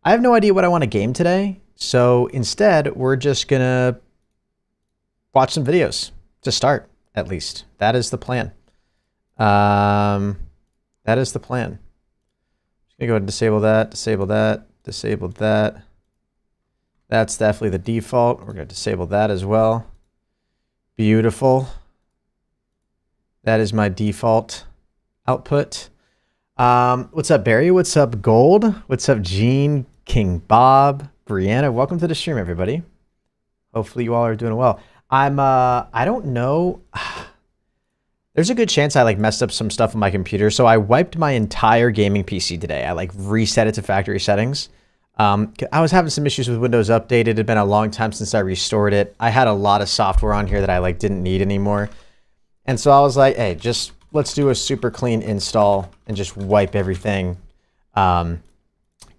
I have no idea what I want to game today. So instead, we're just going to watch some videos to start, at least. That is the plan. That is the plan. Just going to go ahead and disable that, disable that, disable that. That's definitely the default. We're going to disable that as well. Beautiful. That is my default output. What's up, Barry? What's up, Gold? What's up, Gene, King Bob, Brianna? Welcome to the stream, everybody. Hopefully you all are doing well. I don't know. There's a good chance I messed up some stuff on my computer. So I wiped my entire gaming PC today. I reset it to factory settings. I was having some issues with Windows Update. It had been a long time since I restored it. I had a lot of software on here that I didn't need anymore. And so I was like, hey, just let's do a super clean install and just wipe everything.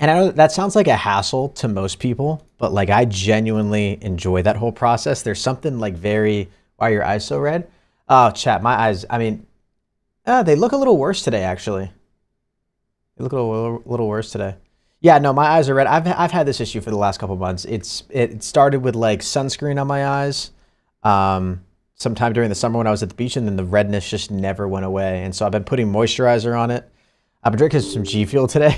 And I know that sounds like a hassle to most people, but I genuinely enjoy that whole process. There's something very, why are your eyes so red? Oh, chat, my eyes, I mean, they look a little worse today, actually. They look a little worse today. Yeah, no, my eyes are red. I've had this issue for the last couple months. It started with sunscreen on my eyes sometime during the summer when I was at the beach, and then the redness just never went away. And so I've been putting moisturizer on it. I've been drinking some G Fuel today.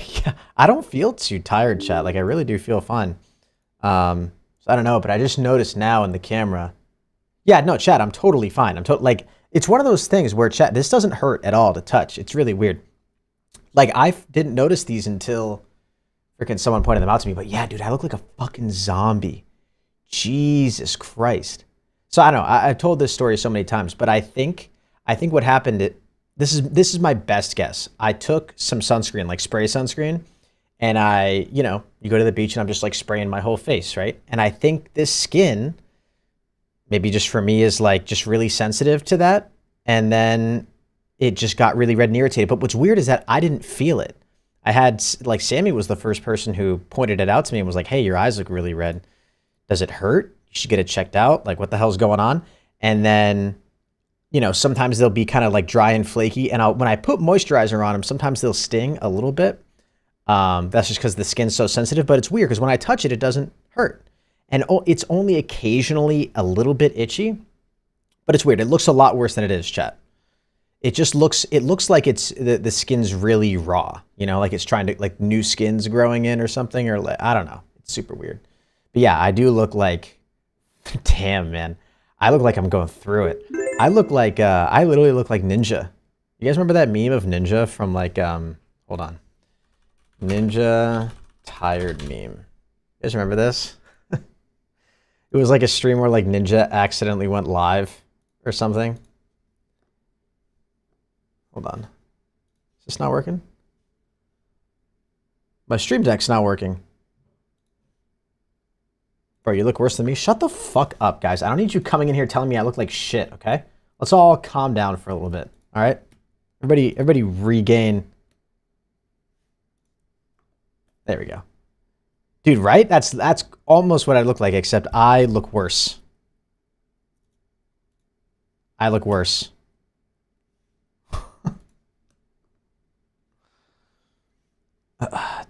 I don't feel too tired, chat. I really do feel fine. So I don't know, but I just noticed now in the camera. Yeah, no, chat, I'm totally fine. It's one of those things where, chat, this doesn't hurt at all to touch. It's really weird. I didn't notice these until freaking someone pointed them out to me. But yeah, dude, I look like a fucking zombie. Jesus Christ. So I don't know. I've told this story so many times, but I think what happened. This is my best guess. I took some sunscreen, spray sunscreen, and you go to the beach and I'm just spraying my whole face, right? And I think this skin, maybe just for me, is just really sensitive to that, and then it just got really red and irritated. But what's weird is that I didn't feel it. I had Sammy was the first person who pointed it out to me and was like, "Hey, your eyes look really red. Does it hurt? You should get it checked out. What the hell's going on?" And then, sometimes they'll be kind of dry and flaky. And when I put moisturizer on them, sometimes they'll sting a little bit. That's just because the skin's so sensitive. But it's weird because when I touch it, it doesn't hurt. And it's only occasionally a little bit itchy. But it's weird. It looks a lot worse than it is, chat. It looks like the skin's really raw. It's trying to, new skin's growing in or something. Or I don't know. It's super weird. But yeah, I do look damn, man. I look like I'm going through it. I literally look like Ninja. You guys remember that meme of Ninja from hold on. Ninja tired meme. You guys remember this? It was a stream where Ninja accidentally went live or something. Hold on. Is this not working? My stream deck's not working. Bro, you look worse than me? Shut the fuck up, guys. I don't need you coming in here telling me I look like shit, okay? Let's all calm down for a little bit, all right? Everybody regain. There we go. Dude, right? That's almost what I look like, except I look worse. I look worse.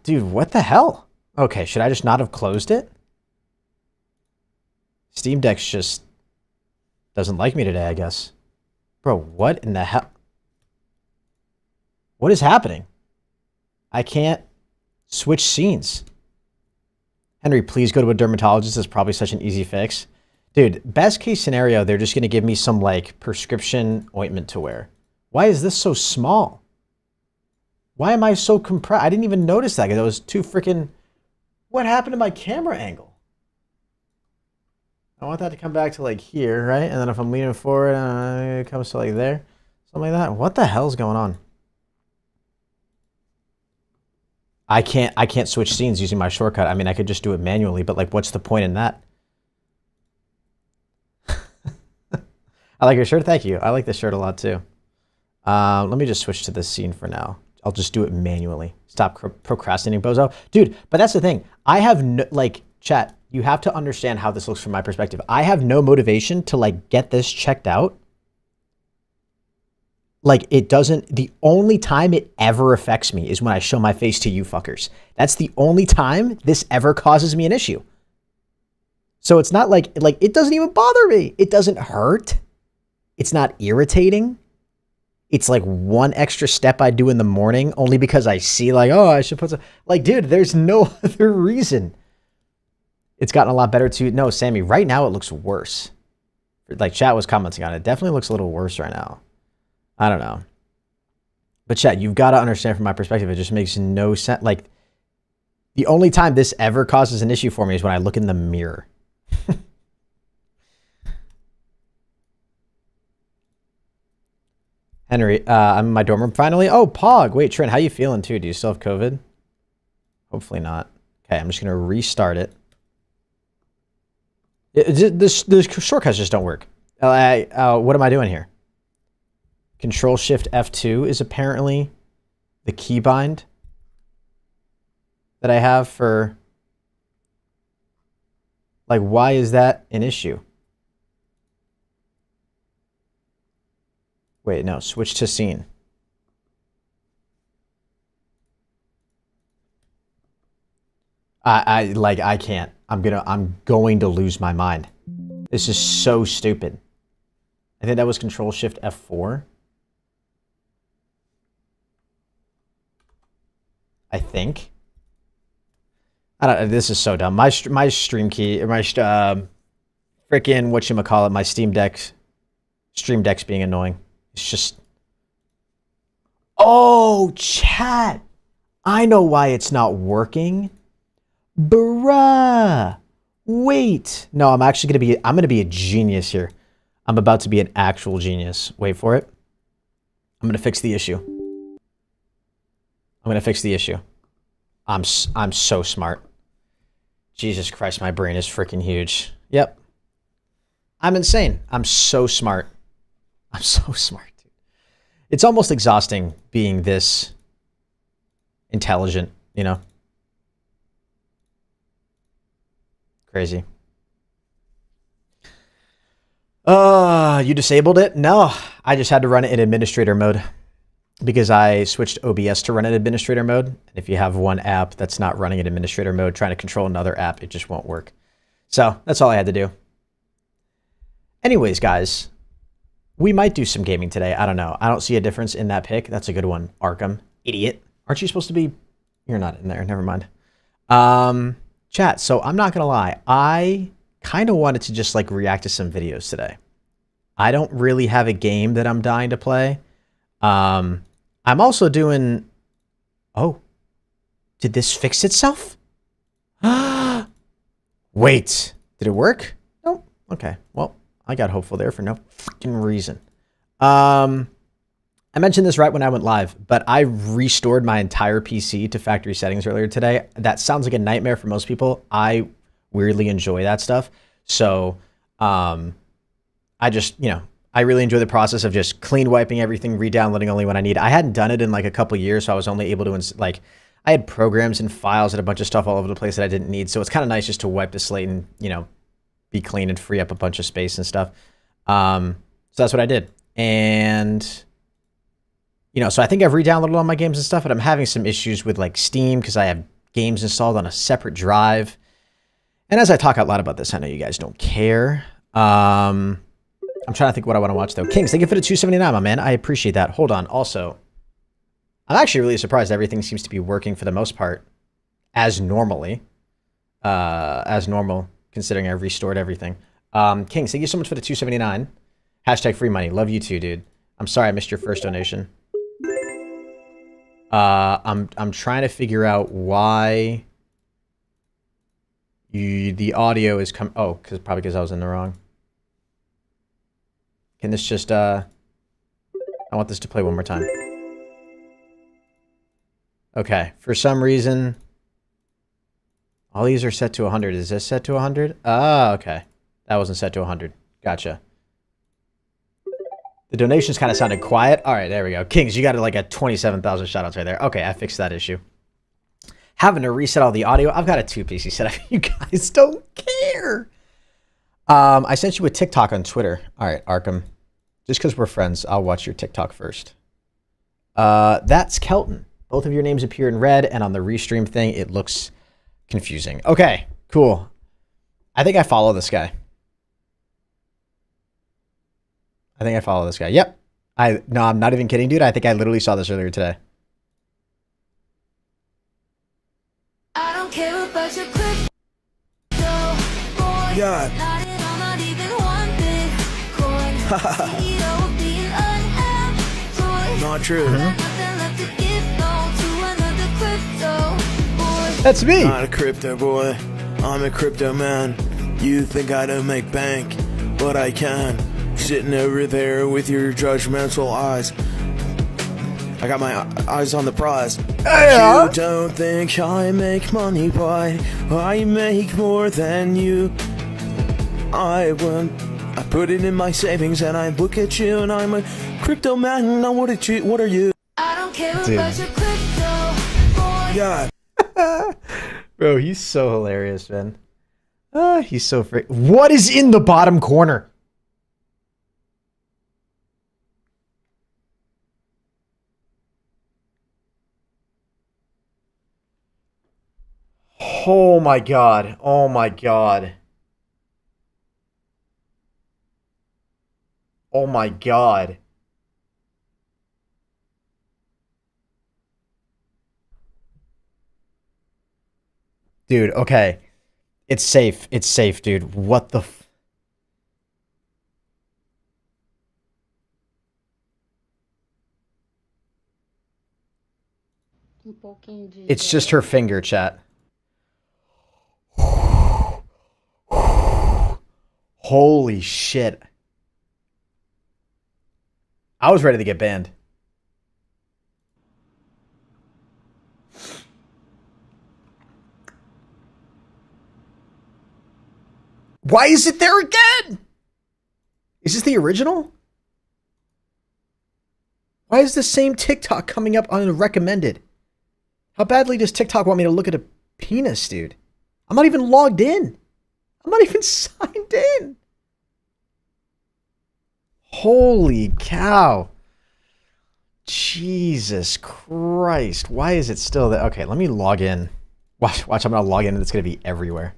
Dude, what the hell? Okay, should I just not have closed it? Steam Deck's just doesn't like me today, I guess. Bro, what in the hell? What is happening? I can't switch scenes. Henry, please go to a dermatologist. It's probably such an easy fix. Dude, best case scenario, they're just going to give me some prescription ointment to wear. Why is this so small? Why am I so compressed? I didn't even notice that because it was too freaking... What happened to my camera angle? I want that to come back to here, right? And then if I'm leaning forward, it comes to there. Something like that. What the hell's going on? I can't switch scenes using my shortcut. I mean, I could just do it manually, but what's the point in that? I like your shirt. Thank you. I like this shirt a lot too. Let me just switch to this scene for now. I'll just do it manually. Stop procrastinating, bozo. Dude, but that's the thing. I have no, chat, you have to understand how this looks from my perspective. I have no motivation to get this checked out Like, it doesn't, the only time it ever affects me is when I show my face to you fuckers. That's the only time this ever causes me an issue. So it's not like it doesn't even bother me. It doesn't hurt. It's not irritating. It's like one extra step I do in the morning only because I see like, oh, I should put some, like, dude, there's no other reason. It's gotten a lot better too. No, Sammy, right now it looks worse. Like, chat was commenting on it. It definitely looks a little worse right now. I don't know. But chat, you've got to understand from my perspective, it just makes no sense. Like, the only time this ever causes an issue for me is when I look in the mirror. Henry, I'm in my dorm room finally. Oh, Pog. Wait, Trent, how you feeling too? Do you still have COVID? Hopefully not. Okay, I'm just going to restart it. The shortcuts just don't work. What am I doing here? Control-Shift-F2 is apparently the keybind that I have for... Like, why is that an issue? Wait, no, switch to scene. I can't. I'm going to lose my mind. This is so stupid. I think that was Control-Shift-F4. I think. I don't. This is so dumb. My stream key, my freaking whatchamacallit, my stream deck's being annoying. It's just. Oh, chat. I know why it's not working. Bruh. Wait. No, I'm gonna be a genius here. I'm about to be an actual genius. Wait for it. I'm gonna fix the issue. I'm so smart. Jesus Christ, my brain is freaking huge. Yep. I'm insane. I'm so smart. I'm so smart, dude. It's almost exhausting being this intelligent, you know? Crazy. You disabled it? No, I just had to run it in administrator mode because I switched OBS to run in administrator mode. And if you have one app that's not running in administrator mode, trying to control another app, it just won't work. So that's all I had to do. Anyways, guys, we might do some gaming today. I don't know. I don't see a difference in that pick. That's a good one. Arkham. Idiot. Aren't you supposed to be... You're not in there. Never mind. Chat, so I'm not going to lie. I kind of wanted to just like react to some videos today. I don't really have a game that I'm dying to play. I'm also doing... Oh. Did this fix itself? Wait. Did it work? Nope. Okay. Well, I got hopeful there for no freaking reason. I mentioned this right when I went live, but I restored my entire PC to factory settings earlier today. That sounds like a nightmare for most people. I weirdly enjoy that stuff. So I just, you know, I really enjoy the process of just clean wiping everything, re-downloading only when I need. I hadn't done it in like a couple years, so I was only able to, like, I had programs and files and a bunch of stuff all over the place that I didn't need. So it's kind of nice just to wipe the slate and, you know, be clean and free up a bunch of space and stuff. So that's what I did. And... You know, so I think I've re-downloaded all my games and stuff, but I'm having some issues with like Steam because I have games installed on a separate drive. And as I talk out loud about this, I know you guys don't care. I'm trying to think what I want to watch though. Kings, thank you for the 279, my man. I appreciate that. Hold on. Also, I'm actually really surprised everything seems to be working for the most part as normally. As normal, considering I restored everything. Kings, thank you so much for the 279. Hashtag free money. Love you too, dude. I'm sorry I missed your first donation. I'm trying to figure out why the audio is probably because I was in the wrong. Can this just I want this to play one more time. Okay, for some reason all these are set to 100. Is this set to 100? Ah, okay. That wasn't set to 100. Gotcha. The donations kind of sounded quiet. All right, there we go. Kings, you got like a 27,000 shoutouts right there. Okay, I fixed that issue. Having to reset all the audio. I've got a 2PC setup. You guys don't care. I sent you a TikTok on Twitter. All right, Arkham. Just because we're friends, I'll watch your TikTok first. That's Kelton. Both of your names appear in red, and on the restream thing, it looks confusing. Okay, cool. I think I follow this guy. Yep. No, I'm not even kidding, dude. I think I literally saw this earlier today. I don't care about your crypto, boy. God. Not even one Bitcoin. CEO being unemployed. Not true. Nothing left to give, no, to another crypto boy. That's me. Not a crypto boy. I'm a crypto man. You think I don't make bank, but I can. Sitting over there with your judgmental eyes. I got my eyes on the prize. Yeah. You don't think I make money, boy. I make more than you. I put it in my savings and I look at you and I'm a crypto man. Now what are you? I don't care Dude. about your crypto, boy. God. Bro, he's so hilarious, man. He's so freak. What is in the bottom corner? Oh my god. Oh my god. Oh my god. Dude, okay. It's safe. It's safe, dude. What the f... It's just her finger, chat. Holy shit. I was ready to get banned. Why is it there again? Is this the original? Why is the same TikTok coming up on the recommended? How badly does TikTok want me to look at a penis, dude? I'm not even logged in. I'm not even signed in. Holy cow. Jesus Christ. Why is it still there? Okay, let me log in. Watch, I'm going to log in and it's going to be everywhere.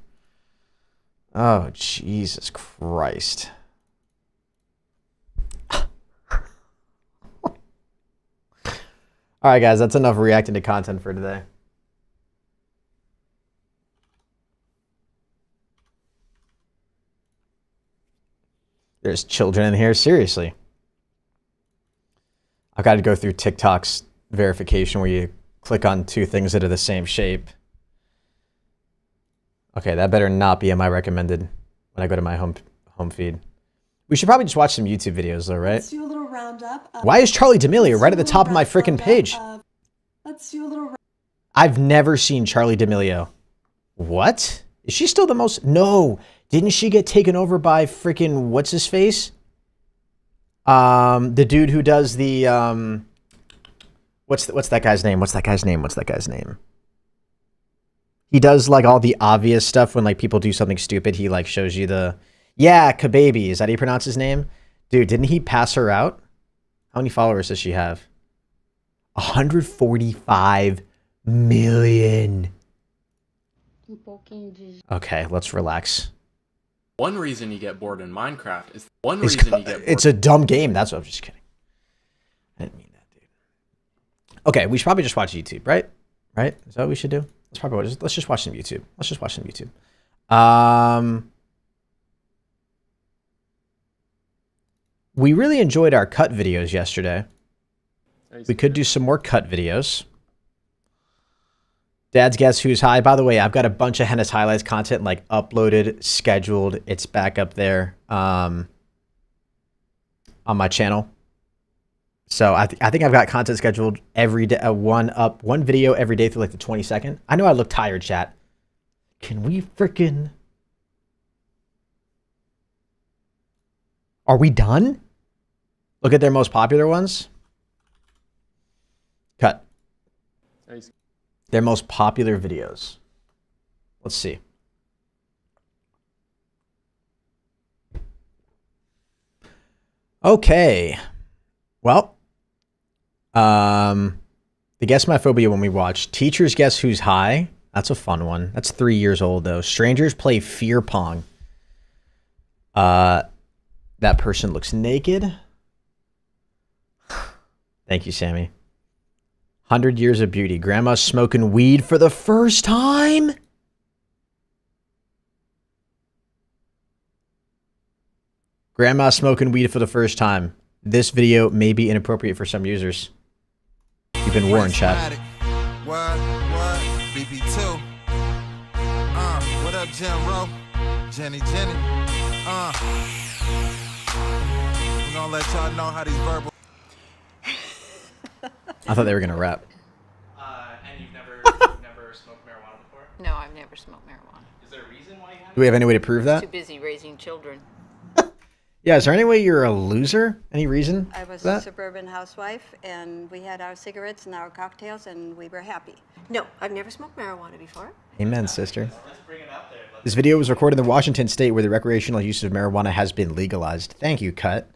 Oh, Jesus Christ. All right, guys, that's enough reacting to content for today. There's children in here, seriously. I've got to go through TikTok's verification where you click on two things that are the same shape. Okay, that better not be in my recommended when I go to my home feed. We should probably just watch some YouTube videos though, right? Let's do a little roundup. Why is Charlie D'Amelio right at the top of my freaking page? Let's do a little. I've never seen Charlie D'Amelio. What? Is she still the most? No. Didn't she get taken over by freaking what's his face? The dude who does the what's that guy's name? He does like all the obvious stuff when like people do something stupid. He like shows you the Kababy. Is that how you pronounce his name? Dude, didn't he pass her out? How many followers does she have? 145 million. Okay, let's relax. One reason you get bored in Minecraft is it's a dumb game. That's what I'm just kidding. I didn't mean that, dude. Okay, we should probably just watch YouTube, right? Right? Is that what we should do? Let's just watch some YouTube. We really enjoyed our cut videos yesterday. We could do some more cut videos. Dad's Guess Who's High. By the way, I've got a bunch of ProHenis highlights content like uploaded, scheduled. It's back up there on my channel. So I think I've got content scheduled every day, one video every day through like the 22nd. I know I look tired, chat. Can we freaking... Are we done? Look at their most popular ones. Cut. Their most popular videos. Let's see. Okay. Well, the Guess My Phobia one we watched. Teachers Guess Who's High. That's a fun one. That's 3 years old, though. Strangers Play Fear Pong. That person looks naked. Thank you, Sammy. 100 Years of Beauty. Grandma's smoking weed for the first time? Grandma smoking weed for the first time. This video may be inappropriate for some users. You've been warned, chat. What? BP2. What up, Jim Rowe? Jenny. We're gonna let y'all know how these verbal. I thought they were gonna rap. And you've never smoked marijuana before? No, I've never smoked marijuana. Is there a reason why you haven't? Do we have any way to prove that? Too busy raising children. Yeah, is there any way you're a loser? Any reason I was for a that? suburban housewife, and we had our cigarettes and our cocktails, and we were happy. No, I've never smoked marijuana before. Amen, sister. Let's bring it out there. This video was recorded in the Washington state where the recreational use of marijuana has been legalized. Thank you, Cut.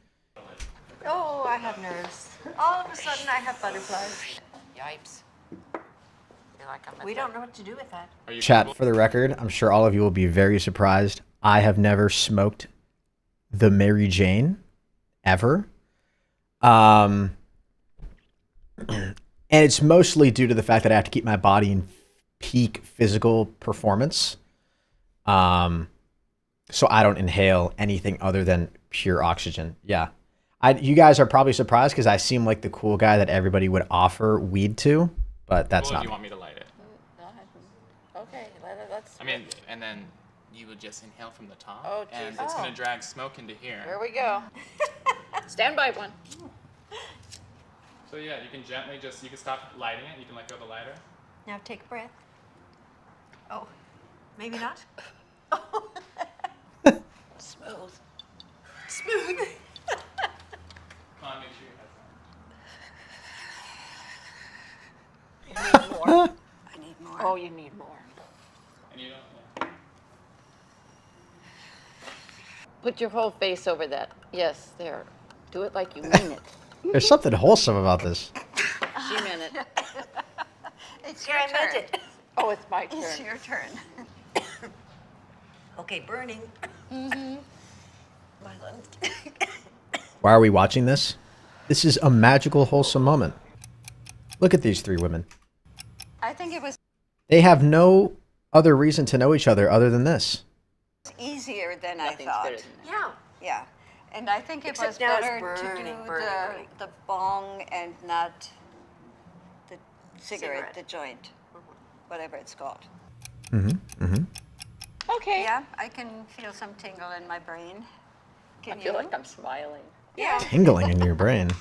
Oh, I have nerves. All of a sudden, I have butterflies. Yipes. You're like I'm We don't know what to do with that. Are you Chat, for the record, I'm sure all of you will be very surprised. I have never smoked the Mary Jane ever. And it's mostly due to the fact that I have to keep my body in peak physical performance. So I don't inhale anything other than pure oxygen. Yeah. You guys are probably surprised because I seem like the cool guy that everybody would offer weed to, but that's Well, not if you me. want me to light it. Okay, let's. I mean, and then you would just inhale from the top. Oh, and Jesus. it's gonna drag smoke into here. Here we go. Stand by one. So yeah, you can gently you can stop lighting it. You can let go of the lighter. Now take a breath. Oh, maybe not. Smooth. Smooth. Come on, make sure you have You need more. I need more. Oh, you need more. And you don't. Yeah. Put your whole face over that. Yes, there. Do it like you mean it. There's something wholesome about this. She meant it. It's your I meant turn. it. Oh, it's my It's turn. your turn. Okay, burning. My lungs. Why are we watching this? This is a magical, wholesome moment. Look at these three women. I think it was They have no other reason to know each other other than this. easier than I Nothing's thought. better than that. Yeah. Yeah. And I think it Except was now it's better burning, to do burning. the bong and not the cigarette, Cigarette. the joint, whatever it's called. Okay. Yeah, I can feel some tingle in my brain. I Can feel you? like I'm smiling. Yeah. Tingling in your brain.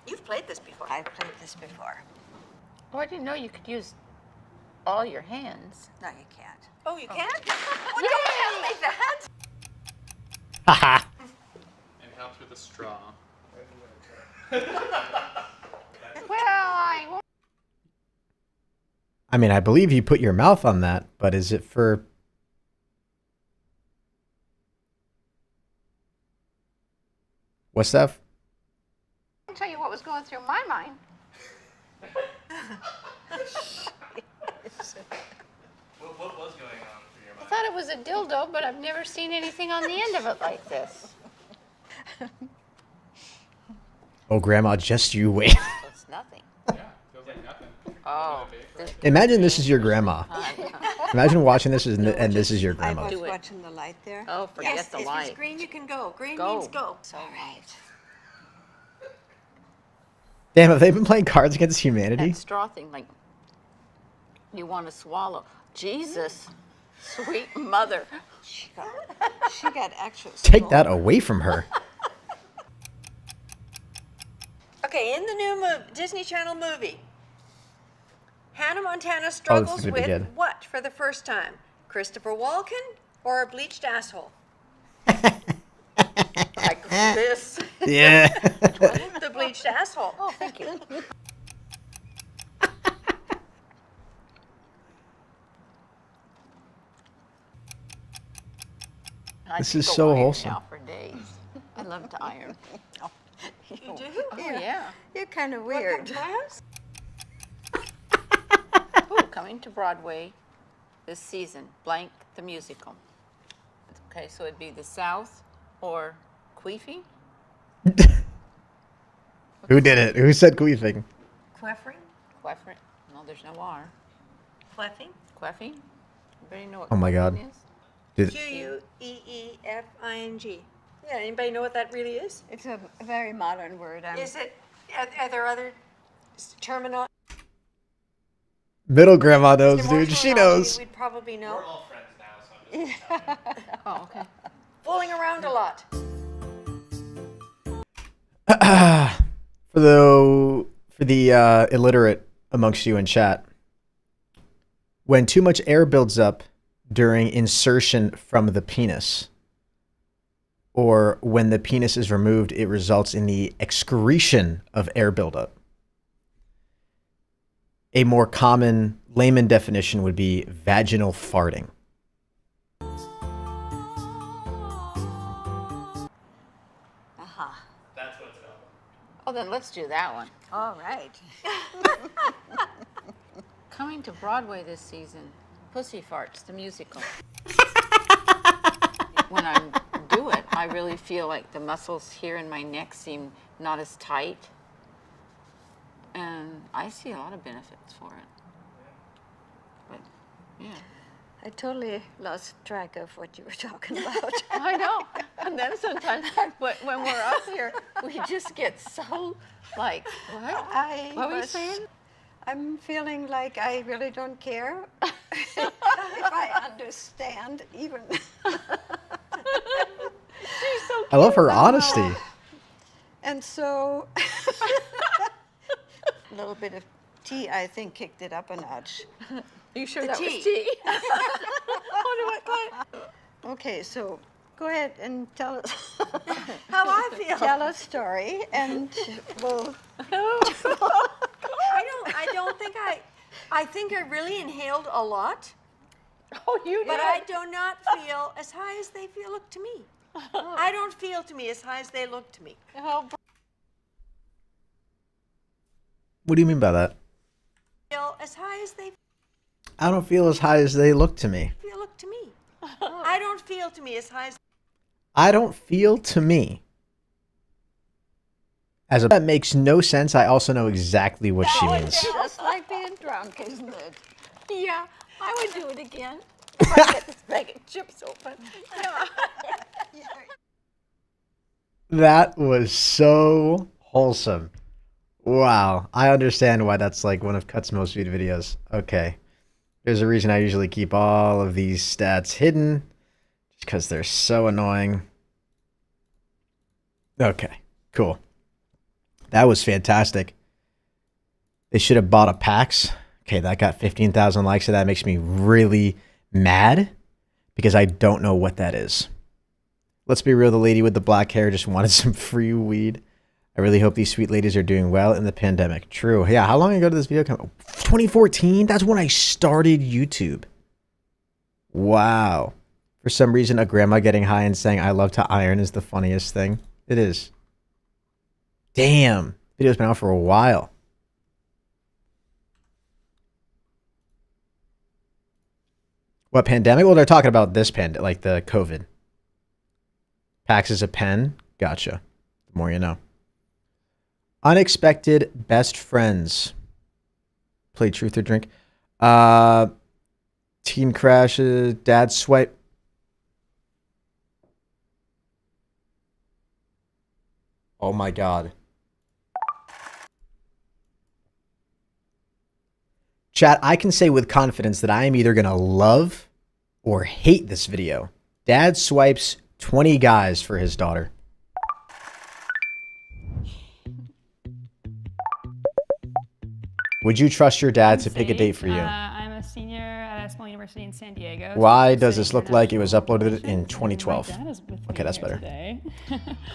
You've played this before. I've played this before. Oh, I didn't know you could use all your hands. No, you can't. Oh, you can? Well, don't tell me that. Haha. Inhale through the straw. Well, I mean, I believe you put your mouth on that, but is it for... What's that? I'll tell you what was going through my mind. What was going on through your I mind? thought it was a dildo, but I've never seen anything on the end of it like this. Oh, Grandma, just you wait. So it's nothing. Yeah, feels like nothing. Oh, this Imagine this is your grandma. time. Imagine watching this and this is your I grandma. was Do it. watching the light there. Oh, forget Yes, the if light. it's green, you can go. Green Go. means go. So right. Damn, have they been playing Cards Against Humanity? That straw thing, like, you want to swallow. Jesus, sweet mother. She got actual. Take that away from her. Okay, in the new Disney Channel movie, Hannah Montana Oh, this struggles is gonna be with good. what for the first time? Christopher Walken or a bleached asshole? Like this. Yeah. The bleached asshole. Oh, thank you. This could is go so iron wholesome. now for days. I love to iron. You do? Oh yeah. You're kind of weird. Ooh, coming to Broadway this season, blank the musical. Okay, so it'd be the South or Queefing? Who did it? Who said queefing? Queffing? Queffing? No, there's no R. Queffing? Queffing? Anybody know what Oh my God. queffing is? Did, Queefing. Yeah, anybody know what that really is? It's a very modern word. Is it, are there other terminology? middle grandma knows, dude. She knows. We'd probably know. We're all friends now, so I'm just telling you. Oh, okay. Fooling around a lot. For the illiterate amongst you in chat, when too much air builds up during insertion from the penis, or when the penis is removed, it results in the excretion of air buildup. A more common layman definition would be vaginal farting. That's what it's about. Oh, then let's do that one. All right. Coming to Broadway this season, Pussy Farts, the musical. When I do it, I really feel like the muscles here in my neck seem not as tight. And I see a lot of benefits for it. But, yeah. I totally lost track of what you were talking about. I know. And then sometimes when we're up here, we just get so like, what? What were you saying? I'm feeling like I really don't care if I understand even. I love her honesty. And so a little bit of tea, I think, kicked it up a notch. Are you sure The that tea. was tea? Wonder what kind. Okay, so go ahead and tell us How I feel. tell a story, and we'll. I don't think I think I really inhaled a lot, Oh, you did. but I do not feel as high as they feel look to me. I don't feel to me as high as they look to me. Oh, What do you mean by that? Feel as high as they I don't feel as high as they look to me. feel look to me. I don't feel to me as high as I don't feel to me. That makes no sense. I also know exactly what she means. Just like being drunk, isn't it? yeah, I would do it again. If I get this bag of chips open. Yeah. That was so wholesome. Wow. I understand why that's like one of Cut's most viewed videos. Okay. There's a reason I usually keep all of these stats hidden. Just because they're so annoying. Okay. Cool. That was fantastic. They should have bought a PAX. Okay, that got 15,000 likes, so that makes me really mad because I don't know what that is. Let's be real, the lady with the black hair just wanted some free weed. I really hope these sweet ladies are doing well in the pandemic. True. Yeah, how long ago did this video come? 2014? That's when I started YouTube. Wow. For some reason, a grandma getting high and saying, I love to iron is the funniest thing. It is. Damn. Video's been out for a while. What pandemic? Well, they're talking about this pandemic, like the COVID. PAX is a pen. Gotcha. The more you know. Unexpected best friends. Play truth or drink. Teen crashes. Dad swipe. Oh my God. Chat, I can say with confidence that I am either going to love or hate this video. Dad swipes 20 guys for his daughter. Would you trust your dad to pick a date for you? I'm a senior at a small university in San Diego. Why does this look like it was uploaded in 2012? Okay, that's better.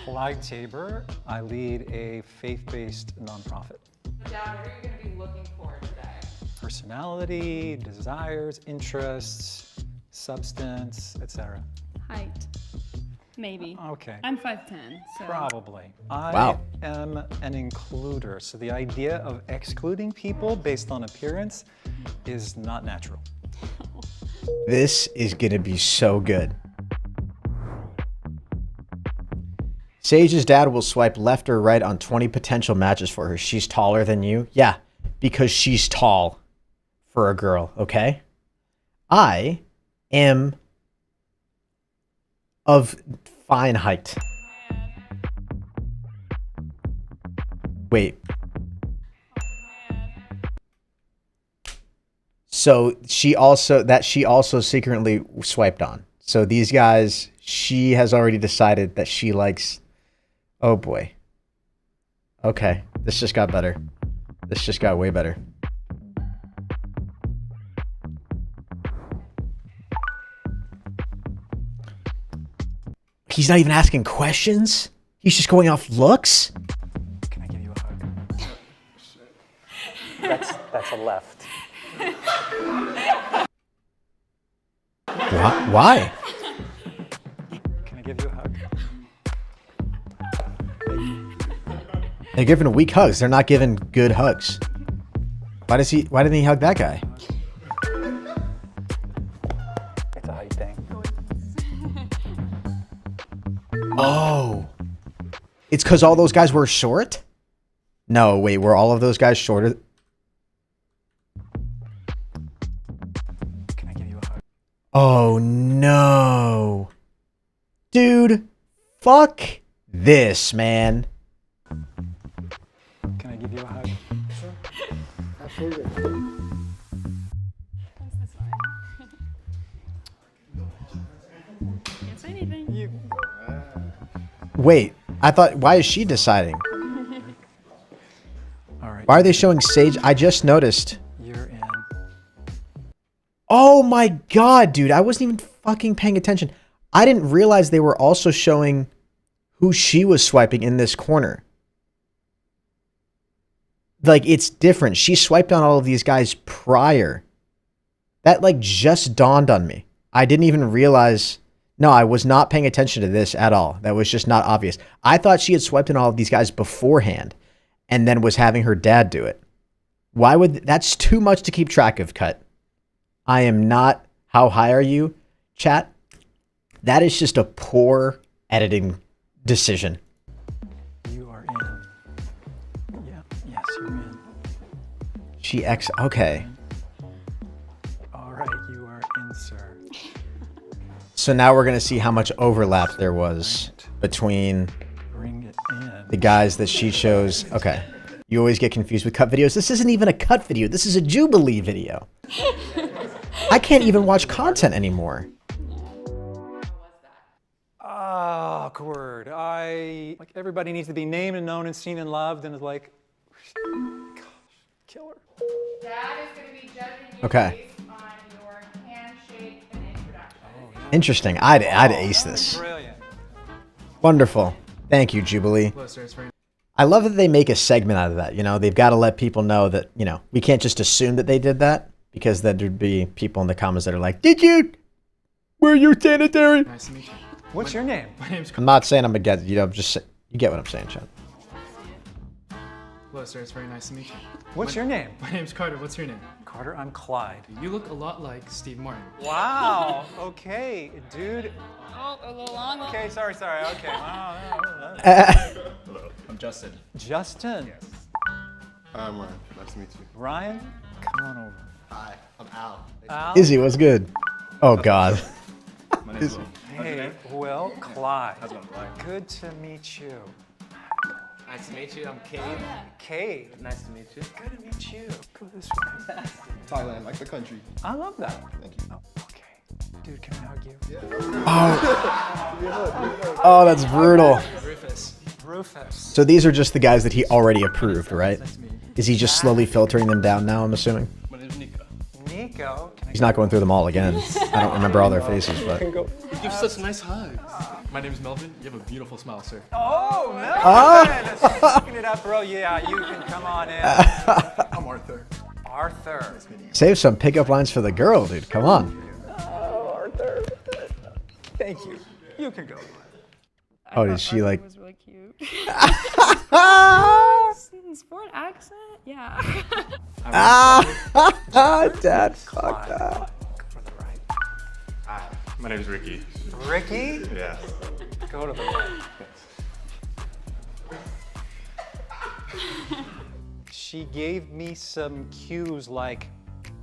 Clyde Tabor. I lead a faith-based nonprofit. Dad, what are you going to be looking for today? Personality, desires, interests, substance, etc. Height. Maybe. Okay. I'm 5'10", so. Probably. I Wow. am an includer, so the idea of excluding people based on appearance is not natural. This is going to be so good. Sage's dad will swipe left or right on 20 potential matches for her. She's taller than you. Yeah, because she's tall for a girl, okay? I am of fine height. Wait. So she also secretly swiped on. So these guys, she has already decided that she likes. Oh boy. Okay, this just got better. This just got way better. He's not even asking questions? He's just going off looks? Can I give you a hug? That's a left. Why? Can I give you a hug? They're giving weak hugs. They're not giving good hugs. Why didn't he hug that guy? It's a height thing. Oh. It's because all those guys were short? No, wait, were all of those guys shorter? Can I give you a hug? Oh no. Dude, fuck this, man. Can I give you a hug? Can't say anything. Wait, I thought, why is she deciding? All right. Why are they showing Sage? I just noticed. You're in. Oh my god, dude, I wasn't even fucking paying attention. I didn't realize they were also showing who she was swiping in this corner. Like, it's different. She swiped on all of these guys prior. That, like, just dawned on me. I didn't even realize. No, I was not paying attention to this at all. That was just not obvious. I thought she had swiped on all of these guys beforehand and then was having her dad do it. Why would... That's too much to keep track of, Cut. I am not... How high are you, chat? That is just a poor editing decision. You are in. Yeah. Yes, you're in. She X... Okay. All right, you are in, sir. So now we're going to see how much overlap there was between Bring it in. the guys that she chose. Okay. You always get confused with cut videos. This isn't even a cut video. This is a Jubilee video. I can't even watch content anymore. Awkward. Like, everybody needs to be named and known and seen and loved, and it's like, gosh, killer. Dad is going to be judging you Okay. based on your handshake and introduction. Interesting. I'd ace this. Brilliant. Wonderful. Thank you, Jubilee. I love that they make a segment out of that. You know, they've got to let people know that, you know, we can't just assume that they did that, because then there'd be people in the comments that are like, did you? Were you sanitary? Nice to meet you. What's your name? My name's I'm not saying I'm against, you know, just you get what I'm saying, Chad. Hello, sir. It's very nice to meet you. What's your name? My name's Carter. What's your name? Carter, I'm Clyde. You look a lot like Steve Martin. Wow. Okay, dude. Oh, a little long. Okay, sorry. Okay. Wow. Hello, I'm Justin. Justin. Yes. I'm Ryan. Nice to meet you. Ryan, come on over. Hi, I'm Al. Al. Izzy, what's good? Oh, God. My name's Will. Hey, Will, Clyde. How's it going, Clyde? Good to meet you. Nice to meet you. I'm Cade. Kate. Nice to meet you. Good to meet you. Go this way. Thailand, like the country. I love that. Thank you. Oh, okay. Dude, can I hug you? Oh, that's brutal. Rufus. So these are just the guys that he already approved, right? Is he just slowly filtering them down now, I'm assuming? My name's Nico. Nico. He's not going through them all again. I don't remember all their faces, but... You give such nice hugs. My name's Melvin. You have a beautiful smile, sir. Oh, Melvin! Sucking it up, bro. Yeah, you can come on in. I'm Arthur. Arthur. Save some pickup lines for the girl, dude. Come on. Oh, Arthur. Thank you. You can go. Oh, did she like? Was really cute. Ah! Sport accent, yeah. Dad, fuck that. For the right. My name is Ricky. Ricky? Yeah. Go to the right. She gave me some cues like,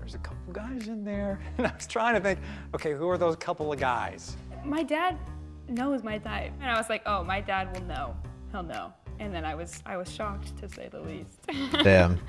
there's a couple guys in there. And I was trying to think, okay, who are those couple of guys? My dad knows my type. And I was like, oh, my dad will know. He'll know. And then I was shocked, to say the least. Damn.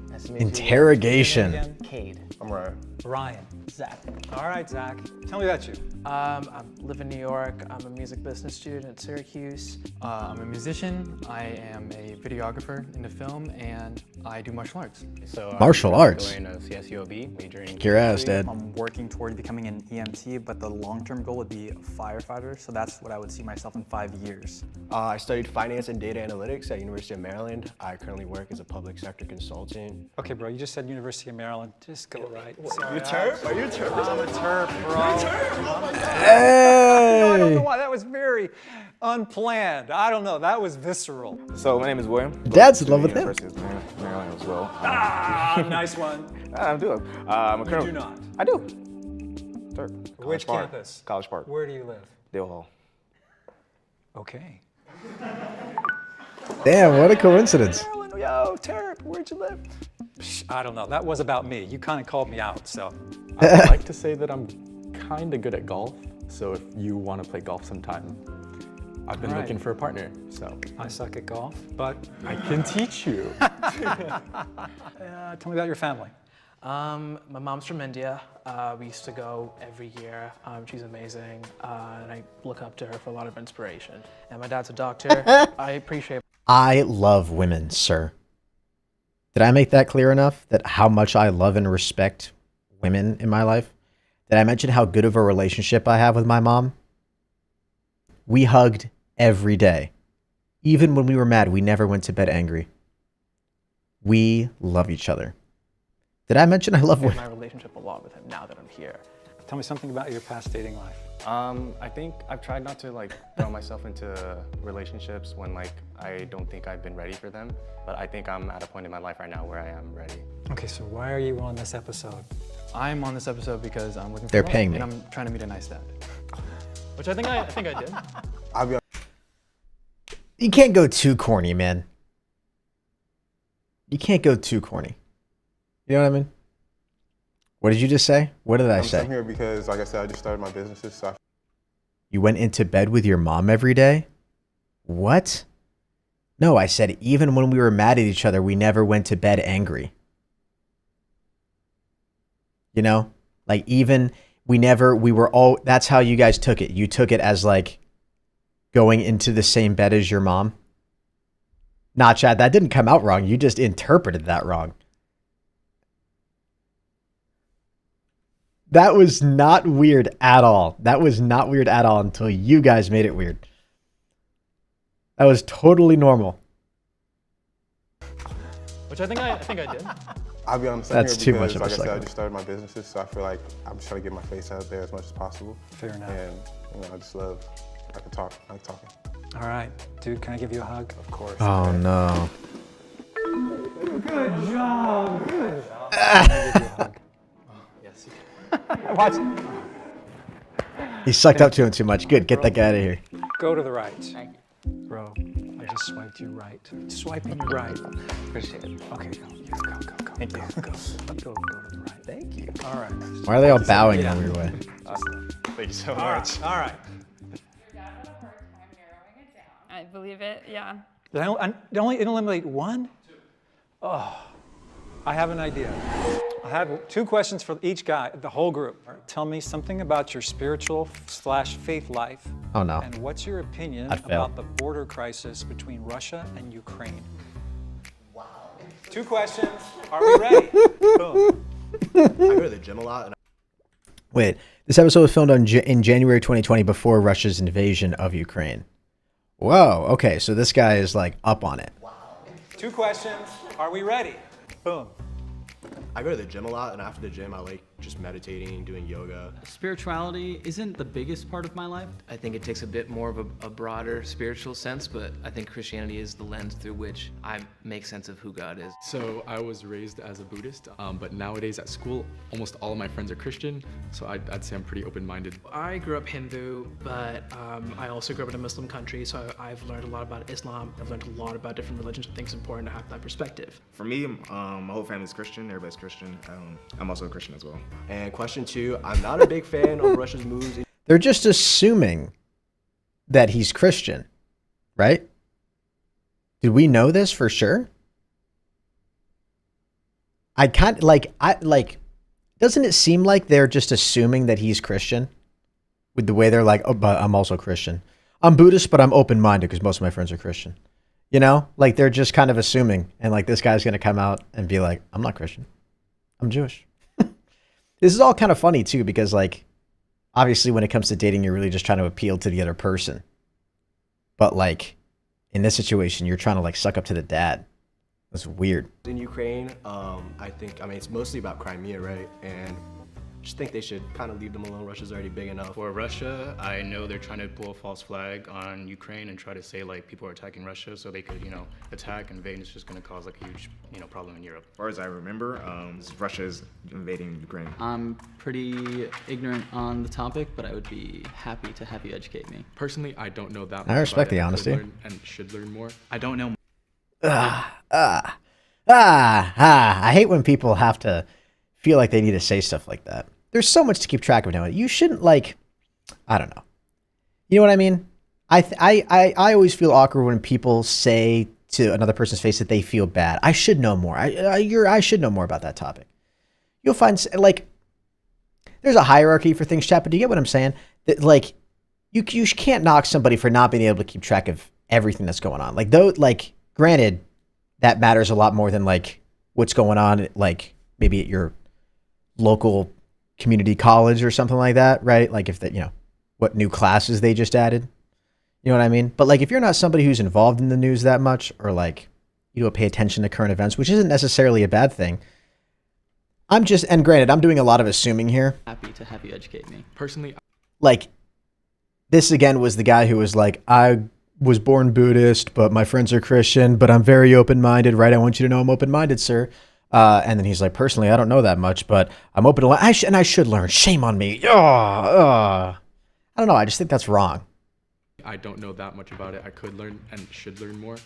Nice to meet you. Interrogation. Cade. I'm Ryan. Ryan. Zach. All right, Zach. Tell me about you. I live in New York. I'm a music business student at Syracuse. I'm a musician. I am a videographer in the film, and I do martial arts. So Martial arts? Going to CSUOB, majoring in Kick your ass, chemistry. Dad. I'm working toward becoming an EMT, but the long-term goal would be a firefighter, so that's what I would see myself in 5 years. I studied finance and data analytics at University of Maryland. I currently work as a public sector consultant. Okay, bro, you just said University of Maryland. Just go right. You a Terp? Are you a Terp? I'm a Terp, bro. Hey! I don't know why. That was very unplanned. I don't know. That was visceral. So my name is William. Dad's in love with him. University of Maryland as well. Nice one. I'm doing. I'm You do not. I do. Third. Which Park. campus? College Park. Where do you live? Dale Hall. Okay. Damn, what a coincidence. Maryland, yo, Terp, where'd you live? I don't know. That was about me. You kind of called me out, so. I'd like to say that I'm kind of good at golf, so if you want to play golf sometime, I've been looking for a partner, so. I suck at golf, but. I can teach you. Tell me about your family. My mom's from India. We used to go every year. She's amazing, and I look up to her for a lot of inspiration. And my dad's a doctor. I appreciate. I love women, sir. Did I make that clear enough? That how much I love and respect women in my life? Did I mention how good of a relationship I have with my mom? We hugged every day. Even when we were mad, we never went to bed angry. We love each other. Did I mention I love women? My relationship a lot with him now that I'm here. Tell me something about your past dating life. I think I've tried not to throw myself into relationships when I don't think I've been ready for them. But I think I'm at a point in my life right now where I am ready. Okay, so why are you on this episode? I'm on this episode because I'm looking for They're love, paying me. and I'm trying to meet a nice dad. Which I think I did. I'll be You can't go too corny, man. You can't go too corny. You know what I mean? What did you just say? What did I say? I'm here because, like I said, I just started my businesses. So You went into bed with your mom every day? What? No, I said even when we were mad at each other, we never went to bed angry. You know? Like even we were all, that's how you guys took it. You took it as like going into the same bed as your mom. Nah, Chad, that didn't come out wrong. You just interpreted that wrong. That was not weird at all. That was not weird at all until you guys made it weird. That was totally normal. Which I think I did. I'll be honest. That's too because, much of a like I said, I segment. just started my businesses, so I feel like I'm just trying to get my face out there as much as possible. Fair enough. And I just love. I can talk. I like talking. All right, dude, can I give you a hug? Of course. Oh no. Good job. Good job. Can I give you a hug? Yes. Watch. He sucked up to him too much. Good, get that guy out of here. Go to the right. Bro, I just swiped you right. Swiping you right. Appreciate it. Okay, go. Yeah, go. Thank you. Go to the right. Thank you. All right. Why are they all bowing in a weird way? Thank you so All much. right. All right. I believe it, yeah. Did I only eliminate one? Oh, I have an idea. I have 2 questions for each guy, the whole group. Tell me something about your spiritual/faith life. Oh no. And what's your opinion I'd fail. about the border crisis between Russia and Ukraine? Wow. 2 questions. Are we ready? Boom. I go to the gym a lot. And Wait, this episode was filmed in January 2020 before Russia's invasion of Ukraine. Whoa, okay, so this guy is like up on it. 2 questions. Are we ready? Boom. I go to the gym a lot, and after the gym, I like just meditating, doing yoga. Spirituality isn't the biggest part of my life. I think it takes a bit more of a broader spiritual sense, but I think Christianity is the lens through which I make sense of who God is. So I was raised as a Buddhist, but nowadays at school, almost all of my friends are Christian, so I'd say I'm pretty open-minded. I grew up Hindu, but I also grew up in a Muslim country, so I've learned a lot about Islam. I've learned a lot about different religions. I think it's important to have that perspective. For me, my whole family's Christian. Everybody's Christian. I'm also a Christian as well. And question 2, I'm not a big fan of Russia's moves. They're just assuming that he's Christian, right? Did we know this for sure? Doesn't it seem like they're just assuming that he's Christian? With the way they're like, oh, but I'm also Christian. I'm Buddhist, but I'm open-minded because most of my friends are Christian. You know, like they're just kind of assuming, and like this guy's going to come out and be like, I'm not Christian. I'm Jewish. This is all kind of funny too, because like, obviously when it comes to dating, you're really just trying to appeal to the other person. But like, in this situation, you're trying to like suck up to the dad. That's weird. In Ukraine, I mean, it's mostly about Crimea, right? And just think they should kind of leave them alone. Russia's already big enough. For Russia, I know they're trying to pull a false flag on Ukraine and try to say like people are attacking Russia so they could, attack and invade. And it's just going to cause like a huge, problem in Europe. As far as I remember, Russia is invading Ukraine. I'm pretty ignorant on the topic, but I would be happy to have you educate me. Personally, I don't know that much. I respect about it. the honesty. I could learn and should learn more. I don't know. I hate when people have to feel like they need to say stuff like that. There's so much to keep track of now. You shouldn't like, I don't know. You know what I mean? I always feel awkward when people say to another person's face that they feel bad. I should know more. I should know more about that topic. You'll find like, there's a hierarchy for things, chat, but do you get what I'm saying? That like, you can't knock somebody for not being able to keep track of everything that's going on. Like though, like granted, that matters a lot more than like what's going on, like maybe at your local community college or something like that, right? Like if that, what new classes they just added, you know what I mean? But like if you're not somebody who's involved in the news that much, or like you don't pay attention to current events, which isn't necessarily a bad thing. And granted, I'm doing a lot of assuming here. Happy to have you educate me. Personally, like this again was the guy who was like, I was born Buddhist, but my friends are Christian, but I'm very open-minded, right? I want you to know I'm open-minded, sir. And then he's like, personally, I don't know that much, but I'm open to learn. And I should learn. Shame on me. I don't know. I just think that's wrong. I don't know that much about it. I could learn and should learn more.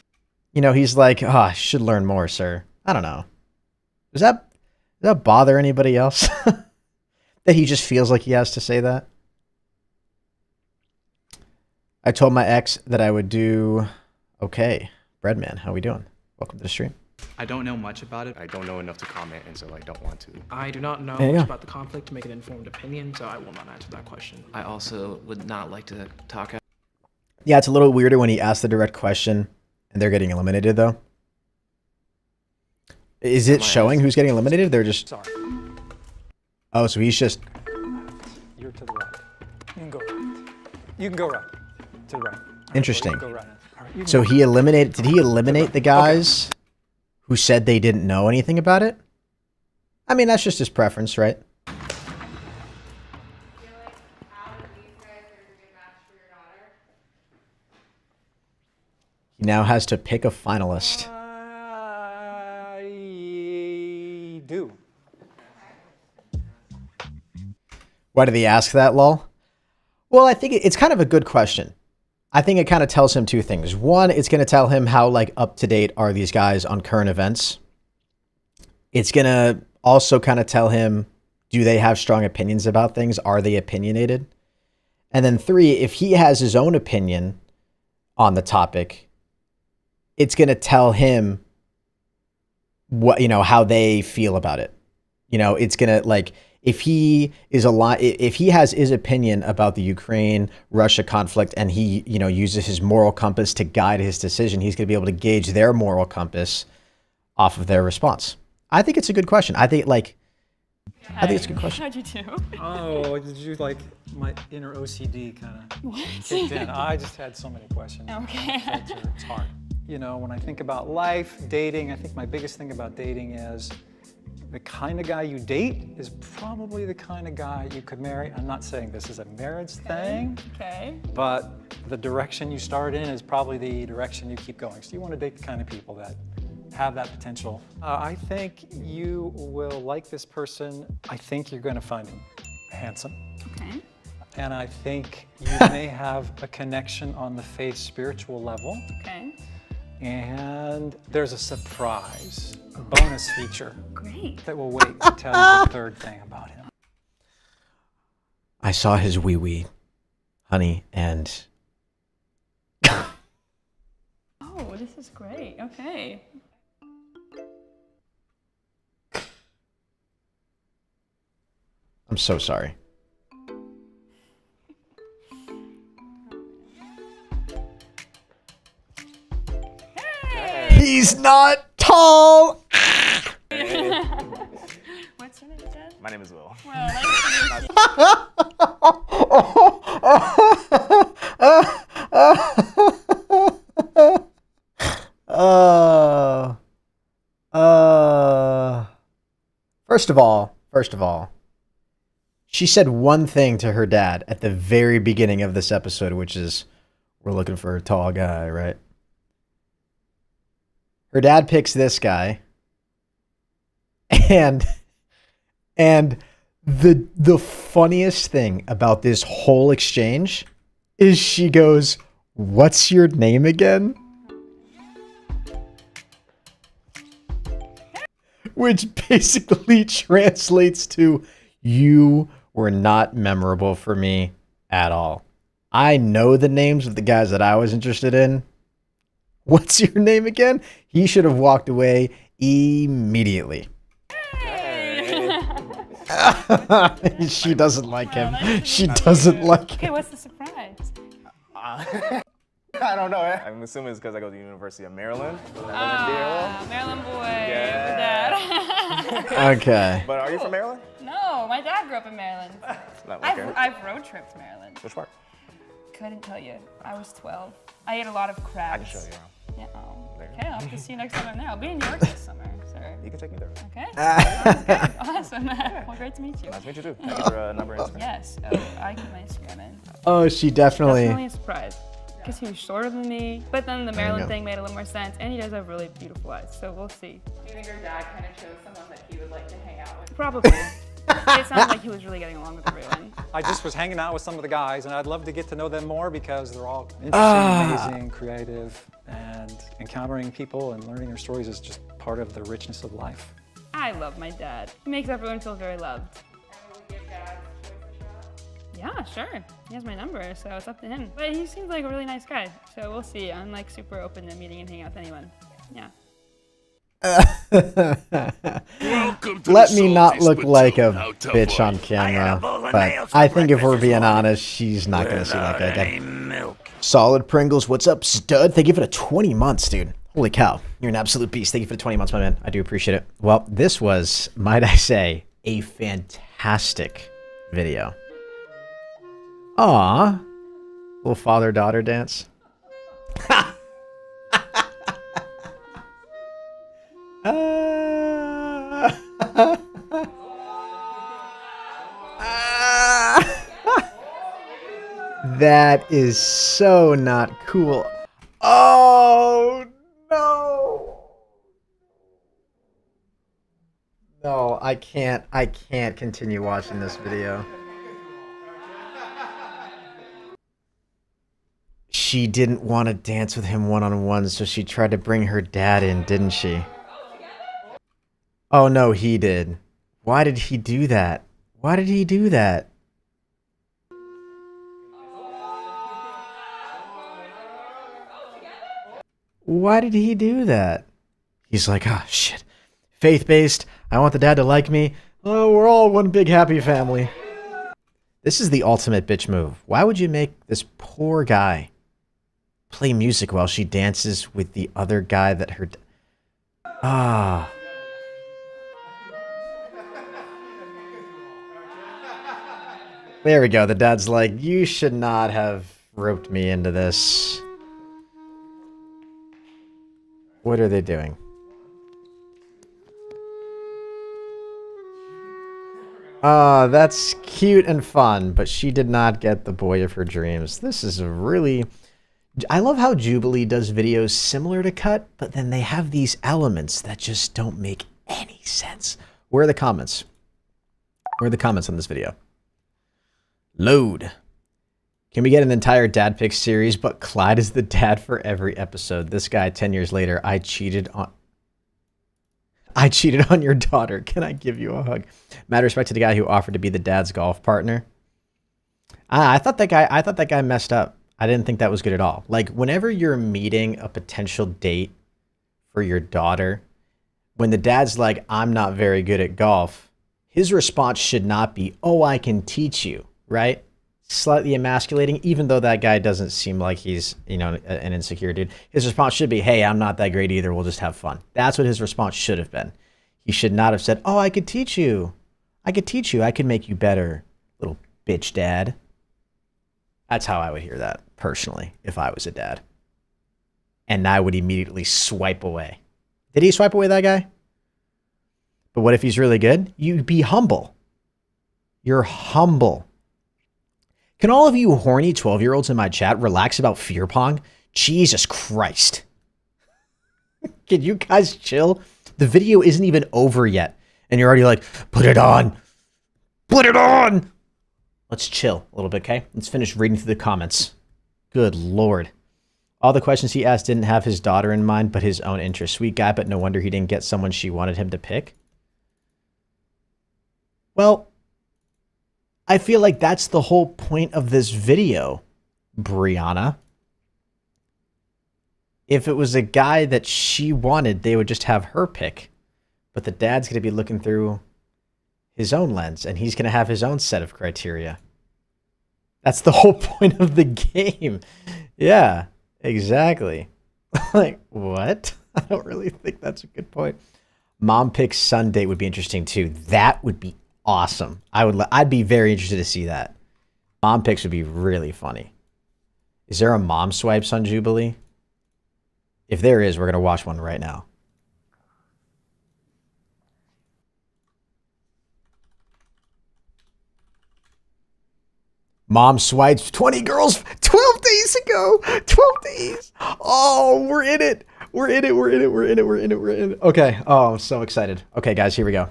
He's like, I should learn more, sir. I don't know. Does that bother anybody else? That he just feels like he has to say that? I told my ex that I would do okay. Breadman, how we doing? Welcome to the stream. I don't know much about it. I don't know enough to comment, and so I don't want to. I do not know There you much go. about the conflict to make an informed opinion, so I will not answer that question. I also would not like to talk out. Yeah, it's a little weirder when he asks the direct question and they're getting eliminated, though. Is it showing who's getting eliminated? They're just... Sorry. Oh, so he's just... You're to the right. You can go right. You can go right. To the right. Interesting. Go right. All right, you can So go he eliminated... Did he eliminate the guys who said they didn't know anything about it? I mean, that's just his preference, right? He now has to pick a finalist. I do. Why did he ask that, lol? Well, I think it's kind of a good question. I think it kind of tells him two things. One, it's going to tell him how like up to date are these guys on current events. It's going to also kind of tell him, do they have strong opinions about things? Are they opinionated? And then three, if he has his own opinion on the topic, it's going to tell him what, how they feel about it. It's going to like, if he has his opinion about the Ukraine-Russia conflict and he, uses his moral compass to guide his decision, he's going to be able to gauge their moral compass off of their response. I think it's a good question. I think it's a good question. How'd you do? Oh, did you like my inner OCD kind of kicked in? I just had so many questions. Okay. It's hard. When I think about life, dating, I think my biggest thing about dating is The kind of guy you date is probably the kind of guy you could marry. I'm not saying this is a marriage thing, Okay. but the direction you start in is probably the direction you keep going. So you want to date the kind of people that have that potential. I think you will like this person. I think you're going to find him handsome. Okay. And I think you may have a connection on the faith spiritual level. Okay. And there's a surprise, a bonus feature. Great. That will wait to tell you the third thing about him. I saw his wee-wee, honey, and... Oh, this is great. Okay. I'm so sorry. He's not tall! What's your name, Jen? My name is Will. Well, nice to meet First of all, she said one thing to her dad at the very beginning of this episode, which is, we're looking for a tall guy, right? Her dad picks this guy, and the funniest thing about this whole exchange is she goes, "What's your name again?" Which basically translates to, "You were not memorable for me at all. I know the names of the guys that I was interested in. What's your name again?" He should have walked away immediately. She doesn't like him. She doesn't like Okay, him. what's the surprise? I don't know. I'm assuming it's because I go to the University of Maryland. Maryland boy. Your dad. Okay. But are you from Maryland? No, my dad grew up in Maryland. Not okay. I've road tripped to Maryland. Which part? Couldn't tell you. I was 12. I ate a lot of crabs. I can show you around. Yeah. Oh. Okay, I'll have to see you next summer now. I'll be in New York this summer, sir. You can take me there. Okay. Sounds good. Awesome. Well, great to meet you. Nice to meet you too. Thank you for number and Instagram. Yes. Oh, I keep my Instagram in. Oh, she definitely... Definitely a surprise. Because he was shorter than me. But then the There you Maryland go. thing made a little more sense. And he does have really beautiful eyes. So we'll see. Do you think your dad kind of chose someone that he would like to hang out with? Probably. It sounded like he was really getting along with everyone. I just was hanging out with some of the guys, and I'd love to get to know them more because they're all interesting, amazing, creative, and encountering people and learning their stories is just part of the richness of life. I love my dad. He makes everyone feel very loved. Yeah, sure. He has my number, so it's up to him. But he seems like a really nice guy, so we'll see. I'm like super open to meeting and hanging out with anyone. Yeah. Let me not look like a bitch on camera, but I think if we're being honest, she's not going to see that guy again. Solid Pringles, what's up, stud? Thank you for the 20 months, dude. Holy cow, you're an absolute beast. Thank you for the 20 months, my man. I do appreciate it. Well, this was, might I say, a fantastic video. Aw, little father-daughter dance. That is so not cool. Oh no. No, I can't continue watching this video. She didn't want to dance with him one-on-one, so she tried to bring her dad in, didn't she? Oh no, he did. Why did he do that? Why did he do that? Why did he do that? He's like, oh shit. Faith-based. I want the dad to like me. Oh, we're all one big happy family. This is the ultimate bitch move. Why would you make this poor guy play music while she dances with the other guy that her... Ah. There we go. The dad's like, you should not have roped me into this. What are they doing? That's cute and fun, but she did not get the boy of her dreams. This is a really... I love how Jubilee does videos similar to Cut, but then they have these elements that just don't make any sense. Where are the comments? Where are the comments on this video? Load. Can we get an entire dad pick series, but Clyde is the dad for every episode? This guy, 10 years later, I cheated on your daughter. Can I give you a hug? Mad respect to the guy who offered to be the dad's golf partner. I thought that guy messed up. I didn't think that was good at all. Like, whenever you're meeting a potential date for your daughter, when the dad's like, I'm not very good at golf, his response should not be, oh, I can teach you, right? Slightly emasculating, even though that guy doesn't seem like he's, you know, an insecure dude. His response should be, hey, I'm not that great either. We'll just have fun. That's what his response should have been. He should not have said, oh, I could teach you. I could teach you. I could make you better, little bitch dad. That's how I would hear that, personally, if I was a dad. And I would immediately swipe away. Did he swipe away that guy? But what if he's really good? You'd be humble. You're humble. Can all of you horny 12-year-olds in my chat relax about fear pong? Jesus Christ. Can you guys chill? The video isn't even over yet. And you're already like, put it on. Put it on. Let's chill a little bit, okay? Let's finish reading through the comments. Good Lord. All the questions he asked didn't have his daughter in mind, but his own interest. Sweet guy, but no wonder he didn't get someone she wanted him to pick. Well, I feel like that's the whole point of this video, Brianna. If it was a guy that she wanted, they would just have her pick. But the dad's going to be looking through his own lens, and he's going to have his own set of criteria. That's the whole point of the game. Yeah, exactly. Like, what? I don't really think that's a good point. Mom picks son date would be interesting too. That would be awesome. I'd be very interested to see that. Mom picks would be really funny. Is there a mom swipes on Jubilee? If there is, we're going to watch one right now. Mom swipes 20 girls 12 days ago. 12 days. Oh, we're in it. We're in it. We're in it. We're in it. We're in it. We're in it. Okay. Oh, I'm so excited. Okay, guys, here we go.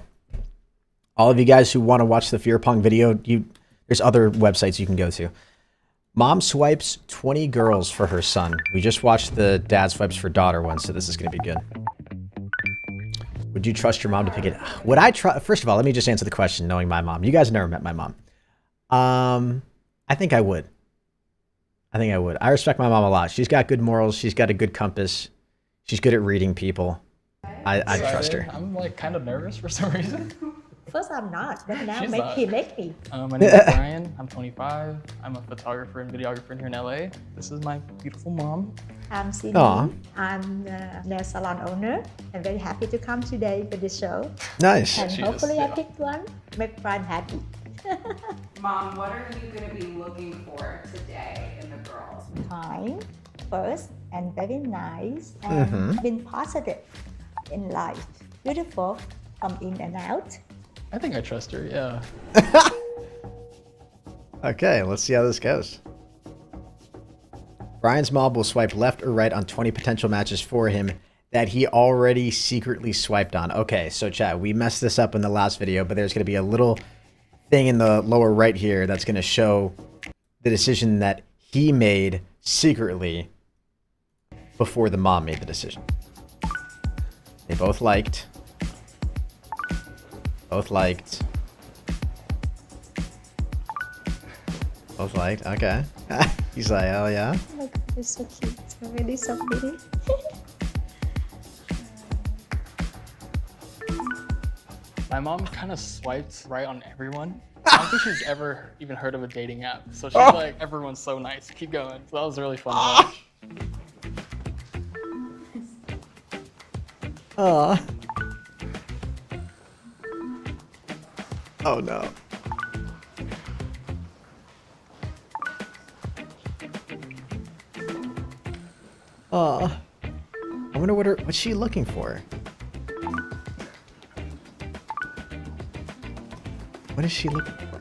All of you guys who want to watch the Fear Pong video, there's other websites you can go to. Mom swipes 20 girls for her son. We just watched the dad swipes for daughter one, so this is going to be good. Would you trust your mom to pick it? Would I trust? First of all, let me just answer the question, knowing my mom. You guys have never met my mom. I think I would. I think I would. I respect my mom a lot. She's got good morals. She's got a good compass. She's good at reading people. I'd trust her. I'm like kind of nervous for some reason. First, I'm not, but now She's he make me. My name is Brian. I'm 25. I'm a photographer and videographer here in LA. This is my beautiful mom. I'm Cindy. I'm the nail salon owner. I'm very happy to come today for the show. Nice. And She hopefully is, I yeah. picked one, make Brian happy. Mom, what are you going to be looking for today in the girls? Kind, first, and very nice, and being positive in life. Beautiful, come in and out. I think I trust her, yeah. Okay, let's see how this goes. Brian's mom will swipe left or right on 20 potential matches for him that he already secretly swiped on. Okay, so chat, we messed this up in the last video, but there's going to be a little thing in the lower right here that's going to show the decision that he made secretly before the mom made the decision. They both liked. Both liked. Both liked. Okay. He's like, oh yeah. Oh my God, you're so cute. Already so pretty. My mom kind of swiped right on everyone. I don't think she's ever even heard of a dating app. So she's like, everyone's so nice. Keep going. So that was really fun to watch. Aw. Oh no. Aw. I wonder what's she looking for? What is she looking for?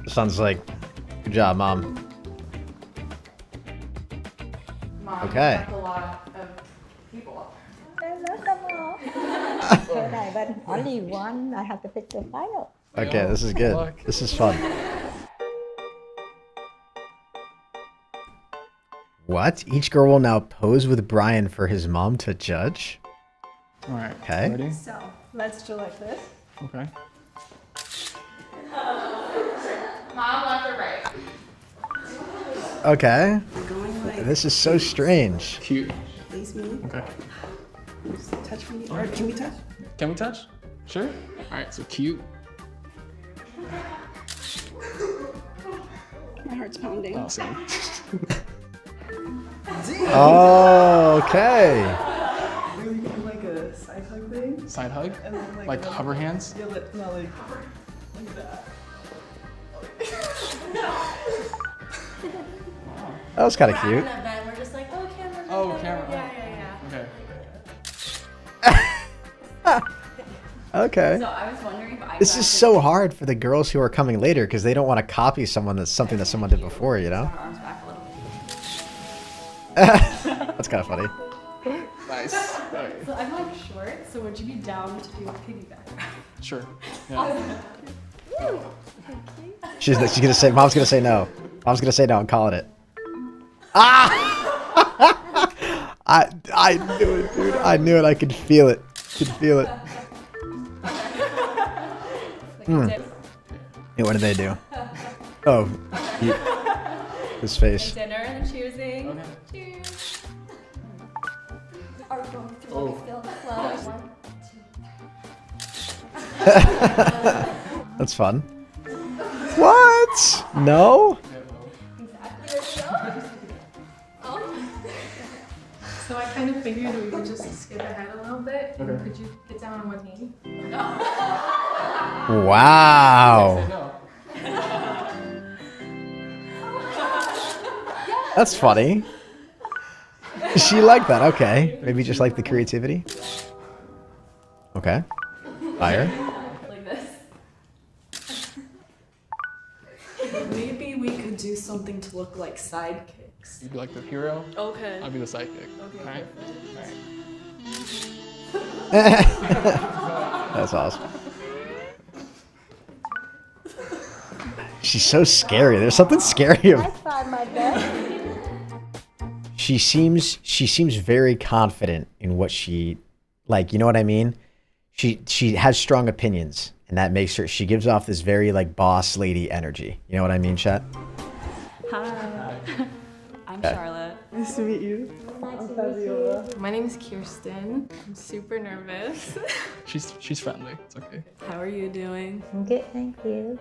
Sounds like, good job, Mom. Mom, Okay. that's a lot of people. But only one. I have to pick the final. Okay, this is good. This is fun. What? Each girl will now pose with Brian for his mom to judge? All right. Okay. Ready? So let's do like this. Okay. Mom, left or right? Okay. Going like This is so strange. Cute. face me. Okay. Just touch me. Or can we touch? Can we touch? Sure. All right. So cute. My heart's pounding. Oh, same. Oh, okay. Really like a side hug thing. Side hug. And then Like hover hands. Yeah, no, like that. That was kind of cute. We're just like, oh, camera. Oh, camera. Yeah. Okay. Okay. So I was wondering if I This is so hard for the girls who are coming later because they don't want to copy something that someone did before, you know? arms back a little. That's kind of funny. Nice. So I'm like short, so would you be down to do a piggyback? Sure. Yeah. She's gonna say, Mom's gonna say no. Mom's gonna say no. I'm calling it. Ah! I knew it, dude. I knew it. I could feel it. Could feel it. Hey, what did they do? Oh, his face. Dinner and choosing. Okay. Cheers. Are we going to Oh. feel the flow? That's fun. What? No? So I kind of figured we would just skip ahead a little bit. Okay. Could you get down on one knee? Wow. That's funny. She liked that. Okay. Maybe just like the creativity. Okay. Fire. Like this. Maybe we could do something to look like sidekicks. You'd be like the hero. Okay. I'll be the sidekick. Okay. All right. That's awesome. She's so scary. There's something scary about Try my best. she seems very confident in what she, like, you know what I mean? She has strong opinions, and that makes her, she gives off this very like boss lady energy. You know what I mean, chat? Hi. I'm Okay. Charlotte. Nice to meet you. Nice to meet you. My name is Kirsten. I'm super nervous. She's friendly. It's okay. How are you doing? I'm good, thank you.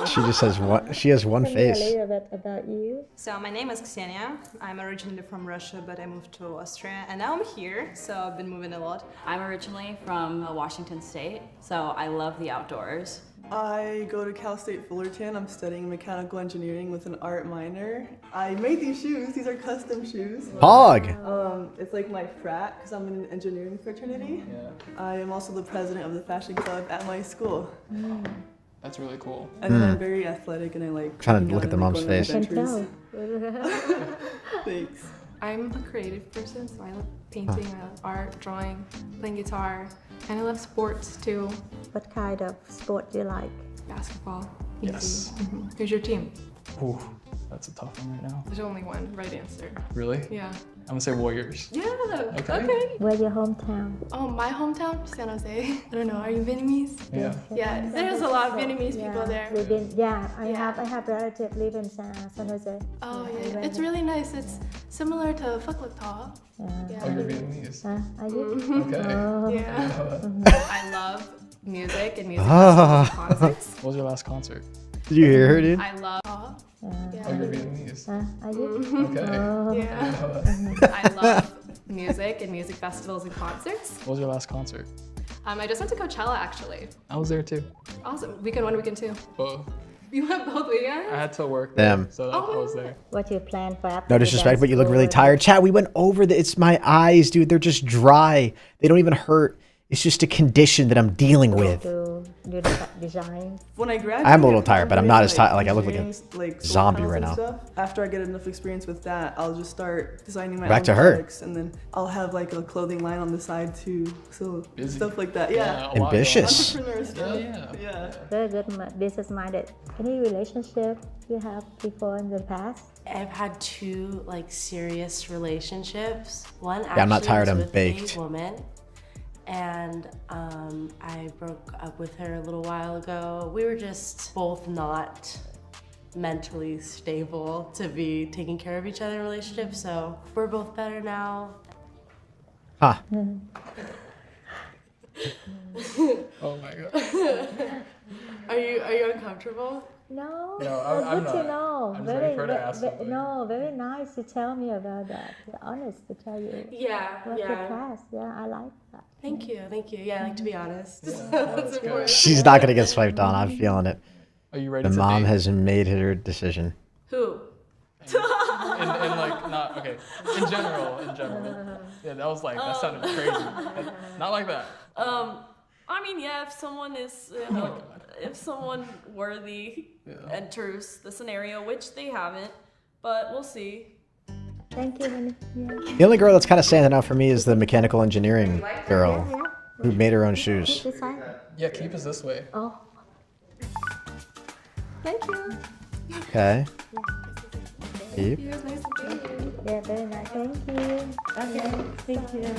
She just has one. She has one Tell me a face. little bit about you. So my name is Ksenia. I'm originally from Russia, but I moved to Austria, and now I'm here. So I've been moving a lot. I'm originally from Washington State, so I love the outdoors. I go to Cal State Fullerton. I'm studying mechanical engineering with an art minor. I made these shoes. These are custom shoes. Hog. It's like my frat because I'm in an engineering fraternity. Yeah. I am also the president of the fashion club at my school. That's really cool. And then I'm very athletic and I like Trying to working look out at the and, like, mom's going on face. adventures. Thanks. I'm a creative person, so I love painting, I love art, drawing, playing guitar, and I love sports too. What kind of sport do you like? Basketball. Yes. Mhm. Who's your team? Ooh, that's a tough one right now. There's only one right answer. Really? Yeah. I'm gonna say Warriors. Yeah. Okay. Where's your hometown? Oh, my hometown, San Jose. I don't know. Are you Vietnamese? Yeah. Yeah. There's a lot of Vietnamese people there. I have relatives live in San Jose. Oh I yeah. went It's there. really nice. It's similar to Phúc Lộc Thọ. Yeah. Oh, you're Vietnamese. Are you? Okay. Oh. Yeah. I love music and music Ah. festivals and concerts. What was your last concert? Did you hear her, dude? I love. Oh, you're Vietnamese. Are you? Okay. Yeah. I love music and music festivals and concerts. What was your last concert? I just went to Coachella actually. I was there too. Awesome. Weekend 1, weekend 2. Oh. You went both weekends? I had to work there, Damn. so I was there. What's your plan for after No the disrespect, dance but you look really school? tired. Chat, we went over the. It's my eyes, dude. They're just dry. They don't even hurt. It's just a condition that I'm dealing with. To do the design. When I graduate, I'm a little tired, but I'm not as tired. Like I look like a like solar zombie panels right and now. Stuff. After I get enough experience with that, I'll just start designing my Back own to her. products, and then I'll have like a clothing line on the side too. So stuff like that. Yeah. Ambitious. Entrepreneur stuff. Yeah. Very good, business-minded. Any relationship you have before in the past? I've had 2 like serious relationships. One Yeah, I'm not actually tired, was I'm with baked. a woman, and I broke up with her a little while ago. We were just both not mentally stable to be taking care of each other in a relationship, so we're both better now. Huh. Oh my god. Are you uncomfortable? No, No, well, I'm good to not. know. I'm just Very, waiting for her to ask something. no, very nice to tell me about that. You're honest to tell you. Yeah, What's your yeah. class? Yeah, I like that. Thank you. Yeah, I like to be honest. that's That's good. important. She's not gonna get swiped on. I'm feeling it. Are you ready The to mom date? has made her decision. Who? in like not okay. In general. Yeah, that was like that sounded crazy. Not like that. I mean, yeah, if someone is, if someone worthy enters the scenario, which they haven't, but we'll see. Thank you, honey. Yeah. The only girl that's kind of standing out for me is the mechanical engineering girl who made her own shoes. This side? Yeah, keep us this way. Oh. Thank you. Okay. Keep. Yeah, very nice. Thank you. Okay, thank you.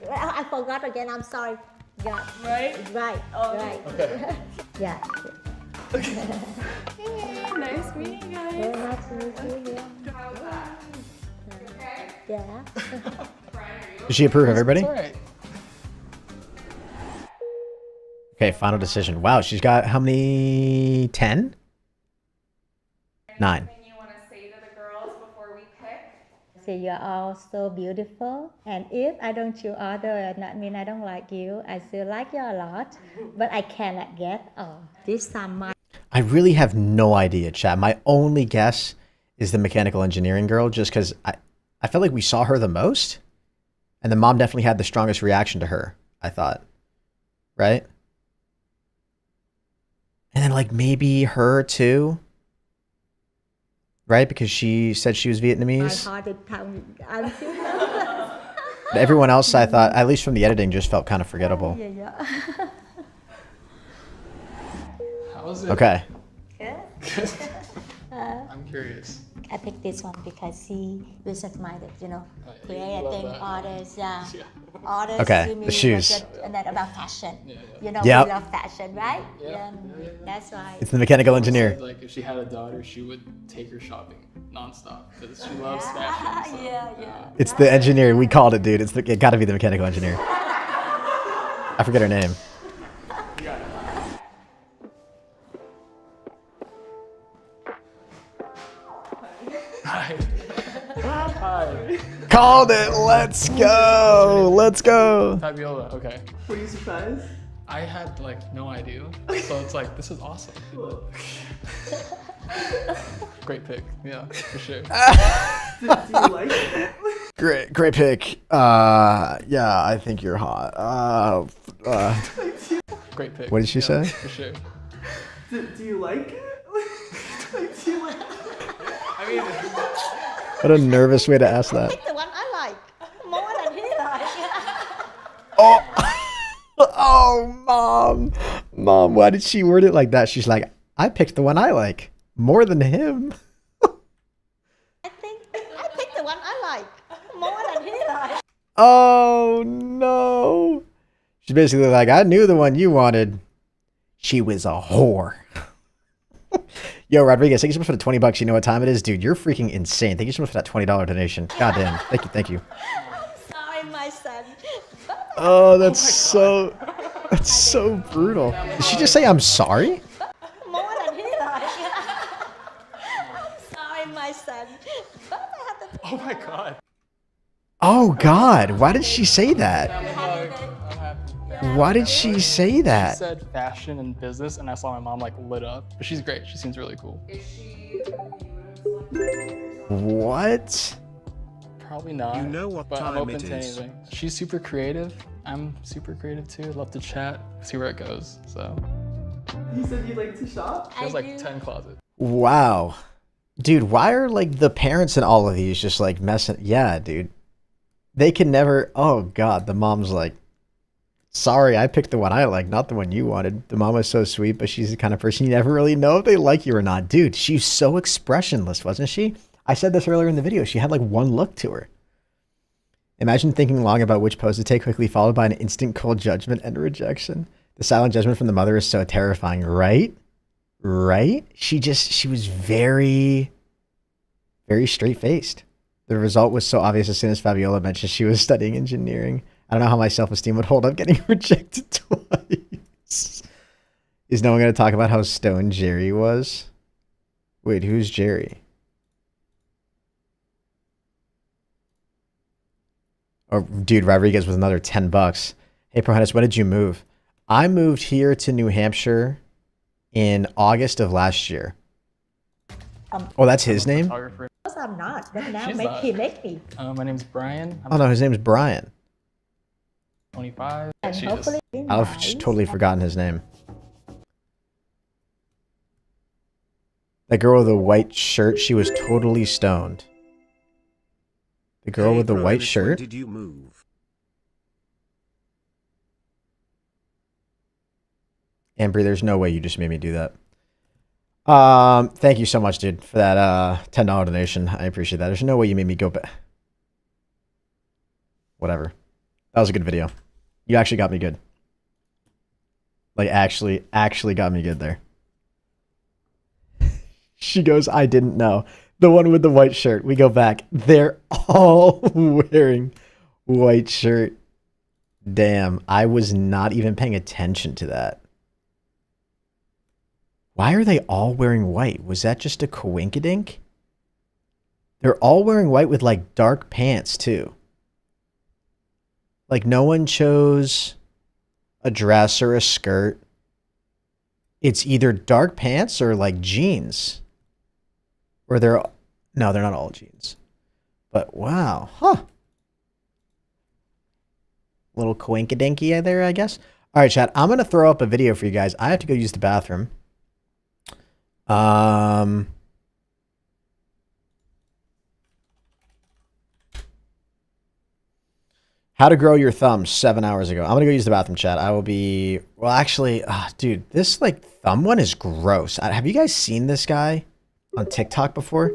Oh, I forgot again. I'm sorry. Yeah. Right? Right. Right. Okay. Yeah. Hey, nice meeting you guys. Very nice to meet you. Yeah. Did she approve everybody? It's all right. Okay, final decision. Wow, she's got how many? 10? 9. Anything you want to say to the girls before we pick? So you're all so beautiful, and if I don't choose other, that mean I don't like you. I still like you a lot, but I cannot get. Oh, this time my. I really have no idea, chat. My only guess is the mechanical engineering girl, just because I felt like we saw her the most, and the mom definitely had the strongest reaction to her, I thought. Right? And then like maybe her too. Right? Because she said she was Vietnamese. But everyone else, I thought, at least from the editing, just felt kind of forgettable. Yeah. How was it? Okay. Good. I'm curious. I picked this one because he business-minded, you know, you love creating that. orders, orders Okay, to me the shoes. was good, and then about fashion. You know, Yep. we love fashion, right? Yeah. That's why. It's the mechanical engineer. Like if she had a daughter, she would take her shopping nonstop because she loves fashion. So, yeah. It's the engineer. We called it, dude. It got to be the mechanical engineer. I forget her name. Hi. Hi. Called it. Let's go. Let's go. Fabiola. Okay. Were you surprised? I had like no idea, so it's like this is awesome. Great pick. Yeah, for sure. Do you like it? Great pick. Yeah, I think you're hot. Great pick. What did she Yeah, say? For sure. Do you like it? Like, do you like it? I mean, What a nervous way to ask that. The one I like more than he likes. Oh, mom, why did she word it like that? She's like, I picked the one I like more than him. I picked the one I like more than he likes. Oh no. She's basically like, I knew the one you wanted. She was a whore. Yo, Rodriguez, thank you so much for the $20. You know what time it is? Dude, you're freaking insane. Thank you so much for that $20 donation. God damn. Thank you. Sorry, my son. Oh, that's so brutal. Did she just say I'm sorry? More than he likes. Sorry, my son. oh my god. Oh God, why did she say that? I'm happy. Why did she say that? She said fashion and business, and I saw my mom like lit up. But she's great. She seems really cool. What? Probably not. You know what but I'm time open it to is. anything. She's super creative. I'm super creative too. Love to chat, see where it goes. So. You said you like to shop? She has like 10 closets. Wow. Dude, why are like the parents in all of these just like messing? Yeah, dude. They can never. Oh, God. The mom's like, sorry, I picked the one I like, not the one you wanted. The mom was so sweet, but she's the kind of person you never really know if they like you or not. Dude, she's so expressionless, wasn't she? I said this earlier in the video. She had like one look to her. Imagine thinking long about which pose to take, quickly followed by an instant cold judgment and rejection. The silent judgment from the mother is so terrifying, right? Right? She was very, very straight-faced. The result was so obvious as soon as Fabiola mentioned she was studying engineering. I don't know how my self-esteem would hold up getting rejected twice. Is no one going to talk about how stoned Jerry was? Wait, who's Jerry? Oh, dude, Rodriguez with another $10. Hey, ProHenis, when did you move? I moved here to New Hampshire in August of last year. Oh, that's his name? I'm not, but now She's he make me. My name's Brian. Oh, no, his name's Brian. 25. And hopefully I've just totally forgotten his name. That girl with the white shirt, she was totally stoned. The girl with the white shirt? Did you move? Ambry, there's no way you just made me do that. Thank you so much, dude, for that $10 donation. I appreciate that. There's no way you made me go back. Whatever. That was a good video. You actually got me good. Like, actually got me good there. She goes, I didn't know. The one with the white shirt. We go back. They're all wearing white shirt. Damn, I was not even paying attention to that. Why are they all wearing white? Was that just a coinkydink? They're all wearing white with like dark pants too. Like no one chose a dress or a skirt. It's either dark pants or like jeans. Or they're no, they're not all jeans. But wow, huh? Little coinkydinky there, I guess. All right, chat. I'm gonna throw up a video for you guys. I have to go use the bathroom. How to grow your thumbs 7 hours ago. I'm gonna go use the bathroom, chat. I will be, well, actually, dude, this like thumb one is gross. Have you guys seen this guy on TikTok before?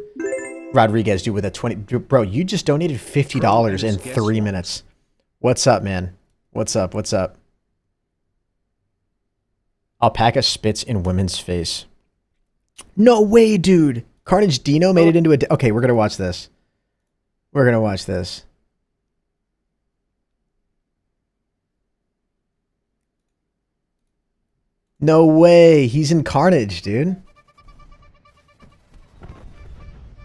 Rodriguez, dude, with a 20, bro, you just donated $50 in 3 minutes. What's up, man? What's up? What's up? Alpaca spits in women's face. No way, dude. Carnage Dino made it into a... Okay, we're going to watch this. We're going to watch this. No way. He's in Carnage, dude.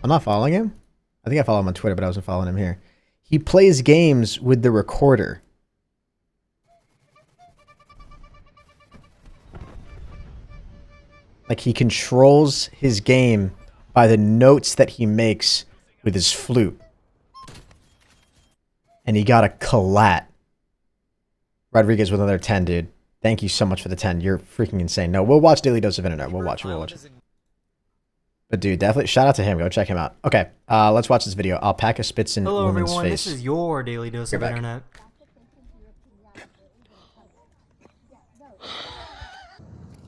I'm not following him. I think I follow him on Twitter, but I wasn't following him here. He plays games with the recorder. Like he controls his game by the notes that he makes with his flute. And he got a collat. Rodriguez with another 10, dude. Thank you so much for the 10. You're freaking insane. No, we'll watch Daily Dose of Internet. We'll watch it. But dude, definitely shout out to him. Go check him out. Okay, let's watch this video. Alpaca spits in Hello woman's everyone, face. this is your Daily Dose of Internet.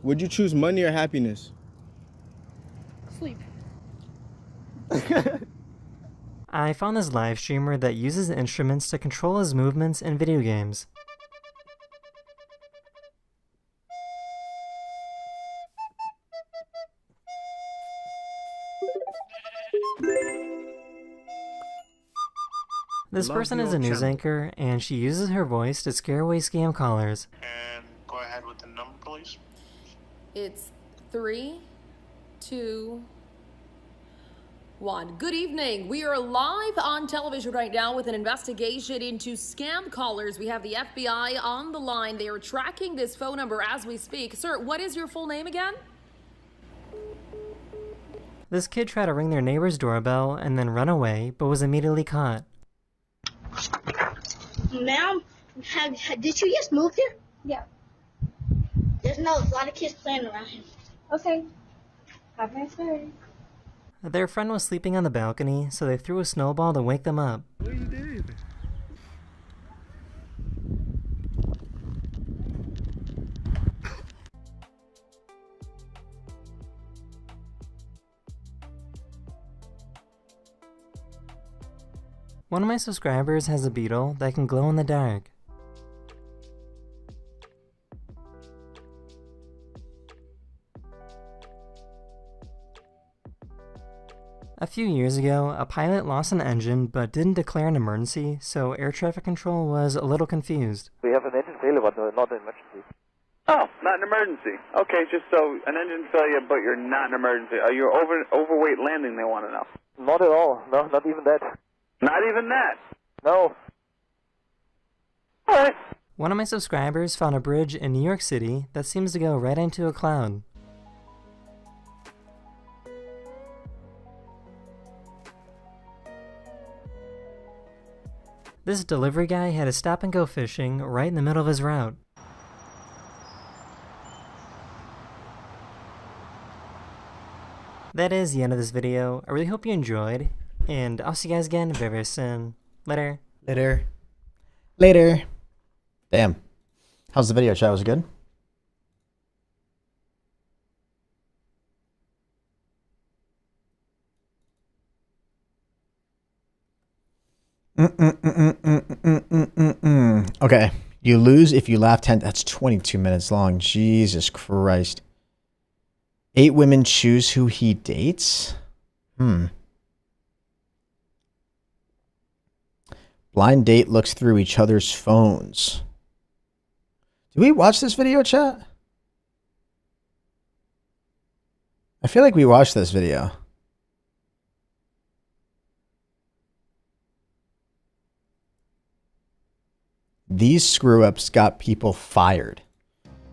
Would you choose money or happiness? Sleep. I found this live streamer that uses instruments to control his movements in video games. This person is a news anchor, and she uses her voice to scare away scam callers. And go ahead with the number, please. It's 3, 2, One. Good evening. We are live on television right now with an investigation into scam callers. We have the FBI on the line. They are tracking this phone number as we speak. Sir, what is your full name again? This kid tried to ring their neighbor's doorbell and then run away, but was immediately caught. Ma'am, did you just move here? Yeah. There's a lot of kids playing around here. Okay. Have a nice day. Their friend was sleeping on the balcony, so they threw a snowball to wake them up. What you did? One of my subscribers has a beetle that can glow in the dark. A few years ago, a pilot lost an engine but didn't declare an emergency, so air traffic control was a little confused. We have an engine failure, but not an emergency. Oh, not an emergency. Okay, just so an engine failure, but you're not an emergency. Are you overweight landing, they want to know? Not at all. No, not even that. Not even that? No. Alright. One of my subscribers found a bridge in New York City that seems to go right into a cloud. This delivery guy had to stop and go fishing right in the middle of his route. That is the end of this video. I really hope you enjoyed, and I'll see you guys again very, very soon. Later. Later. Later. Damn. How's the video, chat? Was it good? Okay. You lose if you laugh 10. That's 22 minutes long. Jesus Christ. 8 women choose who he dates? Blind date looks through each other's phones. Did we watch this video, chat? I feel like we watched this video. These screw-ups got people fired.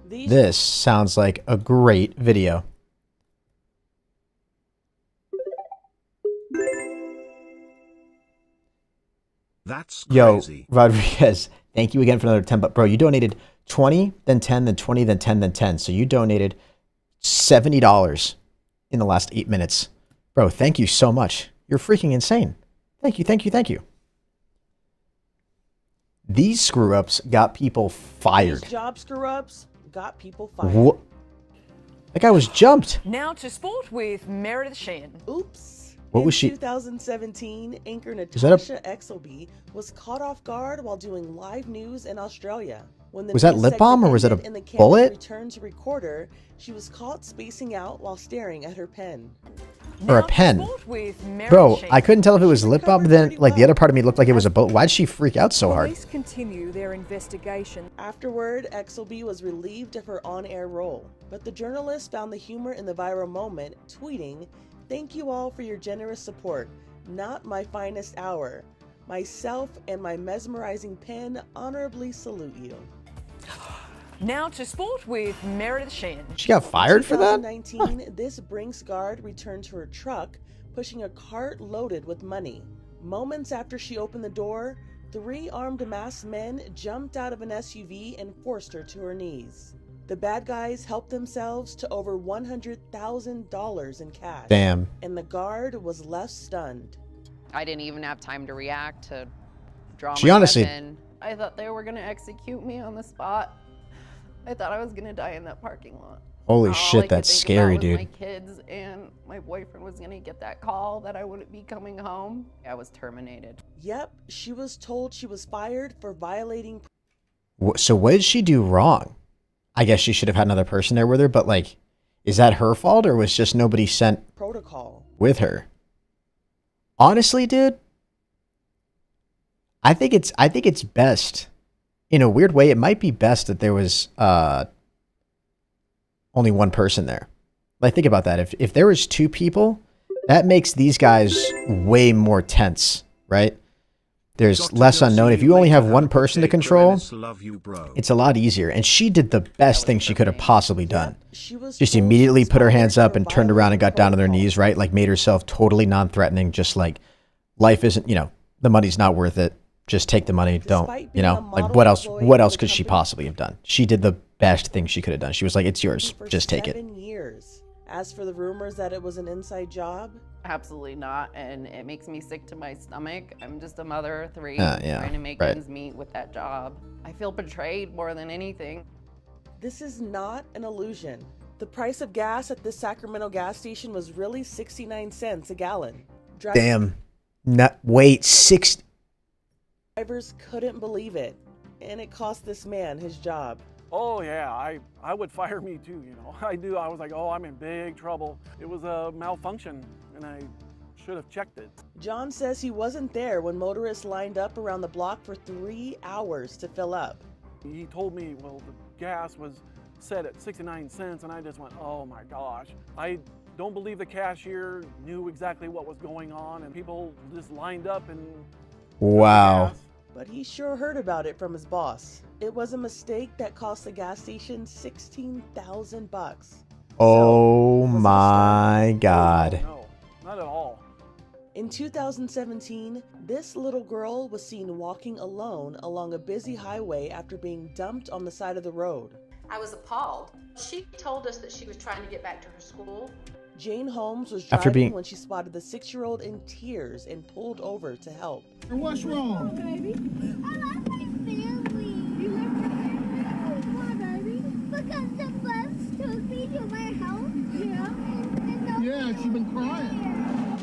This sounds like a great video. That's Yo, crazy. Rodriguez, thank you again for another 10 bucks. Bro, you donated 20, then 10, then 20, then 10, then 10. So you donated $70 in the last 8 minutes. Bro, thank you so much. You're freaking insane. Thank you, thank you, thank you. These screw-ups got people fired. These job screw-ups got people fired. What? That guy was jumped. Now to sport with Meredith Sheehan. Oops. What was she? In 2017, anchor Is that a- Natasha Exelby was caught off guard while doing live news in Australia. When the Was that news lip balm segment or was it a ended and the camera bullet? returned to record her, she was caught spacing out while staring at her pen. Or a pen. With Meredith Bro, Sheehan. I couldn't tell if it was lip balm, but then like the other part of me looked like it was a bullet. Why'd she freak out so hard? Police continue their investigation. Afterward, Exelby was relieved of her on-air role, but the journalist found the humor in the viral moment, tweeting, "Thank you all for your generous support. Not my finest hour. Myself and my mesmerizing pen honorably salute you." Now to sport with Meredith Sheehan. She got fired for that? In 2019, this Brinks guard returned to her truck, pushing a cart loaded with money. Moments after she opened the door, 3 armed masked men jumped out of an SUV and forced her to her knees. The bad guys helped themselves to over $100,000 in cash. Damn. And the guard was left stunned. I didn't even have time to react, to draw She my honestly- weapon. I thought they were going to execute me on the spot. I thought I was going to die in that parking lot. Holy All I shit, could that's think scary, about was dude. My kids and my boyfriend was going to get that call that I wouldn't be coming home. I was terminated. Yep, she was told she was fired for violating. So what did she do wrong? I guess she should have had another person there with her, but like, is that her fault or was just nobody sent Protocol. with her? Honestly, dude, I think it's best. In a weird way, it might be best that there was only one person there. Like, think about that. If there was 2 people, That makes these guys way more tense, right? There's less unknown. If you only have one person to control, it's a lot easier. And she did the best thing she could have possibly done. Just immediately put her hands up and turned around and got down on their knees, right? Like made herself totally non-threatening. Just like life isn't, you know, the money's not worth it. Just take the money. Don't, you know, like what else could she possibly have done? She did the best thing she could have done. She was like, it's yours. Just take it. 7 years. As for the rumors that it was an inside job, Absolutely not, and it makes me sick to my stomach. I'm just a mother of 3 yeah, trying to make right. ends meet with that job. I feel betrayed more than anything. this is not an illusion. The price of gas at this Sacramento gas station was really 69 cents a gallon. Damn. Wait, 6. Drivers couldn't believe it, and it cost this man his job. Oh yeah, I would fire me too, you know. I was like, oh, I'm in big trouble. It was a malfunction and I should have checked it. John says he wasn't there when motorists lined up around the block for 3 hours to fill up. He told me, well, the gas was set at 69 cents and I just went, oh my gosh. I don't believe the cashier knew exactly what was going on and people just lined up and... Wow. But he sure heard about it from his boss. It was a mistake that cost the gas station $16,000. Oh my God. No, not at all. In 2017, this little girl was seen walking alone along a busy highway after being dumped on the side of the road. I was appalled. She told us that she was trying to get back to her school. Jane Holmes was After driving being- when she spotted the 6-year-old in tears and pulled over to help. What's wrong? Baby, I love my family. You love your family? Why, baby? Because the bus took me to my house. Yeah. Yeah, she's been crying.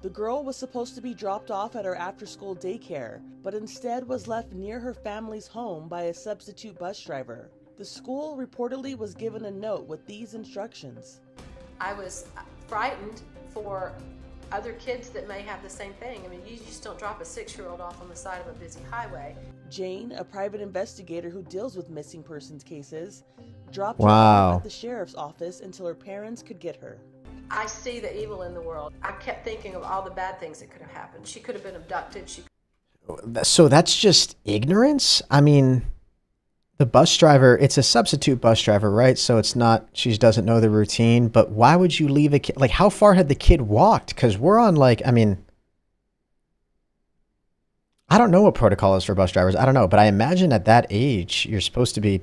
The girl was supposed to be dropped off at her after-school daycare, but instead was left near her family's home by a substitute bus driver. The school reportedly was given a note with these instructions. I was frightened for other kids that may have the same thing. I mean, you just don't drop a 6-year-old off on the side of a busy highway. Jane, a private investigator who deals with missing persons cases, dropped her Wow. off at the sheriff's office until her parents could get her. I see the evil in the world. I kept thinking of all the bad things that could have happened. She could have been abducted. So that's just ignorance? I mean, the bus driver, it's a substitute bus driver, right? So it's not, she doesn't know the routine, but why would you leave a kid? Like, how far had the kid walked? Because we're on, like, I mean, I don't know what protocol is for bus drivers. I don't know, but I imagine at that age, you're supposed to be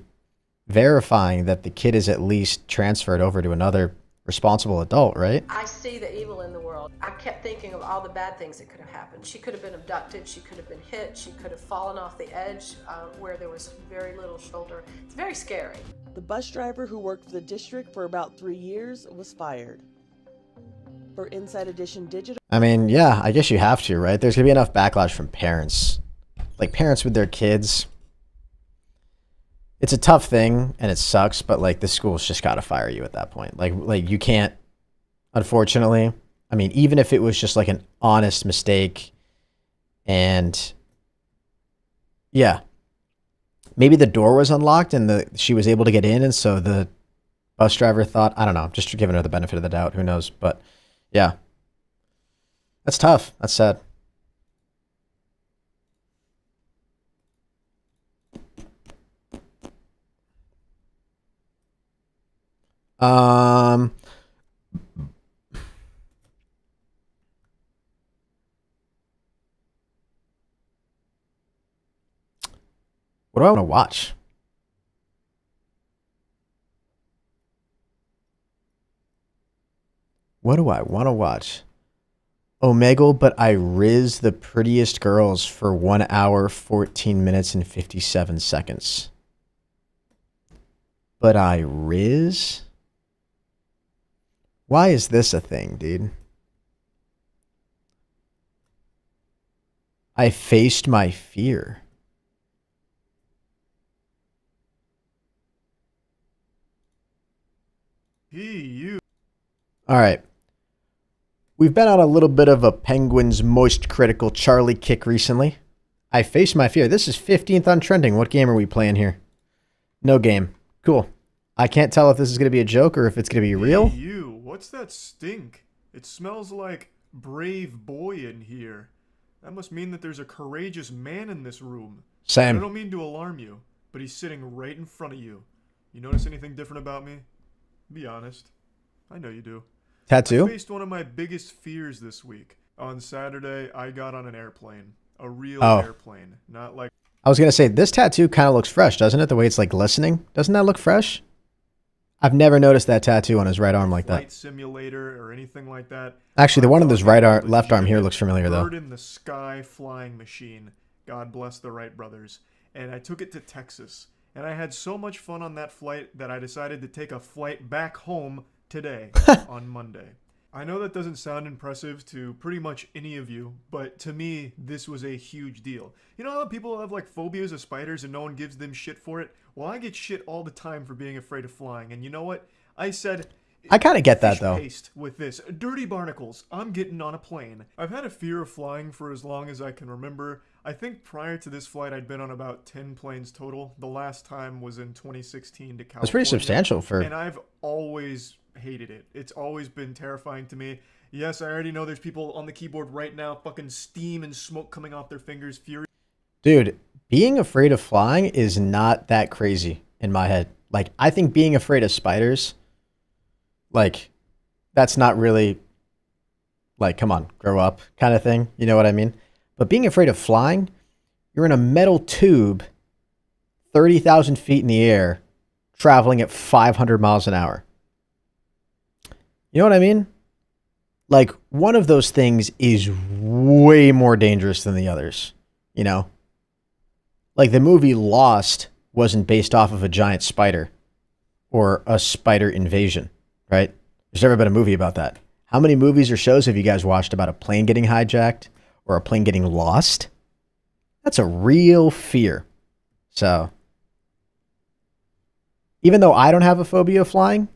verifying that the kid is at least transferred over to another responsible adult, right? I see the evil in the world. I kept thinking of all the bad things that could have happened. She could have been abducted. She could have been hit. She could have fallen off the edge where there was very little shoulder. It's very scary. The bus driver who worked for the district for about 3 years was fired. For Inside Edition Digital... I mean, yeah, I guess you have to, right? There's going to be enough backlash from parents. Like, parents with their kids. It's a tough thing, and it sucks, but, like, the school's just got to fire you at that point. Like, you can't, unfortunately. I mean, even if it was just, like, an honest mistake, and, yeah. Maybe the door was unlocked, and she was able to get in, and so the bus driver thought, I don't know, just giving her the benefit of the doubt, who knows, but, yeah. That's tough. That's sad. What do I want to watch? What do I want to watch? Omegle, but I riz the prettiest girls for 1 hour, 14 minutes, and 57 seconds. But I riz? Why is this a thing, dude? I faced my fear. All right. We've been on a little bit of a Penguins most critical Charlie kick recently. I faced my fear. This is 15th on trending. What game are we playing here? No game. Cool. I can't tell if this is going to be a joke or if it's going to be real. Hey, you. What's that stink? It smells like brave boy in here. That must mean that there's a courageous man in this room. Same. I don't mean to alarm you, but he's sitting right in front of you. You notice anything different about me? Be honest. I know you do. Tattoo? I faced one of my biggest fears this week. On Saturday, I got on an airplane. A real airplane. Not like... I was going to say, this tattoo kind of looks fresh, doesn't it? The way it's like glistening. Doesn't that look fresh? I've never noticed that tattoo on his right arm like that. Flight simulator or anything like that. Actually, the one on his right arm, left arm here looks familiar though. Bird in the sky flying machine. God bless the Wright brothers. And I took it to Texas. And I had so much fun on that flight that I decided to take a flight back home today on Monday. I know that doesn't sound impressive to pretty much any of you, but to me, this was a huge deal. You know how people have like phobias of spiders and no one gives them shit for it? Well, I get shit all the time for being afraid of flying, and you know what? I said... I kind of get that though. Paste with this. Dirty barnacles. I'm getting on a plane. I've had a fear of flying for as long as I can remember. I think prior to this flight, I'd been on about 10 planes total. The last time was in 2016 to California. That's pretty substantial for... And I've always hated it. It's always been terrifying to me. Yes, I already know there's people on the keyboard right now, fucking steam and smoke coming off their fingers. Dude, being afraid of flying is not that crazy in my head. Like, I think being afraid of spiders... Like, that's not really, like, come on, grow up kind of thing. You know what I mean? But being afraid of flying, you're in a metal tube 30,000 feet in the air, traveling at 500 miles an hour. You know what I mean? Like, one of those things is way more dangerous than the others, you know? Like, the movie Lost wasn't based off of a giant spider or a spider invasion. Right? There's never been a movie about that. How many movies or shows have you guys watched about a plane getting hijacked or a plane getting lost? That's a real fear. So, even though I don't have a phobia of flying,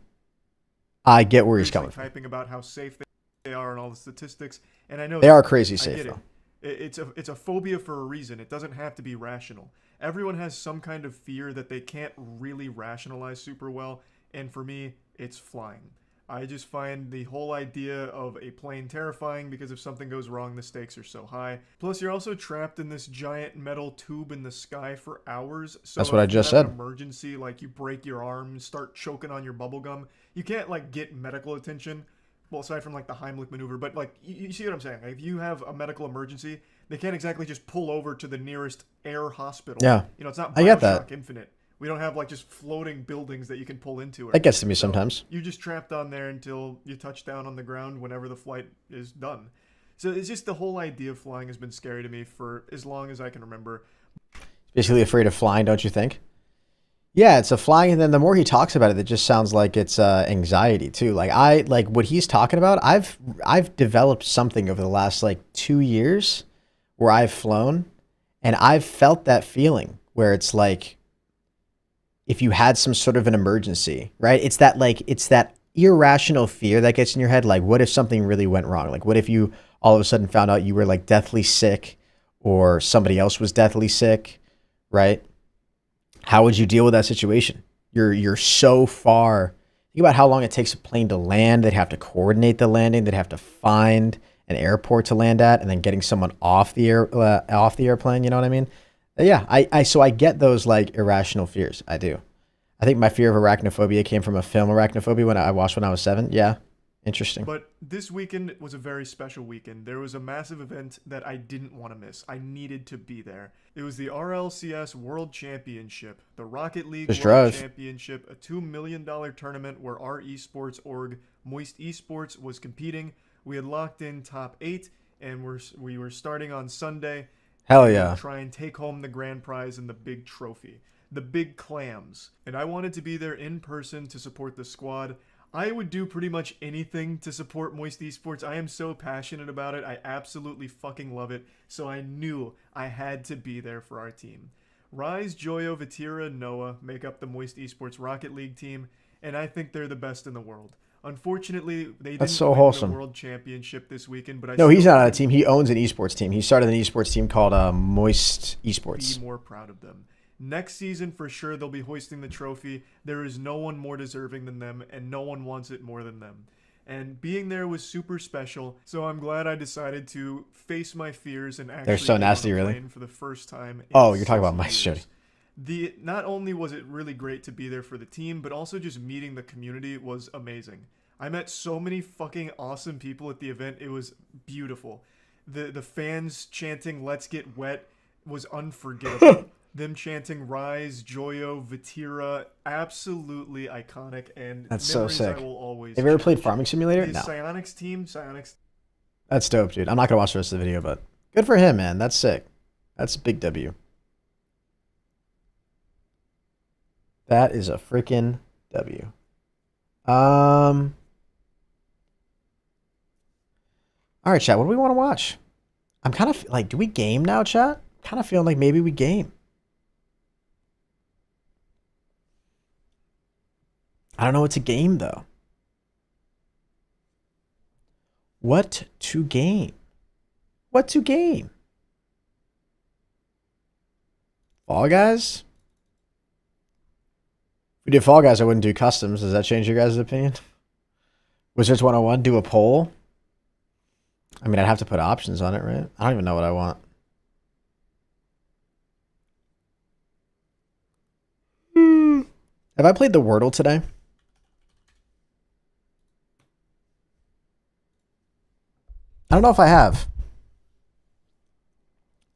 I get where he's coming from. Typing about how safe they are and all the statistics, and I know they are crazy safe though. It's a phobia for a reason. It doesn't have to be rational. Everyone has some kind of fear that they can't really rationalize super well, and for me, it's flying. I just find the whole idea of a plane terrifying because if something goes wrong, the stakes are so high. Plus, you're also trapped in this giant metal tube in the sky for hours. So that's what I just said. An emergency, like you break your arm and start choking on your bubble gum, you can't like get medical attention. Well, aside from like the Heimlich maneuver, but like you see what I'm saying? Like, if you have a medical emergency, they can't exactly just pull over to the nearest air hospital. Yeah, you know, it's not I get that. Bioshock Infinite. We don't have like just floating buildings that you can pull into. That gets to me sometimes. You're just trapped on there until you touch down on the ground whenever the flight is done. So it's just the whole idea of flying has been scary to me for as long as I can remember. Basically afraid of flying, don't you think? Yeah, it's a flying, and then the more he talks about it, it just sounds like it's anxiety too. Like what he's talking about. I've developed something over the last like 2 years where I've flown, and I've felt that feeling where it's like, if you had some sort of an emergency, right? It's that irrational fear that gets in your head. Like, what if something really went wrong? Like, what if you all of a sudden found out you were like deathly sick or somebody else was deathly sick, right? How would you deal with that situation? You're so far. Think about how long it takes a plane to land. They'd have to coordinate the landing. They'd have to find an airport to land at, and then getting someone off the airplane. You know what I mean? Yeah, so I get those like irrational fears. I do. I think my fear of arachnophobia came from a film Arachnophobia I watched when I was 7. Yeah, interesting. But this weekend was a very special weekend. There was a massive event that I didn't want to miss. I needed to be there. It was the RLCS World Championship, the Rocket League World Championship, a $2 million tournament where our esports org, Moist Esports, was competing. We had locked in top 8, and we were starting on Sunday. Hell yeah. Try and take home the grand prize and the big trophy, the big clams. And I wanted to be there in person to support the squad. I would do pretty much anything to support Moist Esports. I am so passionate about it. I absolutely fucking love it. So I knew I had to be there for our team. Rise, Joyo, Vatira, and Noah make up the Moist Esports Rocket League team, and I think they're the best in the world. Unfortunately, they didn't win the World Championship this weekend. But no, he's not on a team. He owns an esports team. He started an esports team called Moist Esports. Be more proud of them. Next season, for sure, they'll be hoisting the trophy. There is no one more deserving than them, and no one wants it more than them. and being there was super special. So I'm glad I decided to face my fears and actually They're so get nasty, on a really. plane for the first time. Oh, you're talking about Mike's years. Jody. Not only was it really great to be there for the team, but also just meeting the community was amazing. I met so many fucking awesome people at the event. It was beautiful. The fans chanting "Let's get wet" was unforgettable. Them chanting "Rise, Joyo, Vatira," absolutely iconic, and That's so memories sick. I will always Have you ever played cherish. Farming Simulator? The No. Psionics team, Psionics. That's dope, dude. I'm not gonna watch the rest of the video, but good for him, man. That's sick. That's a big W. That is a freaking W. All right, chat. What do we want to watch? I'm kind of like, do we game now, chat? Kind of feeling like maybe we game. I don't know what to game though. What to game? What to game? Fall Guys? If we did Fall Guys, I wouldn't do customs. Does that change your guys' opinion? Wizards 101, do a poll? I mean, I'd have to put options on it, right? I don't even know what I want. Have I played the Wordle today? I don't know if I have.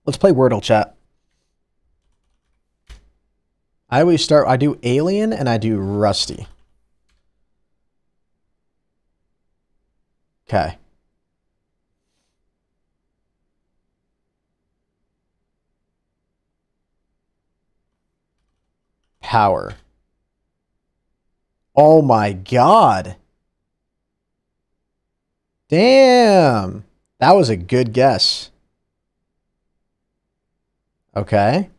Let's play Wordle, chat. I always start, I do Alien and I do Rusty. Okay. Power. Oh my God. Damn. That was a good guess. Okay.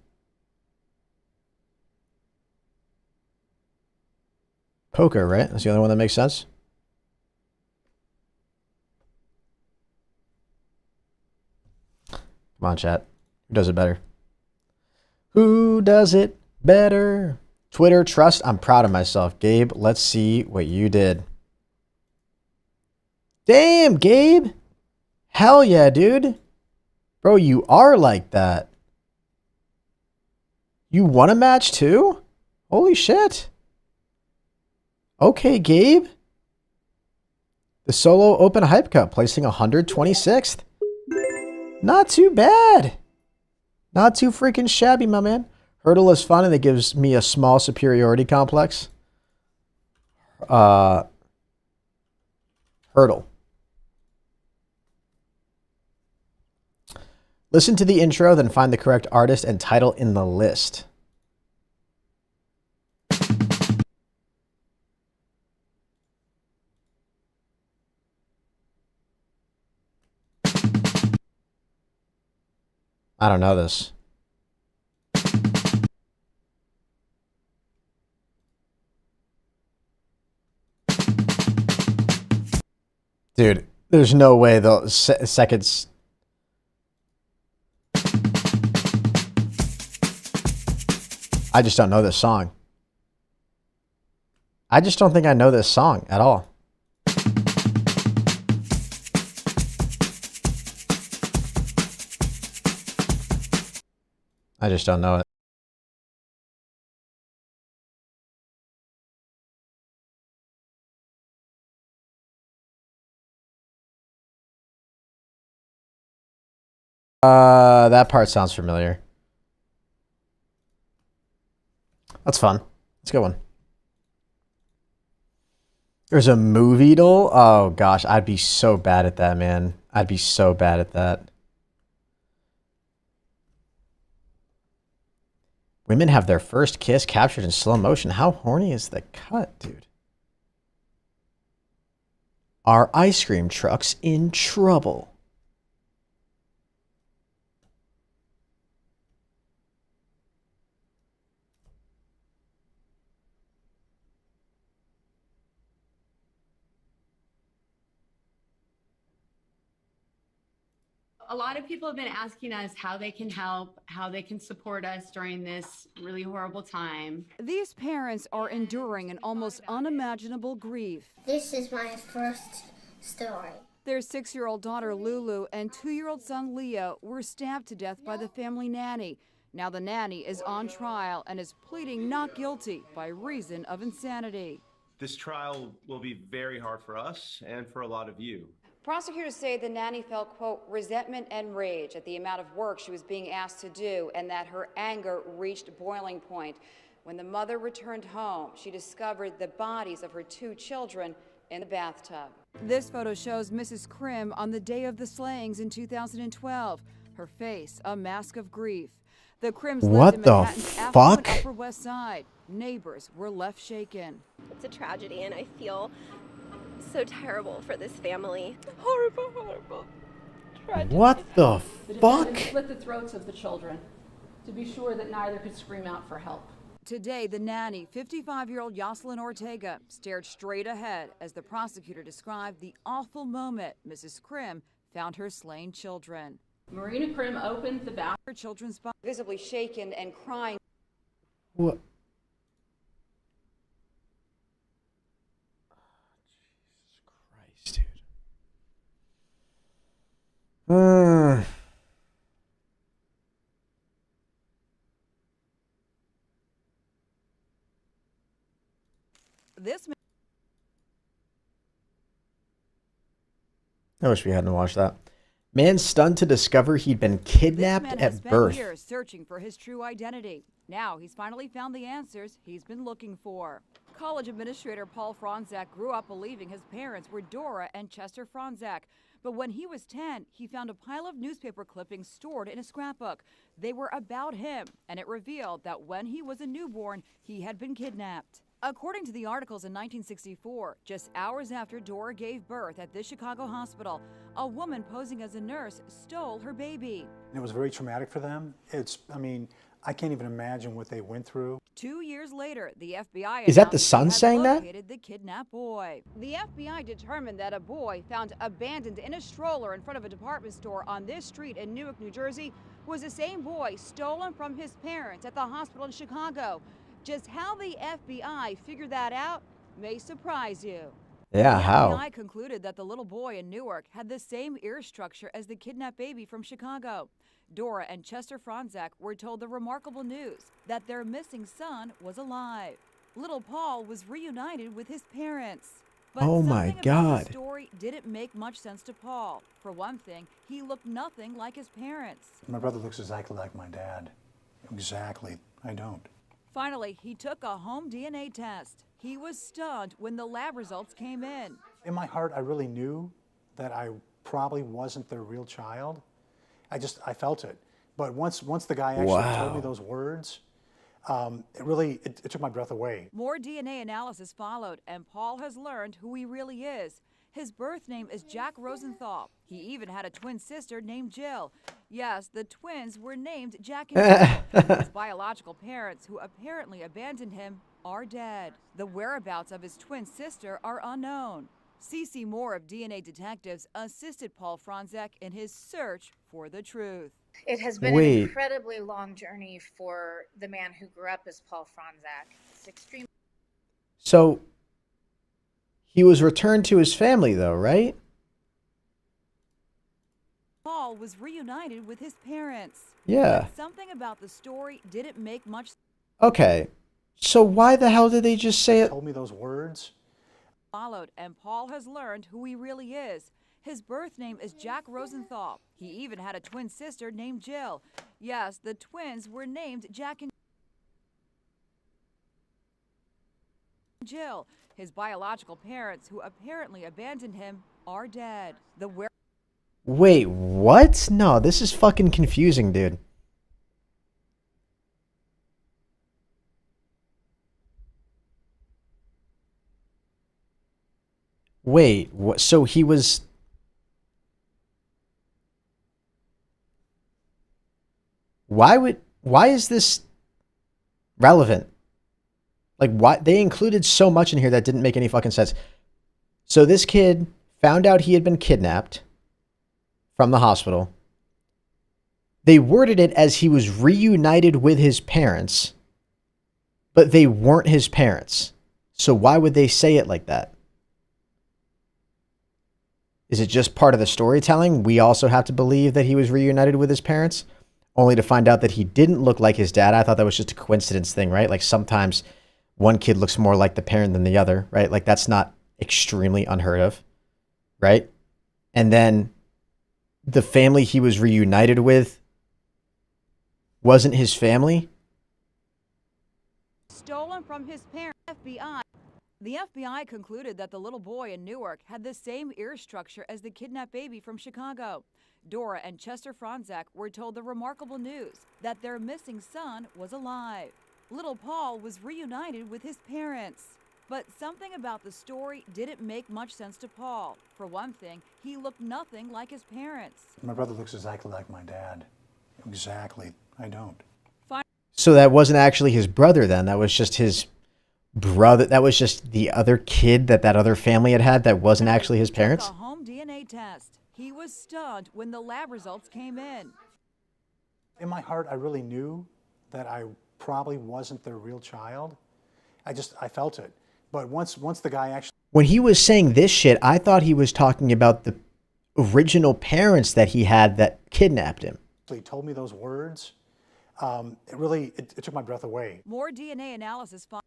Poker, right? That's the only one that makes sense. Come on, chat. Who does it better? Who does it better? Twitter, trust. I'm proud of myself. Gabe, let's see what you did. Damn, Gabe. Hell yeah, dude. Bro, you are like that. You won a match too? Holy shit. Okay, Gabe. The Solo Open Hype Cup, placing 126th. Not too bad. Not too freaking shabby, my man. Hurdle is fun and it gives me a small superiority complex. Hurdle. Listen to the intro, then find the correct artist and title in the list. I don't know this. Dude, there's no way the seconds. I just don't know this song. I just don't think I know this song at all. I just don't know it. That part sounds familiar. That's fun. That's a good one. There's a movie doll? Oh gosh, I'd be so bad at that, man. I'd be so bad at that. Women have their first kiss captured in slow motion. How horny is the cut, dude? Are ice cream trucks in trouble? A lot of people have been asking us how they can help, how they can support us during this really horrible time. These parents are enduring an almost unimaginable grief. This is my first story. Their 6-year-old daughter Lulu and 2-year-old son Leo were stabbed to death by the family nanny. Now the nanny is on trial and is pleading not guilty by reason of insanity. This trial will be very hard for us and for a lot of you. Prosecutors say the nanny felt, quote, resentment and rage at the amount of work she was being asked to do and that her anger reached boiling point. When the mother returned home, she discovered the bodies of her 2 children in the bathtub. This photo shows Mrs. Krim on the day of the slayings in 2012. Her face, a mask of grief. The Krims lived in Manhattan's affluent Upper West Side. Neighbors were left shaken. It's a tragedy, and I feel so terrible for this family. Horrible, horrible tragedy. What the fuck? The split the throats of the children to be sure that neither could scream out for help. Today, the nanny, 55-year-old Yoselin Ortega, stared straight ahead as the prosecutor described the awful moment Mrs. Krim found her slain children. Marina Krim opened the bathroom. Her children's body, visibly shaken and crying. What? Jesus Christ, dude. This I wish we hadn't watched that. Man stunned to discover he'd been kidnapped man at has spent birth. years searching for his true identity. Now he's finally found the answers he's been looking for. College administrator Paul Franzak grew up believing his parents were Dora and Chester Franzak. But when he was 10, he found a pile of newspaper clippings stored in a scrapbook. They were about him, and it revealed that when he was a newborn, he had been kidnapped. According to the articles in 1964, just hours after Dora gave birth at this Chicago hospital, a woman posing as a nurse stole her baby. It was very traumatic for them. I can't even imagine what they went through. 2 years later, the FBI Is that the announced son they had saying that? located the kidnapped boy. The FBI determined that a boy found abandoned in a stroller in front of a department store on this street in Newark, New Jersey, was the same boy stolen from his parents at the hospital in Chicago. Just how the FBI figured that out may surprise you. Yeah, how? The FBI concluded that the little boy in Newark had the same ear structure as the kidnapped baby from Chicago. Dora and Chester Franzak were told the remarkable news that their missing son was alive. Little Paul was reunited with his parents. But Oh my something about God. the story didn't make much sense to Paul. For one thing, he looked nothing like his parents. My brother looks exactly like my dad. Exactly. I don't. Finally, he took a home DNA test. He was stunned when the lab results came in. In my heart, I really knew that I probably wasn't their real child. I felt it. But once the guy actually told me those words, it took my breath away. More DNA analysis followed, and Paul has learned who he really is. His birth name is Jack Rosenthal. He even had a twin sister named Jill. Yes, the twins were named Jack and Jill. His biological parents, who apparently abandoned him, are dead. The whereabouts of his twin sister are unknown. CeCe Moore of DNA Detectives assisted Paul Franzak in his search for the truth. It has been an incredibly long journey for the man who grew up as Paul Franzak. It's extreme. So he was returned to his family though, right? Paul was reunited with his parents. Yeah. But something about the story didn't make much sense. Okay. So why the hell did they just say it? Told me those words. Followed, and Paul has learned who he really is. His birth name is Jack Rosenthal. He even had a twin sister named Jill. Yes, the twins were named Jack and Jill. His biological parents, who apparently abandoned him, are dead. Wait, what? No, this is fucking confusing, dude. Wait, what? So he was... Why is this relevant? Like, why? They included so much in here that didn't make any fucking sense. So this kid found out he had been kidnapped from the hospital, They worded it as he was reunited with his parents, but they weren't his parents. So why would they say it like that? Is it just part of the storytelling? We also have to believe that he was reunited with his parents, only to find out that he didn't look like his dad. I thought that was just a coincidence thing, right? Like sometimes one kid looks more like the parent than the other, right? Like that's not extremely unheard of, right? And then the family he was reunited with wasn't his family. Stolen from his parents. FBI. The FBI concluded that the little boy in Newark had the same ear structure as the kidnapped baby from Chicago. Dora and Chester Franzak were told the remarkable news that their missing son was alive. Little Paul was reunited with his parents. But something about the story didn't make much sense to Paul. For one thing, he looked nothing like his parents. My brother looks exactly like my dad. Exactly. I don't. So that wasn't actually his brother then. That was just his brother. That was just the other kid that other family had that wasn't actually his parents. A home DNA test. He was stunned when the lab results came in. In my heart, I really knew that I probably wasn't their real child. I felt it. But once the guy actually... When he was saying this shit, I thought he was talking about the original parents that he had that kidnapped him. He told me those words. It took my breath away. More DNA analysis found.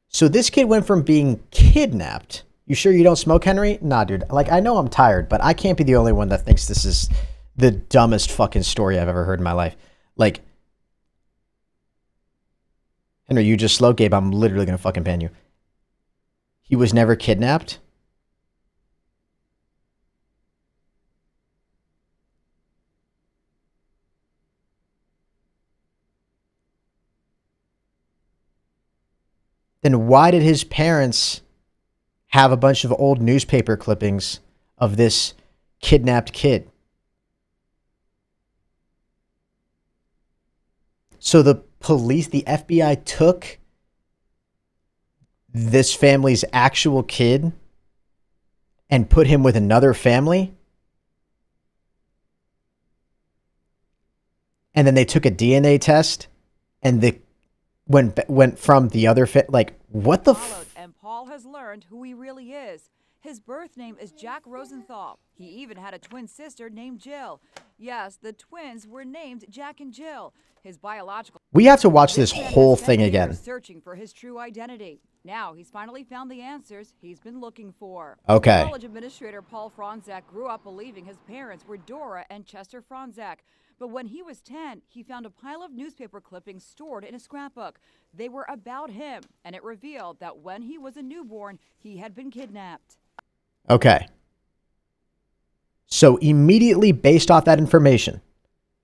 So this kid went from being kidnapped. You sure you don't smoke, Henry? Nah, dude. Like, I know I'm tired, but I can't be the only one that thinks this is the dumbest fucking story I've ever heard in my life. Like, Henry, you just slow, Gabe. I'm literally going to fucking ban you. He was never kidnapped? Then why did his parents have a bunch of old newspaper clippings of this kidnapped kid? So the police, the FBI took this family's actual kid and put him with another family? And then they took a DNA test and the went from the other like what the and Paul has learned who he really is. His birth name is Jack Rosenthal. He even had a twin sister named Jill. Yes, the twins were named Jack and Jill. His biological... We have to watch this whole thing again. Searching for his true identity. Now he's finally found the answers he's been looking for. Okay. College administrator Paul Franzak grew up believing his parents were Dora and Chester Franzak. But when he was 10, he found a pile of newspaper clippings stored in a scrapbook. They were about him, and it revealed that when he was a newborn, he had been kidnapped. Okay. So immediately based off that information,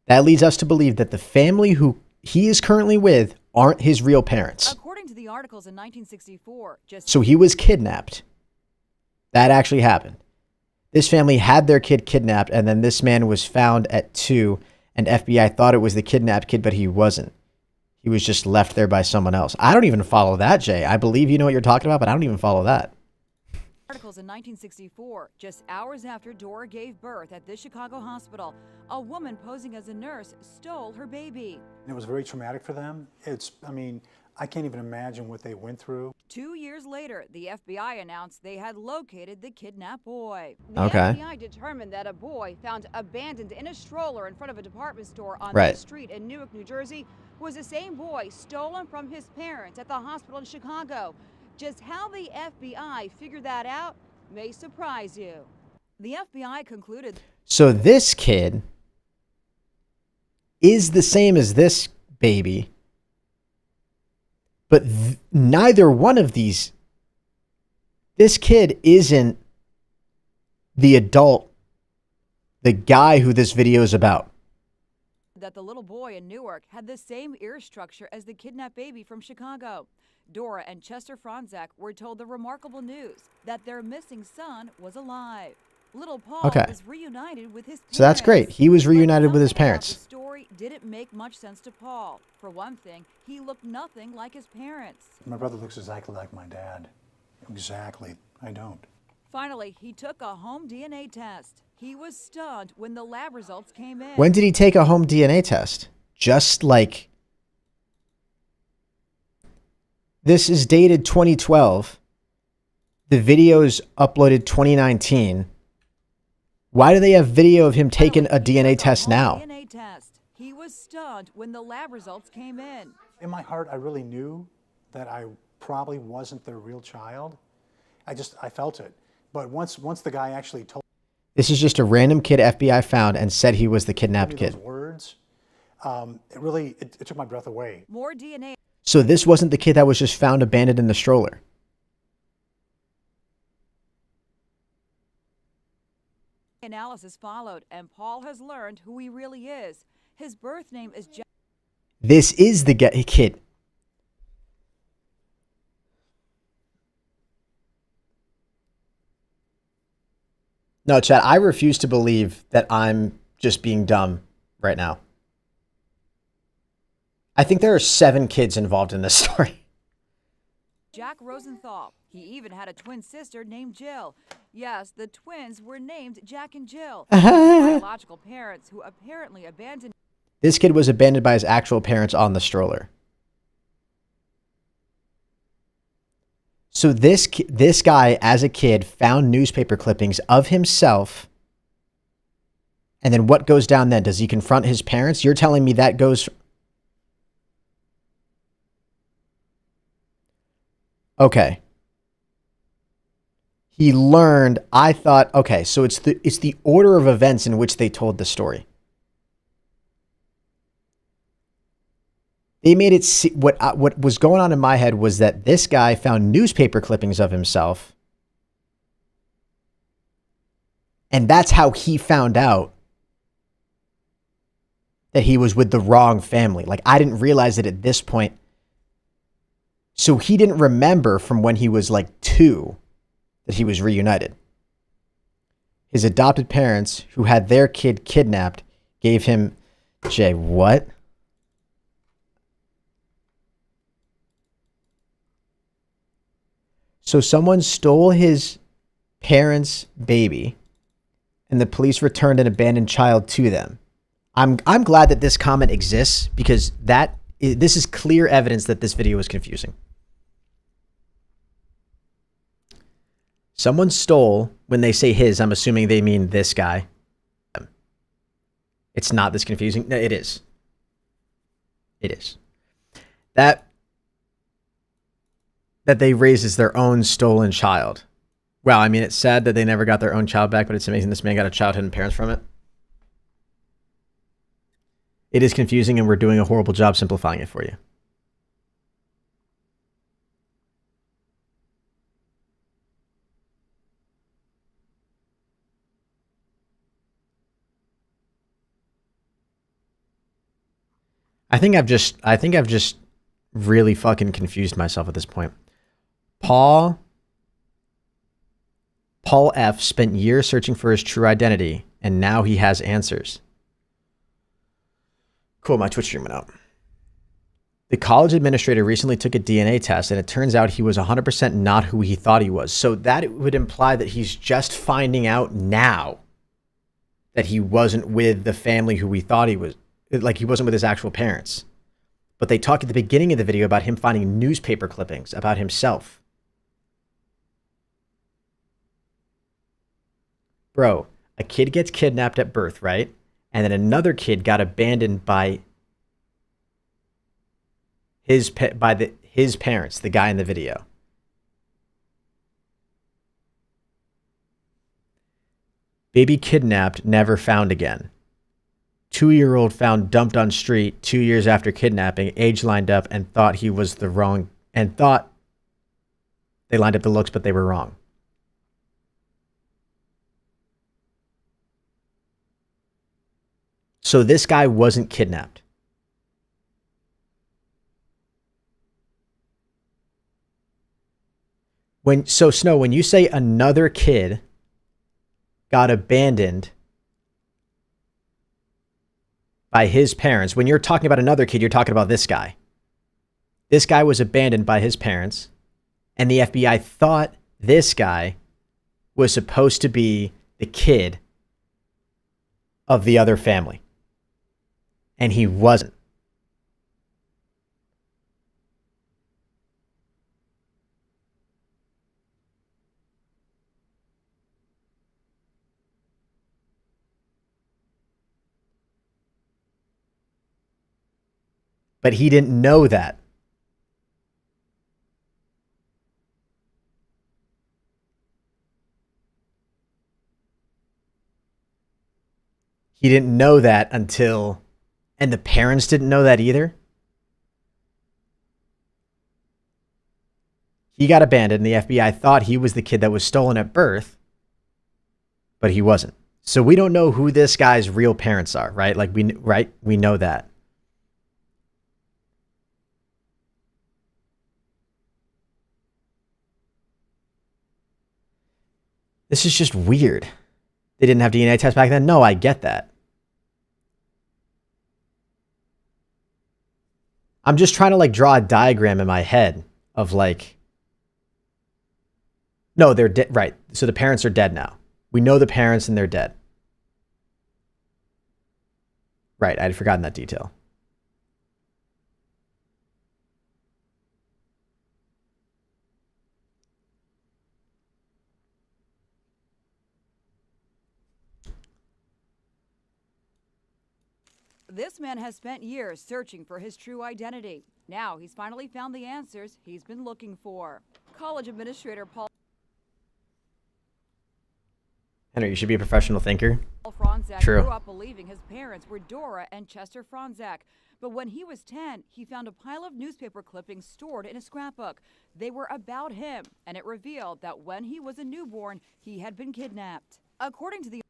that leads us to believe that the family who he is currently with aren't his real parents. According to the articles in 1964, so he was kidnapped. That actually happened. This family had their kid kidnapped, and then this man was found at 2, and FBI thought it was the kidnapped kid, but he wasn't. He was just left there by someone else. I don't even follow that, Jay. I believe you know what you're talking about, but I don't even follow that. Articles in 1964, just hours after Dora gave birth at this Chicago hospital, a woman posing as a nurse stole her baby. It was very traumatic for them. I can't even imagine what they went through. 2 years later, the FBI announced they had located the kidnapped boy. The Okay. FBI determined that a boy found abandoned in a stroller in front of a department store on Right. the street in Newark, New Jersey, was the same boy stolen from his parents at the hospital in Chicago. Just how the FBI figured that out may surprise you. The FBI concluded. So this kid is the same as this baby, but neither one of these, this kid isn't the adult, the guy who this video is about. That the little boy in Newark had the same ear structure as the kidnapped baby from Chicago. Dora and Chester Franzak were told the remarkable news that their missing son was alive. Little Paul was reunited with his parents. So that's great. He was reunited with his parents. The story didn't make much sense to Paul. For one thing, he looked nothing like his parents. My brother looks exactly like my dad. Exactly. I don't. Finally, he took a home DNA test. He was stunned when the lab results came in. When did he take a home DNA test? Just like... This is dated 2012. The video's uploaded 2019. Why do they have video of him taking a DNA test now? DNA test. He was stunned when the lab results came in. In my heart, I really knew that I probably wasn't their real child. I felt it. But once the guy actually told This is just a random kid FBI found and said he was the kidnapped me kid. those words, it took my breath away. More DNA So this wasn't the kid that was just found abandoned in the stroller. analysis followed, and Paul has learned who he really is. His birth name is Jack. This is the kid. No, Chad, I refuse to believe that I'm just being dumb right now. I think there are 7 kids involved in this story. Jack Rosenthal. He even had a twin sister named Jill. Yes, the twins were named Jack and Jill. Biological parents who apparently abandoned. This kid was abandoned by his actual parents on the stroller. So this guy, as a kid, found newspaper clippings of himself. And then what goes down then? Does he confront his parents? You're telling me that goes... Okay. He learned, I thought, okay, so it's the order of events in which they told the story. They made it what was going on in my head was that this guy found newspaper clippings of himself. And that's how he found out that he was with the wrong family. Like, I didn't realize it at this point. So he didn't remember from when he was like 2 that he was reunited. His adopted parents, who had their kid kidnapped, gave him... Jay, what? So someone stole his parents' baby, and the police returned an abandoned child to them. I'm glad that this comment exists, because this is clear evidence that this video is confusing. Someone stole, when they say his, I'm assuming they mean this guy. It's not this confusing. No, it is. It is. That they raised as their own stolen child. Wow, I mean, it's sad that they never got their own child back, but it's amazing this man got a childhood and parents from it. It is confusing, and we're doing a horrible job simplifying it for you. I think I've just really fucking confused myself at this point. Paul F. spent years searching for his true identity, and now he has answers. Cool, my Twitch stream went out. The college administrator recently took a DNA test, and it turns out he was 100% not who he thought he was. So that would imply that he's just finding out now that he wasn't with the family who we thought he was. Like, he wasn't with his actual parents. But they talk at the beginning of the video about him finding newspaper clippings about himself. Bro, a kid gets kidnapped at birth, right? And then another kid got abandoned by his parents, the guy in the video. Baby kidnapped, never found again. 2-year-old found dumped on street 2 years after kidnapping, age lined up, and thought he was the wrong, and thought they lined up the looks, but they were wrong. So this guy wasn't kidnapped. So Snow, when you say another kid got abandoned by his parents, when you're talking about another kid, you're talking about this guy. This guy was abandoned by his parents, and the FBI thought this guy was supposed to be the kid of the other family. And he wasn't. But he didn't know that. He didn't know that until, and the parents didn't know that either. He got abandoned, and the FBI thought he was the kid that was stolen at birth, but he wasn't. So we don't know who this guy's real parents are, right? Like we know that. This is just weird. They didn't have DNA tests back then. No, I get that. I'm just trying to like draw a diagram in my head of like, no, they're dead. Right. So the parents are dead now. We know the parents and they're dead. Right. I'd forgotten that detail. This man has spent years searching for his true identity. Now he's finally found the answers he's been looking for. College administrator Paul Henry, you should be a professional thinker. Franzak True. grew up believing his parents were Dora and Chester Franzak. But when he was 10, he found a pile of newspaper clippings stored in a scrapbook. They were about him, and it revealed that when he was a newborn, he had been kidnapped. According to the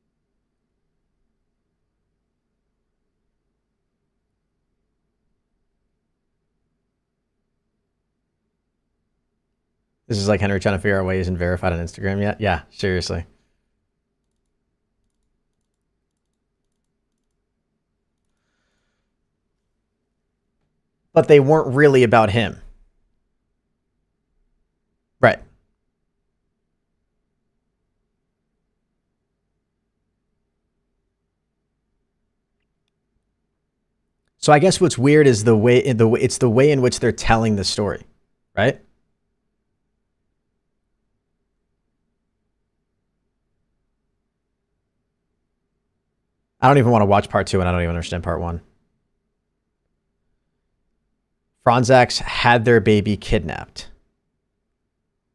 This is like Henry trying to figure out why he isn't verified on Instagram yet. Yeah, seriously. But they weren't really about him. Right. So I guess what's weird is it's the way in which they're telling the story, right? I don't even want to watch part 2 and I don't even understand part 1. Franzaks had their baby kidnapped.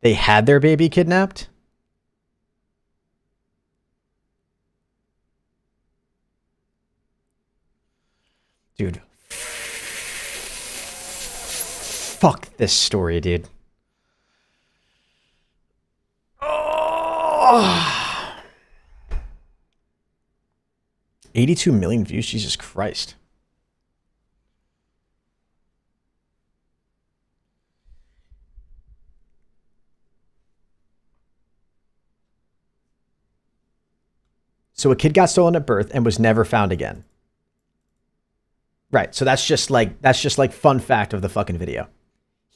They had their baby kidnapped? Dude. Fuck this story, dude. Oh. 82 million views? Jesus Christ. So a kid got stolen at birth and was never found again. Right. So that's just like fun fact of the fucking video.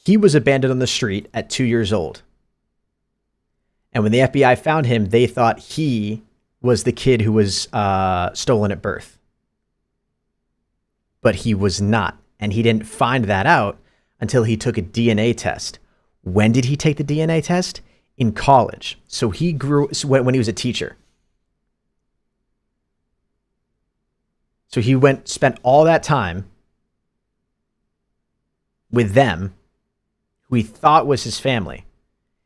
He was abandoned on the street at 2 years old. And when the FBI found him, they thought he was the kid who was stolen at birth. But he was not. And he didn't find that out until he took a DNA test. When did he take the DNA test? In college. So he when he was a teacher. So he spent all that time with them, who he thought was his family.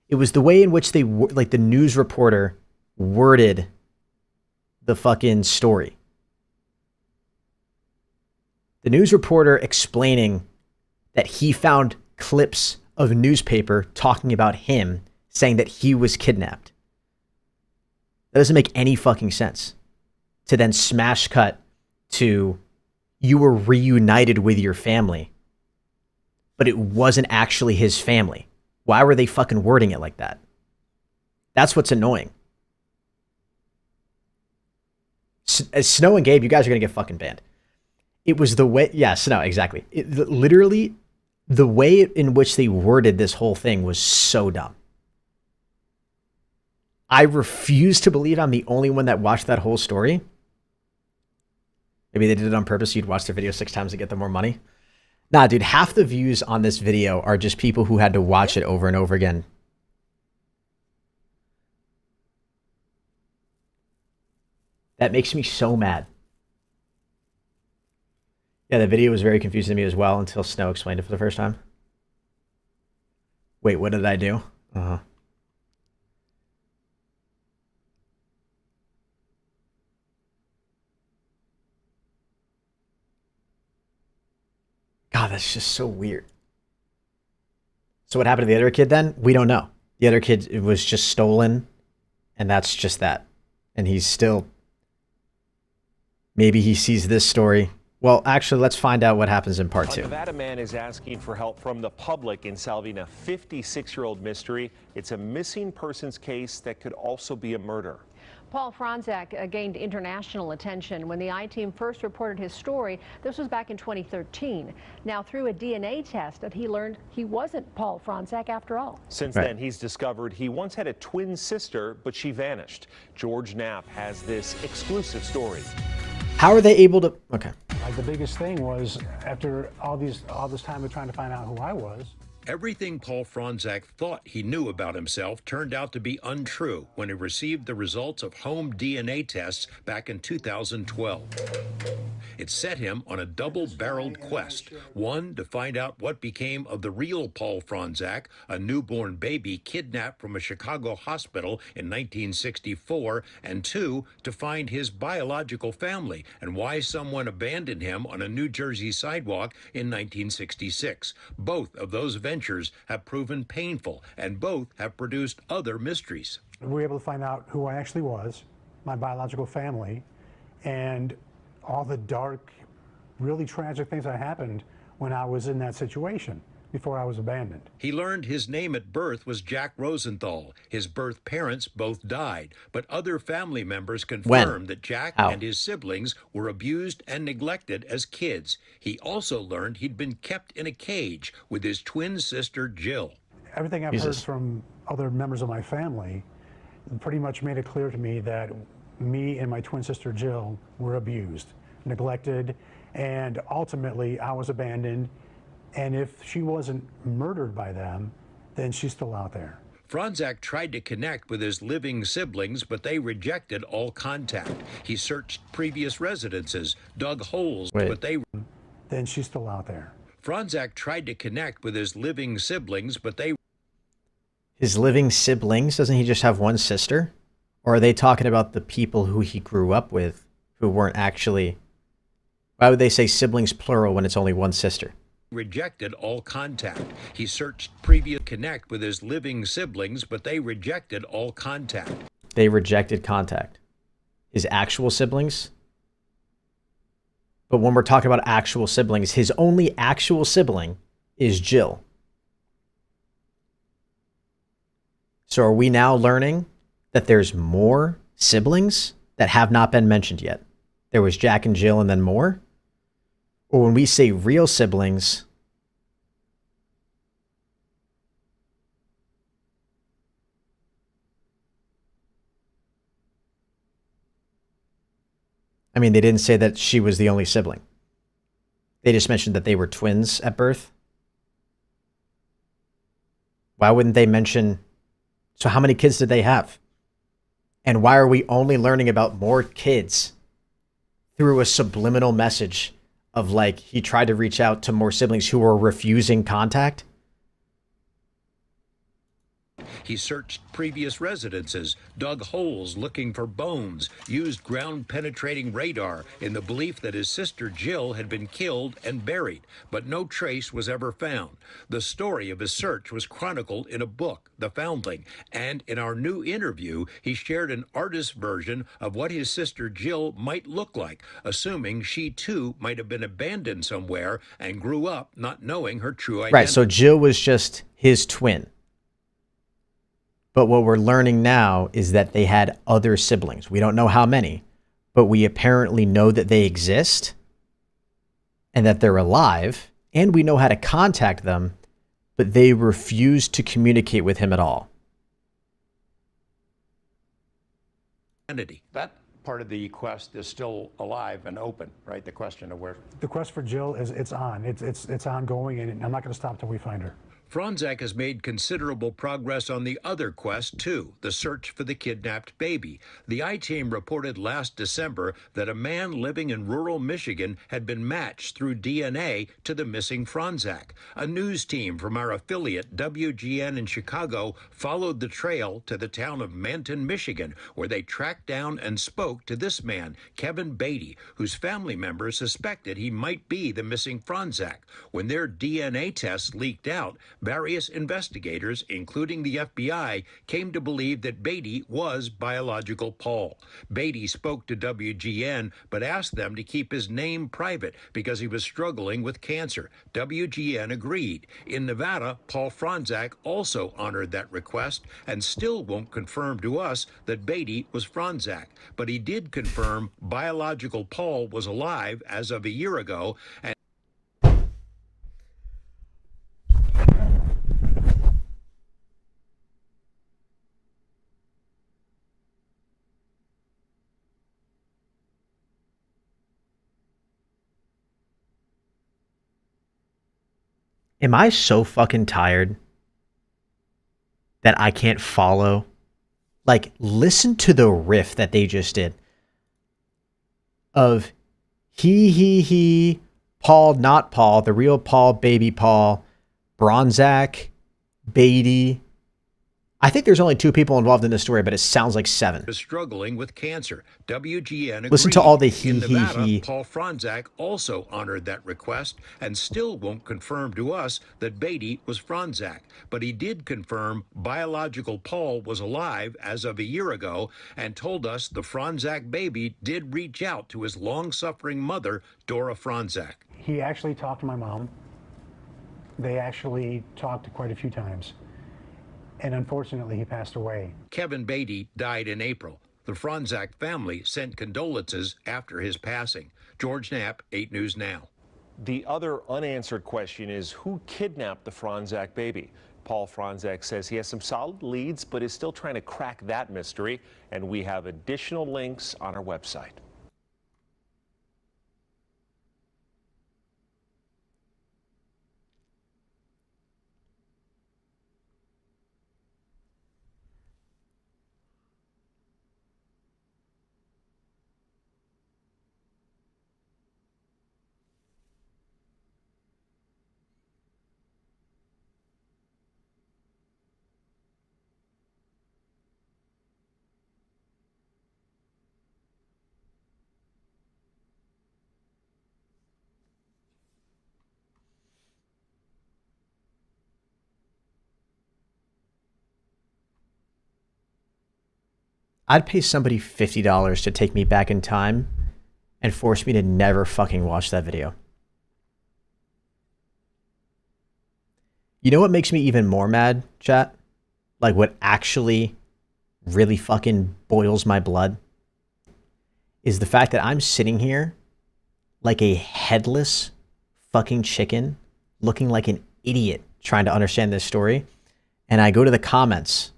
It was the way in which they, like the news reporter worded the fucking story. The news reporter explaining that he found clips of newspaper talking about him, saying that he was kidnapped. That doesn't make any fucking sense. To then smash cut to you were reunited with your family, but it wasn't actually his family. Why were they fucking wording it like that? That's what's annoying. Snow and Gabe, you guys are going to get fucking banned. It was the way, yeah, Snow, exactly. Literally, the way in which they worded this whole thing was so dumb. I refuse to believe I'm the only one that watched that whole story. Maybe they did it on purpose. You'd watch their video 6 times to get them more money. Nah, dude, half the views on this video are just people who had to watch it over and over again. That makes me so mad. Yeah, the video was very confusing to me as well until Snow explained it for the first time. Wait, what did I do? Uh-huh. God, that's just so weird. So what happened to the other kid then? We don't know. The other kid, it was just stolen, and that's just that. And he's still... Maybe he sees this story. Well, actually, let's find out what happens in part 2. A Nevada man is asking for help from the public in solving a 56-year-old mystery. It's a missing persons case that could also be a murder. Paul Franzak gained international attention when the I-Team first reported his story. This was back in 2013. Now, through a DNA test, he learned he wasn't Paul Franzak after all. Since then, he's discovered he once had a twin sister, but she vanished. George Knapp has this exclusive story. How are they able to... Okay. Like the biggest thing was after all this time of trying to find out who I was. Everything Paul Franzak thought he knew about himself turned out to be untrue when he received the results of home DNA tests back in 2012. It set him on a double-barreled quest, one to find out what became of the real Paul Franzak, a newborn baby kidnapped from a Chicago hospital in 1964, and two, to find his biological family and why someone abandoned him on a New Jersey sidewalk in 1966. Both of those ventures have proven painful, and both have produced other mysteries. We were able to find out who I actually was, my biological family, and all the dark, really tragic things that happened when I was in that situation before I was abandoned. He learned his name at birth was Jack Rosenthal. His birth parents both died, but other family members confirmed that Jack and his siblings were abused and neglected as kids. He also learned he'd been kept in a cage with his twin sister, Jill. Everything I've heard from other members of my family pretty much made it clear to me that me and my twin sister, Jill, were abused, neglected, and ultimately I was abandoned. And if she wasn't murdered by them, then she's still out there. Franzak tried to connect with his living siblings, but they rejected all contact. He searched previous residences, dug holes, but they... Then she's still out there. Franzak tried to connect with his living siblings, but they... His living siblings? Doesn't he just have one sister? Or are they talking about the people who he grew up with who weren't actually... Why would they say siblings plural when it's only one sister? Rejected all contact. He searched previous connect with his living siblings, but they rejected all contact. They rejected contact. His actual siblings? But when we're talking about actual siblings, his only actual sibling is Jill. So are we now learning that there's more siblings that have not been mentioned yet? There was Jack and Jill and then more? Or when we say real siblings, I mean, they didn't say that she was the only sibling. They just mentioned that they were twins at birth. Why wouldn't they mention... So how many kids did they have? And why are we only learning about more kids through a subliminal message of like he tried to reach out to more siblings who were refusing contact? He searched previous residences, dug holes looking for bones, used ground-penetrating radar in the belief that his sister Jill had been killed and buried, but no trace was ever found. The story of his search was chronicled in a book, The Foundling, and in our new interview, he shared an artist's version of what his sister Jill might look like, assuming she too might have been abandoned somewhere and grew up not knowing her true identity. Right, so Jill was just his twin. But what we're learning now is that they had other siblings. We don't know how many, but we apparently know that they exist and that they're alive, and we know how to contact them, but they refuse to communicate with him at all. That part of the quest is still alive and open, right? The question of where. The quest for Jill it's on. It's ongoing, and I'm not going to stop till we find her. Franzak has made considerable progress on the other quest, too, the search for the kidnapped baby. The I-Team reported last December that a man living in rural Michigan had been matched through DNA to the missing Franzak. A news team from our affiliate, WGN in Chicago, followed the trail to the town of Manton, Michigan, where they tracked down and spoke to this man, Kevin Beatty, whose family members suspected he might be the missing Franzak. When their DNA tests leaked out, various investigators, including the FBI, came to believe that Beatty was biological Paul. Beatty spoke to WGN, but asked them to keep his name private because he was struggling with cancer. WGN agreed. In Nevada, Paul Franzak also honored that request and still won't confirm to us that Beatty was Franzak. But he did confirm biological Paul was alive as of a year ago. And Am I so fucking tired that I can't follow? Like, listen to the riff that they just did. Of he, Paul, not Paul, the real Paul, baby Paul, Bronzak, Beatty. I think there's only 2 people involved in this story, but it sounds like 7. was struggling with cancer. WGN agreed. Listen to all the In Nevada, Paul Franzak also honored that request and still won't confirm to us that Beatty was Franzak. But he did confirm biological Paul was alive as of a year ago and told us the Franzak baby did reach out to his long-suffering mother, Dora Franzak. He actually talked to my mom. They actually talked quite a few times. And unfortunately, he passed away. Kevin Beatty died in April. The Franzak family sent condolences after his passing. George Knapp, 8 News Now. The other unanswered question is who kidnapped the Franzak baby? Paul Franzak says he has some solid leads, but is still trying to crack that mystery. And we have additional links on our website. I'd pay somebody $50 to take me back in time and force me to never fucking watch that video. You know what makes me even more mad, chat? Like what actually really fucking boils my blood? Is the fact that I'm sitting here like a headless fucking chicken, looking like an idiot trying to understand this story. And I go to the comments.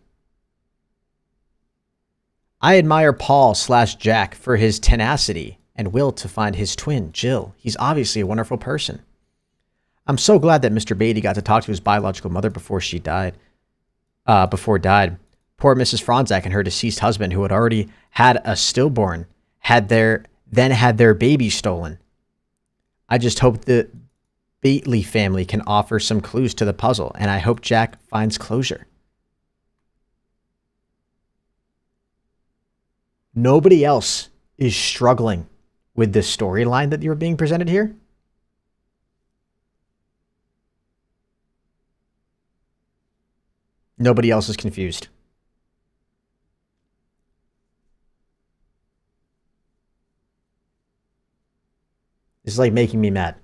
I admire Paul/Jack for his tenacity and will to find his twin, Jill. He's obviously a wonderful person. I'm so glad that Mr. Beatty got to talk to his biological mother before she died. Poor Mrs. Franzak and her deceased husband, who had already had a stillborn, had their baby stolen. I just hope the Beatley family can offer some clues to the puzzle, and I hope Jack finds closure. Nobody else is struggling with this storyline that you're being presented here. Nobody else is confused. This is like making me mad.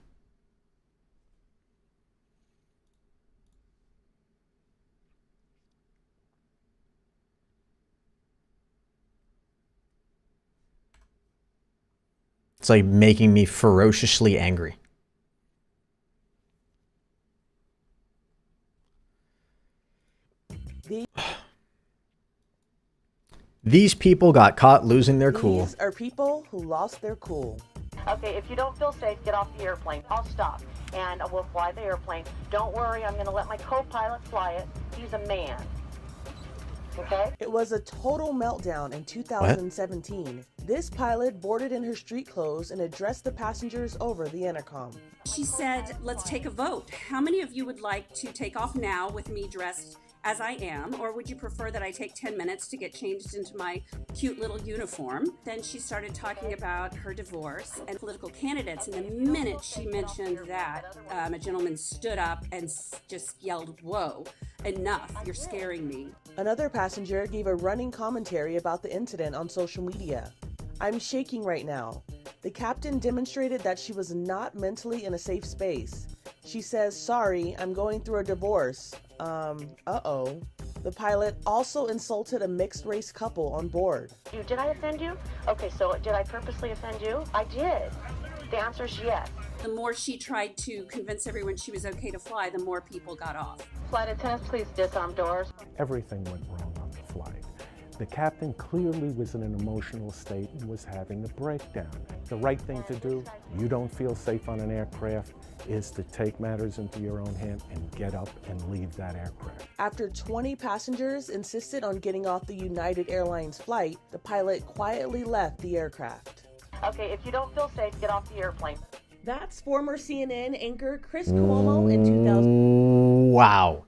It's like making me ferociously angry. These people got caught losing their cool. These are people who lost their cool. Okay, if you don't feel safe, get off the airplane. I'll stop and we'll fly the airplane. Don't worry, I'm going to let my co-pilot fly it. He's a man. Okay? It was a total meltdown in 2017. This pilot boarded in her street clothes and addressed the passengers over the intercom. She said, let's take a vote. How many of you would like to take off now with me dressed as I am, or would you prefer that I take 10 minutes to get changed into my cute little uniform? Then she started talking about her divorce and political candidates, and the minute she mentioned that, a gentleman stood up and just yelled, "Whoa, enough, you're scaring me." Another passenger gave a running commentary about the incident on social media. "I'm shaking right now." The captain demonstrated that she was not mentally in a safe space. She says, "Sorry, I'm going through a divorce." Uh-oh. The pilot also insulted a mixed-race couple on board. Did I offend you? Okay, so did I purposely offend you? I did. The answer is yes. The more she tried to convince everyone she was okay to fly, the more people got off. Flight attendants, please disarm doors. Everything went wrong on the flight. The captain clearly was in an emotional state and was having a breakdown. The right thing to do, you don't feel safe on an aircraft, is to take matters into your own hand and get up and leave that aircraft. After 20 passengers insisted on getting off the United Airlines flight, the pilot quietly left the aircraft. Okay, if you don't feel safe, get off the airplane. That's former CNN anchor Chris Cuomo in 2000. Wow.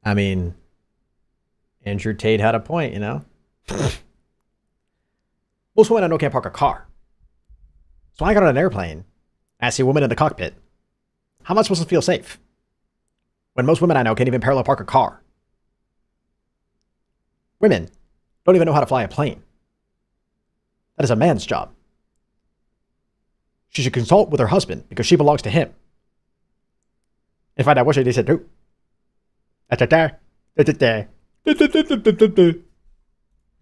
I mean, Andrew Tate had a point, you know? Most women I know can't park a car. So when I got on an airplane, I see a woman in the cockpit. How am I supposed to feel safe? When most women I know can't even parallel park a car. Women don't even know how to fly a plane. That is a man's job. She should consult with her husband because she belongs to him. In fact, I wish they said no.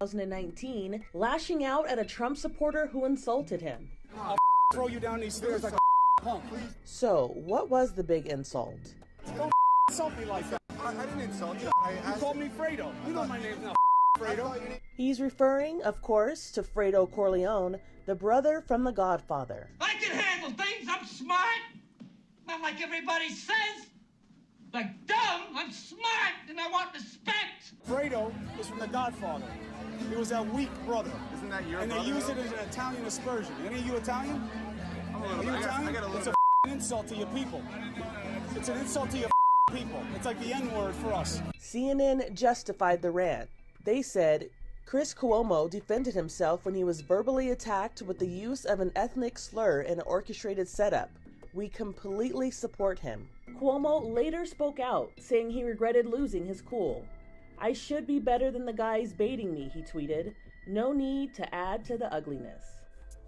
2019, lashing out at a Trump supporter who insulted him. I'll throw you down these stairs like a punk. So, what was the big insult? Don't insult me like that. I didn't insult you. You called me Fredo. You know my name's not Fredo. He's referring, of course, to Fredo Corleone, the brother from The Godfather. I can handle things. I'm smart. Not like everybody says. Like dumb, I'm smart and I want respect. Fredo is from The Godfather. He was that weak brother. Isn't that your brother? And they use it as an Italian aspersion. Any of you Italian? Are you Italian? It's an insult to your people. It's an insult to your people. It's like the N-word for us. CNN justified the rant. They said Chris Cuomo defended himself when he was verbally attacked with the use of an ethnic slur in an orchestrated setup. We completely support him. Cuomo later spoke out, saying he regretted losing his cool. "I should be better than the guys baiting me," he tweeted. "No need to add to the ugliness."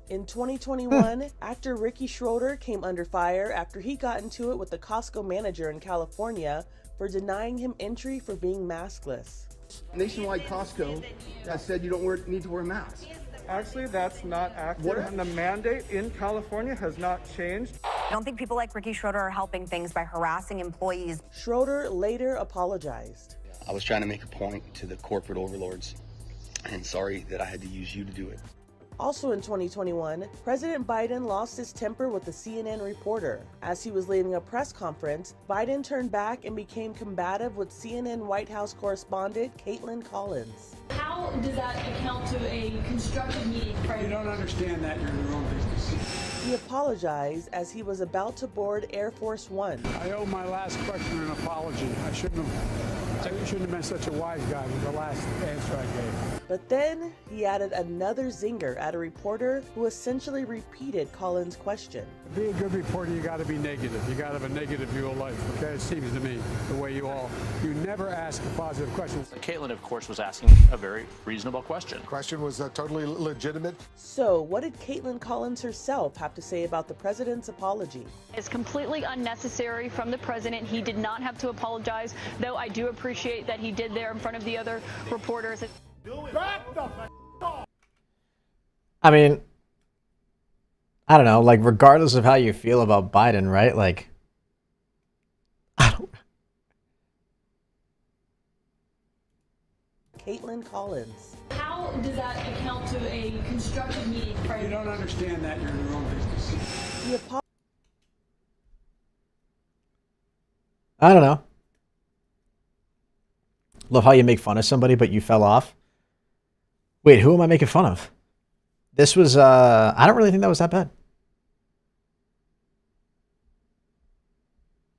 In 2021, actor Ricky Schroeder came under fire after he got into it with the Costco manager in California for denying him entry for being maskless. Nationwide Costco has said you don't need to wear a mask. Actually, that's not accurate, and the mandate in California has not changed. I don't think people like Ricky Schroeder are helping things by harassing employees. Schroeder later apologized. I was trying to make a point to the corporate overlords, and sorry that I had to use you to do it. Also in 2021, President Biden lost his temper with the CNN reporter. As he was leaving a press conference, Biden turned back and became combative with CNN White House correspondent Caitlin Collins. How does that account to a constructive meeting? You don't understand that. You're in your own business. He apologized as he was about to board Air Force One. I owe my last question an apology. I shouldn't have been such a wise guy with the last answer I gave. But then he added another zinger at a reporter who essentially repeated Collins' question. To be a good reporter, you got to be negative. You got to have a negative view of life. Okay, it seems to me the way you never ask a positive question. Caitlin, of course, was asking a very reasonable question. The question was totally legitimate. So, what did Caitlin Collins herself have to say about the president's apology? It's completely unnecessary from the president. He did not have to apologize, though I do appreciate that he did there in front of the other reporters. I mean, I don't know, like, regardless of how you feel about Biden, right? Like, Caitlin Collins. How does that account to a constructive meeting? You don't understand that. You're in your own business. I don't know. Love how you make fun of somebody, but you fell off. Wait, who am I making fun of? This was, I don't really think that was that bad.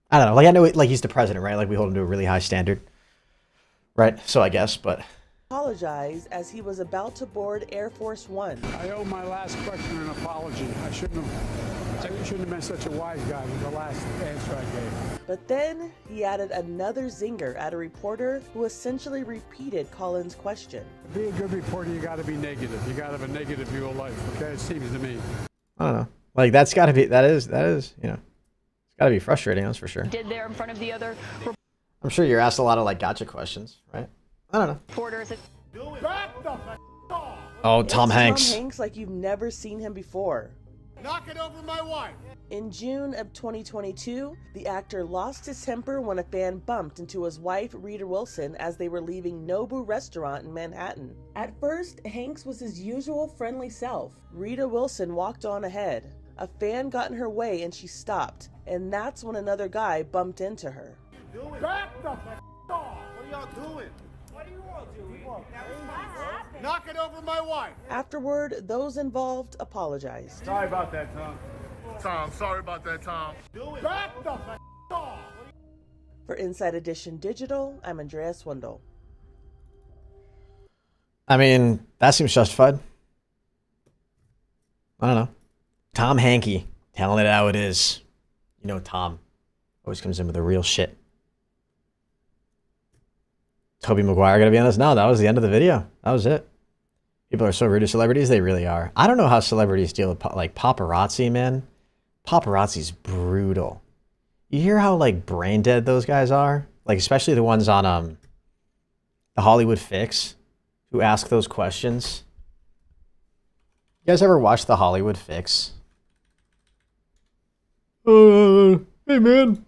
I don't know. Like, I know, like, he's the president, right? Like, we hold him to a really high standard. Right? So I guess, but... Apologized as he was about to board Air Force One. I owe my last question an apology. I shouldn't have been such a wise guy with the last answer I gave. But then he added another zinger at a reporter who essentially repeated Collins' question. To be a good reporter, you got to be negative. You got to have a negative view of life. Okay, it seems to me. I don't know. Like, that's got to be, that is, you know, it's got to be frustrating, that's for sure. Did there in front of the other I'm sure you're asked a lot of, like, gotcha questions, right? I don't know. reporters. Oh, Tom Hanks. Tom Hanks like you've never seen him before. Knock it over my wife. In June of 2022, the actor lost his temper when a fan bumped into his wife, Rita Wilson, as they were leaving Nobu restaurant in Manhattan. At first, Hanks was his usual friendly self. Rita Wilson walked on ahead. A fan got in her way and she stopped, and that's when another guy bumped into her. Back the off. What are y'all doing? What are you all doing? Knock it over my wife. Afterward, those involved apologized. Sorry about that, Tom. Tom, sorry about that, Tom. Back the off. For Inside Edition Digital, I'm Andrea Swindle. I mean, that seems justified. I don't know. Tom Hankey, telling it how it is. You know, Tom always comes in with the real shit. Tobey Maguire gonna be on this? No, that was the end of the video. That was it. People are so rude to celebrities. They really are. I don't know how celebrities deal with like paparazzi, man. Paparazzi's brutal. You hear how like brain dead those guys are? Like especially the ones on the Hollywood Fix who ask those questions. You guys ever watch the Hollywood Fix? Hey man,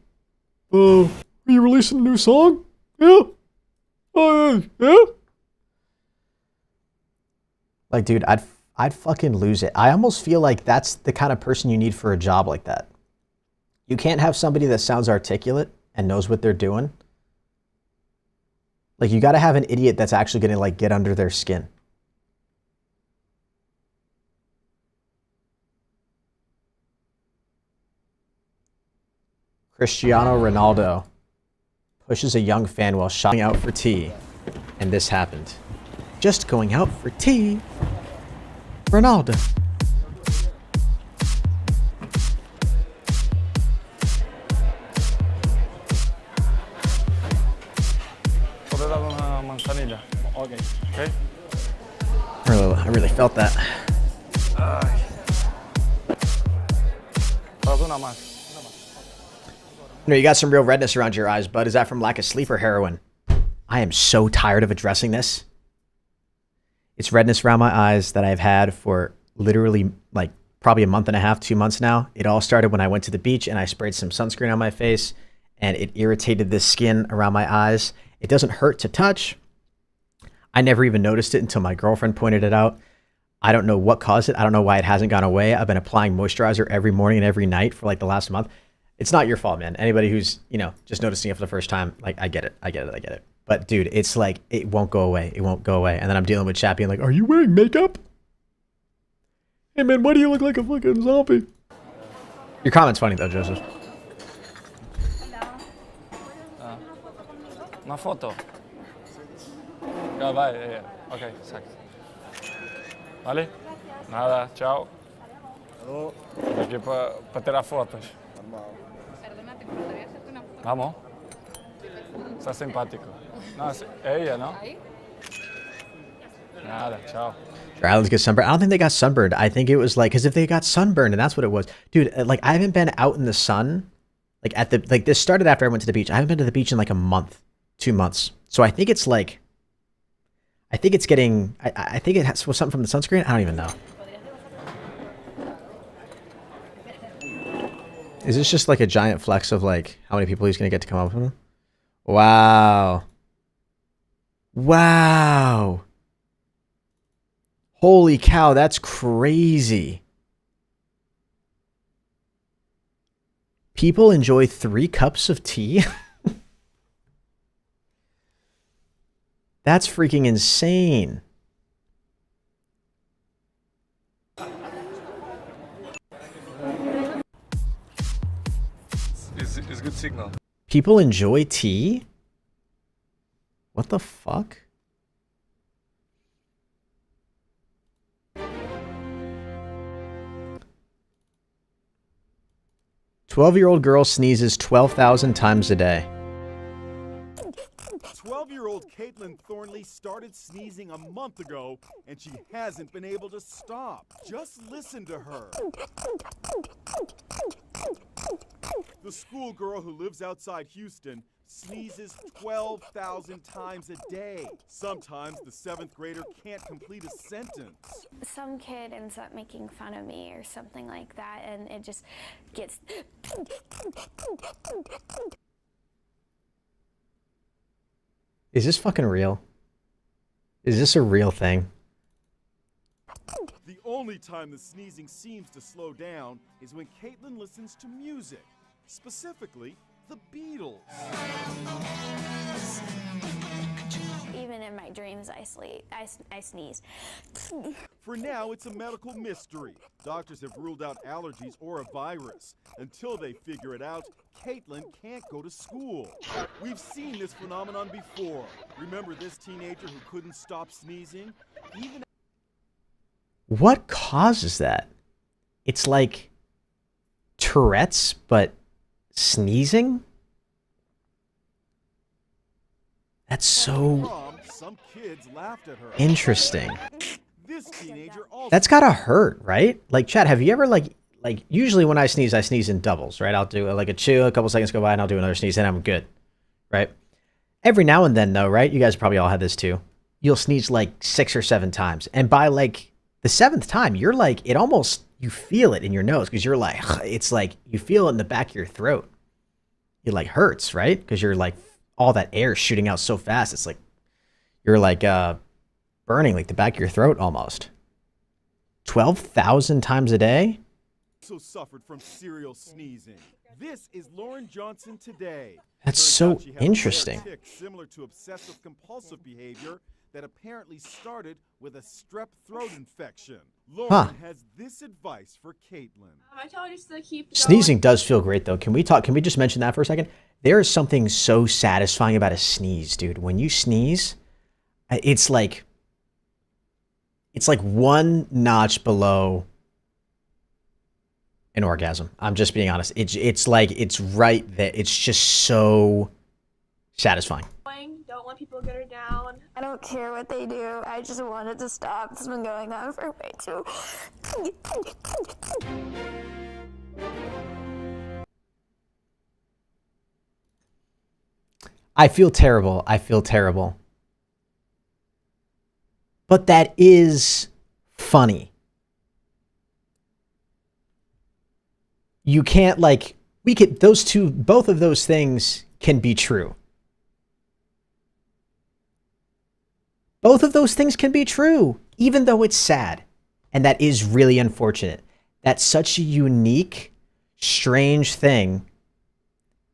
are you releasing a new song? Yeah. Yeah. Like, dude, I'd fucking lose it. I almost feel like that's the kind of person you need for a job like that. You can't have somebody that sounds articulate and knows what they're doing. Like, you got to have an idiot that's actually going to like get under their skin. Cristiano Ronaldo pushes a young fan while shouting out for tea, and this happened. Just going out for tea. Ronaldo. Okay. I really felt that. No, you got some real redness around your eyes, bud. Is that from lack of sleep or heroin? I am so tired of addressing this. It's redness around my eyes that I've had for literally like probably a month and a half, 2 months now. It all started when I went to the beach and I sprayed some sunscreen on my face and it irritated the skin around my eyes. It doesn't hurt to touch. I never even noticed it until my girlfriend pointed it out. I don't know what caused it. I don't know why it hasn't gone away. I've been applying moisturizer every morning and every night for like the last month. It's not your fault, man. Anybody who's, you know, just noticing it for the first time, like, I get it. But dude, it's like, it won't go away. It won't go away. And then I'm dealing with chat being like, are you wearing makeup? Hey man, why do you look like a fucking zombie? Your comment's funny though, Joseph. Una foto. Ya, vai, ok, exacto. Vale? Nada, chao. Aqui para tirar fotos. Vamos. Está simpático. No, es ella, ¿no? Nada, chao. Your eyelids get sunburned. I don't think they got sunburned. I think it was like, because if they got sunburned and that's what it was. Dude, like I haven't been out in the sun. Like at the, like this started after I went to the beach. I haven't been to the beach in like a month, 2 months. So I think it's like, I think it's getting, I think it has something from the sunscreen. I don't even know. Is this just like a giant flex of like how many people he's going to get to come up with him? Wow. Wow. Holy cow, that's crazy. People enjoy 3 cups of tea? That's freaking insane. It's a good signal. People enjoy tea? What the fuck? "12-year-old girl sneezes 12,000 times a day." 12-year-old Caitlin Thornley started sneezing a month ago, and she hasn't been able to stop. Just listen to her. The schoolgirl who lives outside Houston sneezes 12,000 times a day. Sometimes the 7th grader can't complete a sentence. Some kid ends up making fun of me or something like that, and it just gets... Is this fucking real? Is this a real thing? The only time the sneezing seems to slow down is when Caitlin listens to music, specifically the Beatles. Even in my dreams, I sneeze. For now, it's a medical mystery. Doctors have ruled out allergies or a virus. Until they figure it out, Caitlin can't go to school. We've seen this phenomenon before. Remember this teenager who couldn't stop sneezing? Even What causes that? It's like Tourette's, but sneezing? That's so some kids laughed at her. interesting. This teenager also That's gotta hurt, right? Like, Chad, have you ever like usually when I sneeze in doubles, right? I'll do like a chew, a couple seconds go by, and I'll do another sneeze, and I'm good, right? Every now and then, though, right? You guys probably all had this too. You'll sneeze like 6 or 7 times, and by like the 7th time, you're like, it almost, you feel it in your nose because you're like, it's like you feel it in the back of your throat. It like hurts, right? Because you're like all that air shooting out so fast. It's like you're like burning like the back of your throat almost. 12,000 times a day? also suffered from serial sneezing. This is Lauren Johnson today. That's Turns so out she had a interesting. rare tick similar to obsessive compulsive behavior that apparently started with a strep throat infection. Lauren has this advice for Caitlin. I tell her just to keep Sneezing does feel great though. Can we just mention that for a second? There is something so satisfying about a sneeze, dude. When you sneeze, it's like one notch below an orgasm. I'm just being honest. It's like it's right there. It's just so satisfying. Don't let people get her down. I don't care what they do. I just want it to stop. It's been going on for way too. I feel terrible. But that is funny. You can't both of those things can be true. Both of those things can be true, even though it's sad. And that is really unfortunate. That's such a unique, strange thing.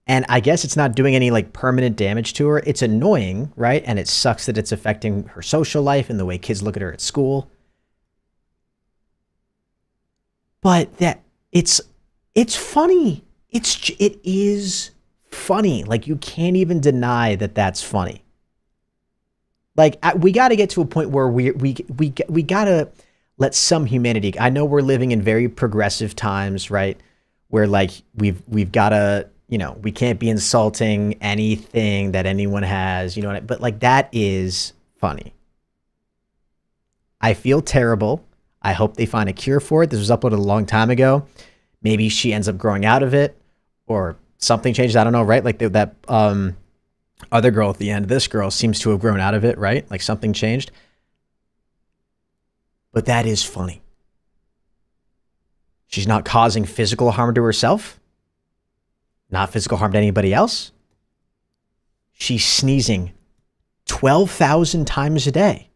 And I guess it's not doing any permanent damage to her. It's annoying, right? And it sucks that it's affecting her social life and the way kids look at her at school. But it's funny. It is funny. You can't even deny that that's funny. We got to get to a point where we got to let some humanity. I know we're living in very progressive times, right? Where we've got to, we can't be insulting anything that anyone has, but that is funny. I feel terrible. I hope they find a cure for it. This was uploaded a long time ago. Maybe she ends up growing out of it or something changes. I don't know, right? That other girl at the end, this girl seems to have grown out of it, right? Something changed. But that is funny. She's not causing physical harm to herself. Not physical harm to anybody else. She's sneezing 12,000 times a day.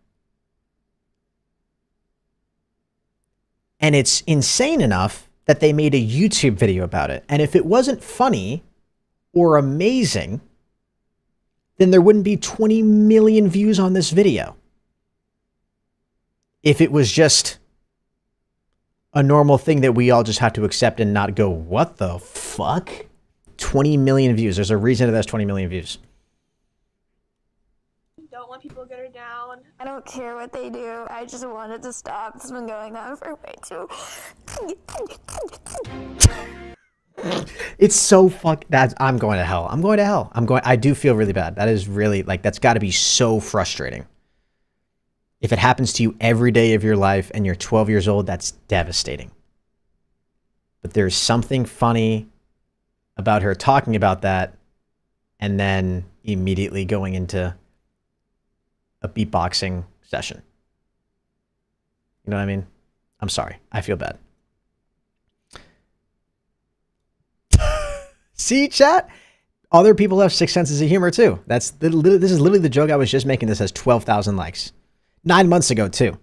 And it's insane enough that they made a YouTube video about it. And if it wasn't funny or amazing, then there wouldn't be 20 million views on this video. If it was just a normal thing that we all just have to accept and not go, what the fuck? 20 million views. There's a reason that that's 20 million views. Don't want people to get her down. I don't care what they do. I just want it to stop. It's been going on for way too. It's so I'm going to hell. I'm going to hell. I do feel really bad. That is really, like, that's got to be so frustrating. If it happens to you every day of your life and you're 12 years old, that's devastating. But there's something funny about her talking about that and then immediately going into a beatboxing session. You know what I mean? I'm sorry. I feel bad. See, chat? Other people have 6 senses of humor too. This is literally the joke I was just making. This has 12,000 likes. 9 months ago too.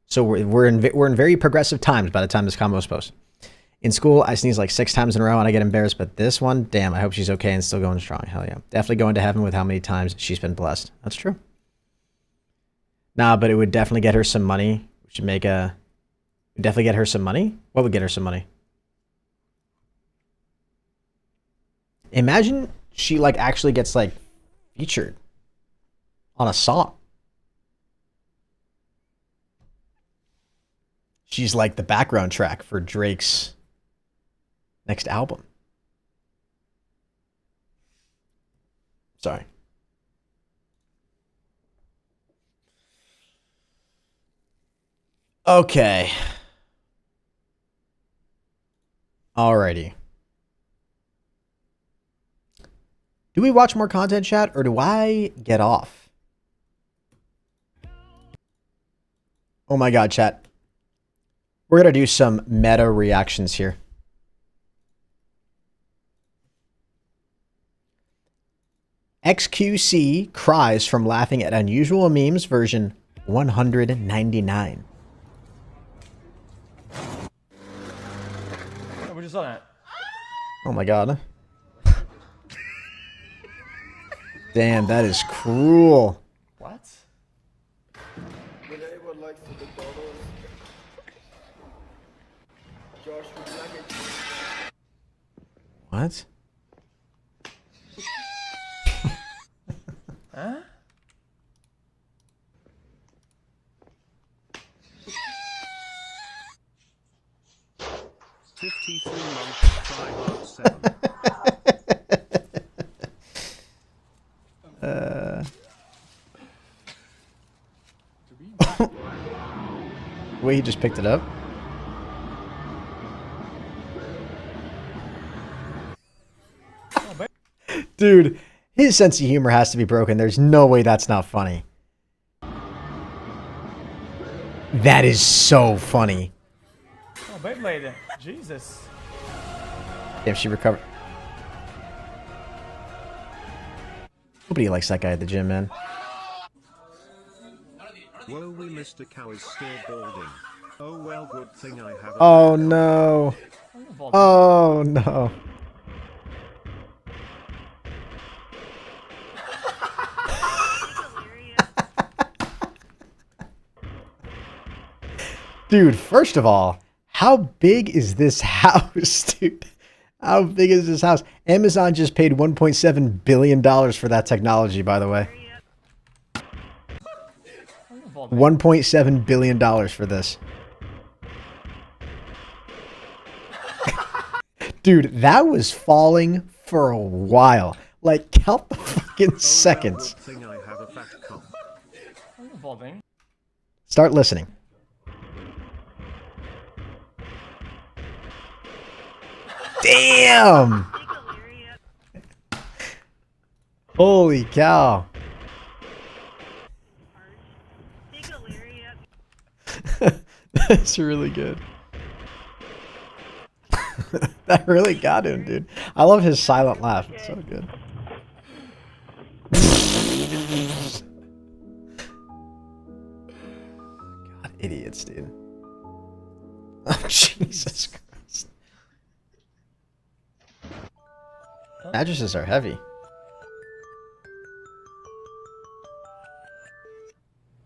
So we're in very progressive times by the time this combo is posted. In school, I sneeze like 6 times in a row and I get embarrassed, but this one, damn, I hope she's okay and still going strong. Hell yeah. Definitely going to heaven with how many times she's been blessed. That's true. Nah, but it would definitely get her some money. We should make definitely get her some money? What would get her some money? Imagine she like actually gets like featured on a song. She's like the background track for Drake's next album. Sorry. Okay. Alrighty. Do we watch more content, chat, or do I get off? Oh my god, chat. We're going to do some meta reactions here. XQC cries from laughing at unusual memes version 199. We just saw that. Oh my god. Damn, that is cruel. What? What? Huh? Wait, he just picked it up? Dude, his sense of humor has to be broken. There's no way that's not funny. That is so funny. Oh, Beyblade. Jesus. Damn, she recovered. Nobody likes that guy at the gym, man. Whoa, Mr. Cow is still balding. Oh well, good thing I have a Oh no. Oh no. Dude, first of all, how big is this house, dude? How big is this house? Amazon just paid $1.7 billion for that technology, by the way. $1.7 billion for this. Dude, that was falling for a while. Like, count the fucking seconds. Start listening. Damn! Holy cow. That's really good. That really got him, dude. I love his silent laugh. It's so good. idiots, dude. Oh, Jesus Christ. Mattresses are heavy.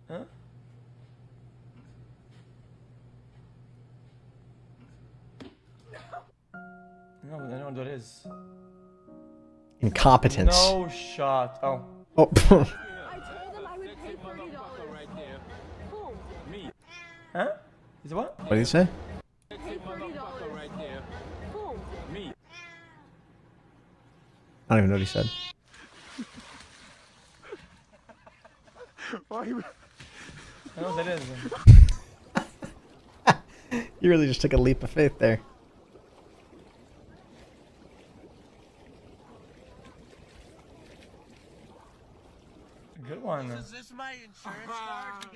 Huh? No, I don't know what that is. Incompetence. No shot. Oh. Oh. Huh? Is it what? What did he say? I don't even know what he said. I know what that is. You really just took a leap of faith there. Good one. Is this my insurance card?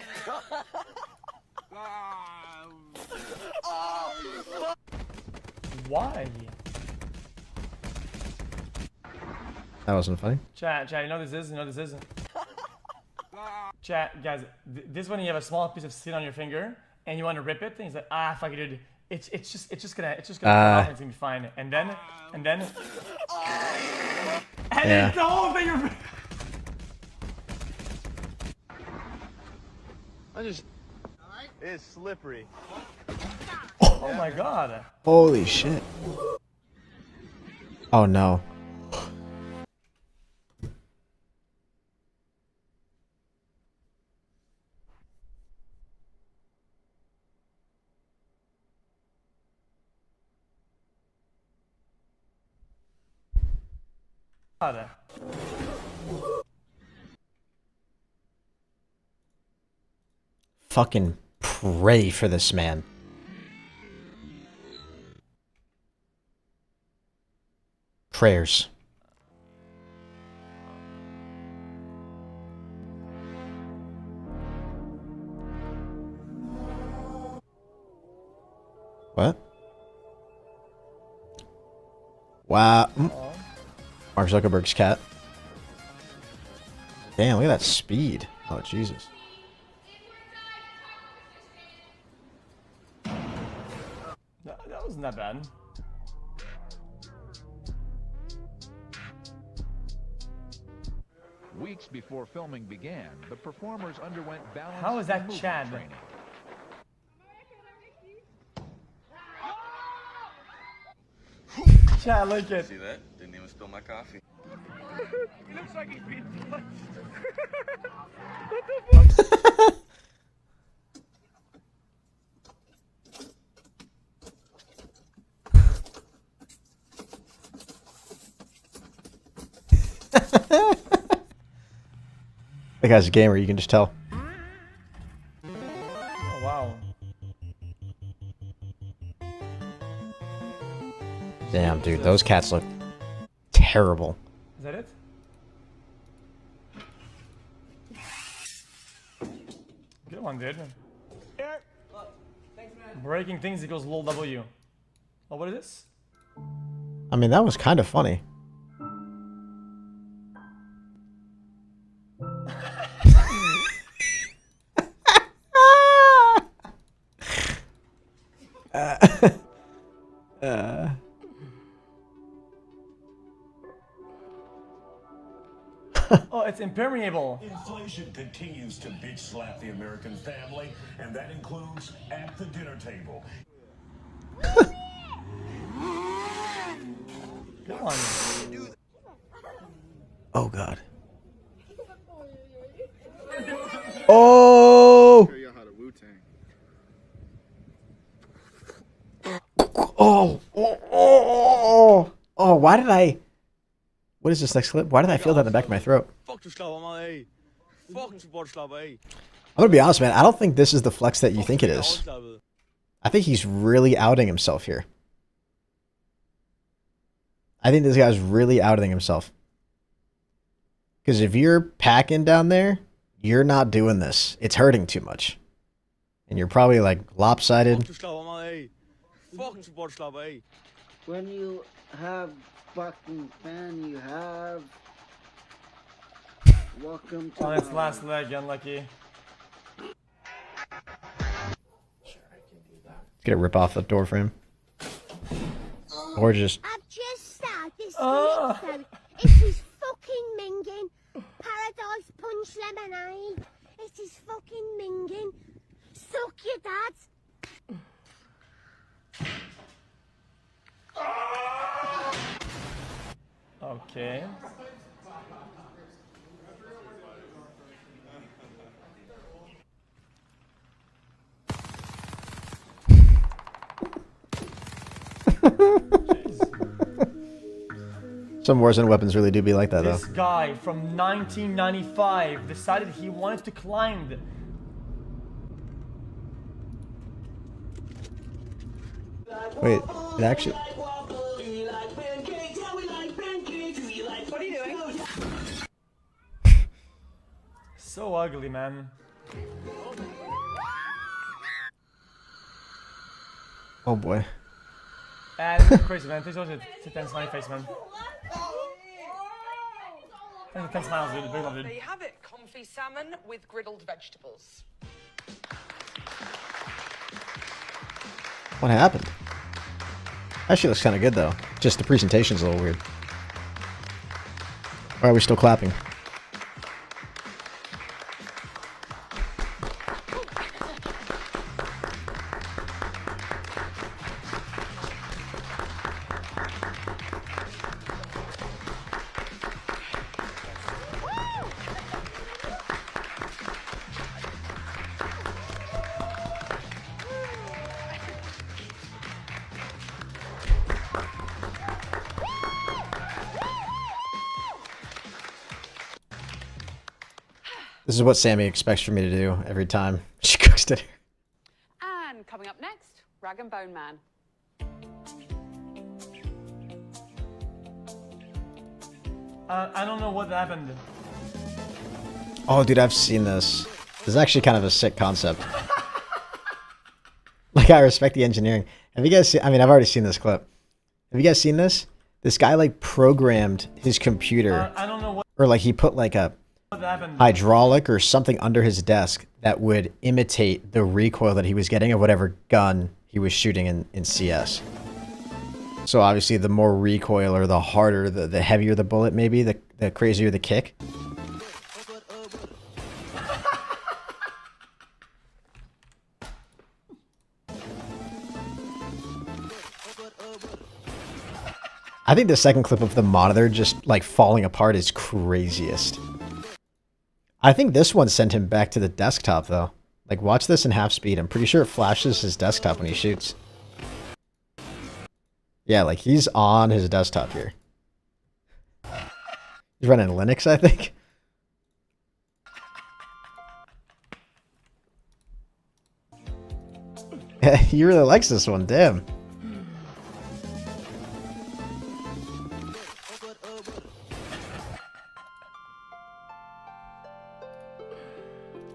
Why? That wasn't funny. Chat, you know this is? You know this isn't? Chat, guys, this one you have a small piece of skin on your finger and you want to rip it, and he's like, ah, fuck it, dude. It's just gonna come off and it's gonna be fine. And then Yeah. the whole thing. It's slippery. Oh my god. Holy shit. Oh no. God. Fucking pray for this man. Prayers. What? Wow. Mark Zuckerberg's cat. Damn, look at that speed. Oh, Jesus. That wasn't that bad. Weeks before filming began, the performers underwent balance. How is that and movement Chad? training. Chad, look at. See that? Didn't even spill my coffee. Looks like he's being touched. The guy's a gamer, you can just tell. Oh wow. Damn, dude, those cats look terrible. Is that it? Good one, dude. Breaking things equals lol W. Oh, what is this? I mean, that was kind of funny. Oh, it's impermeable. Inflation continues to bitch slap the American family, and that includes at the dinner table. Good one. Oh, God. Oh! Oh! Oh! Oh, why did I... What is this next clip? Why did I feel that in the back of my throat? I'm gonna be honest, man. I don't think this is the flex that you think it is. I think he's really outing himself here. I think this guy's really outing himself. Because if you're packing down there, you're not doing this. It's hurting too much. And you're probably like lopsided. When you have fucking fan, you have. Welcome to. On its last leg, unlucky. Gonna rip off the door frame. Or just... I've just started this episode. It is fucking minging. Paradise Punch Lemonade. It is fucking minging. Suck your dad. Okay. Some Warzone weapons really do be like that, though. This guy from 1995 decided he wanted to climb the... Wait, it actually... What are you doing? So ugly, man. Oh boy. This is crazy, man. Thanks so much to 10 smiley face, man. Thanks for 10 smiles, dude. Big love, dude. There you have it. Comfy salmon with griddled vegetables. What happened? Actually looks kind of good, though. Just the presentation's a little weird. Or are we still clapping? This is what Sammy expects from me to do every time she cooks dinner. And coming up next, Rag and Bone Man. I don't know what happened. Oh, dude, I've seen this. This is actually kind of a sick concept. Like, I respect the engineering. Have you guys seen... I mean, I've already seen this clip. Have you guys seen this? This guy, like, programmed his computer. I don't know what... Or, like, he put, like, a hydraulic or something under his desk that would imitate the recoil that he was getting of whatever gun he was shooting in CS. So, obviously, the more recoil or the harder, the heavier the bullet maybe, the crazier the kick. I think the second clip of the monitor just, like, falling apart is craziest. I think this one sent him back to the desktop, though. Like, watch this in half speed. I'm pretty sure it flashes his desktop when he shoots. Yeah, like, he's on his desktop here. He's running Linux, I think. Yeah, he really likes this one, damn.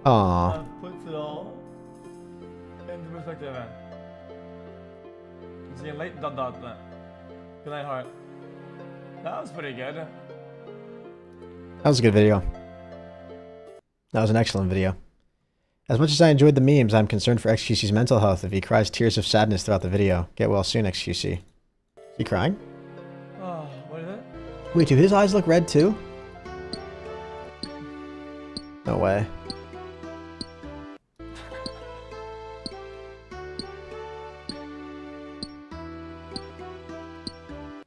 Aww. Puts it all into perspective, man. See you late, dot. Good night, heart. That was pretty good. That was a good video. That was an excellent video. As much as I enjoyed the memes, I'm concerned for XQC's mental health if he cries tears of sadness throughout the video. Get well soon, XQC. Is he crying? Oh, what is it? Wait, do his eyes look red too? No way.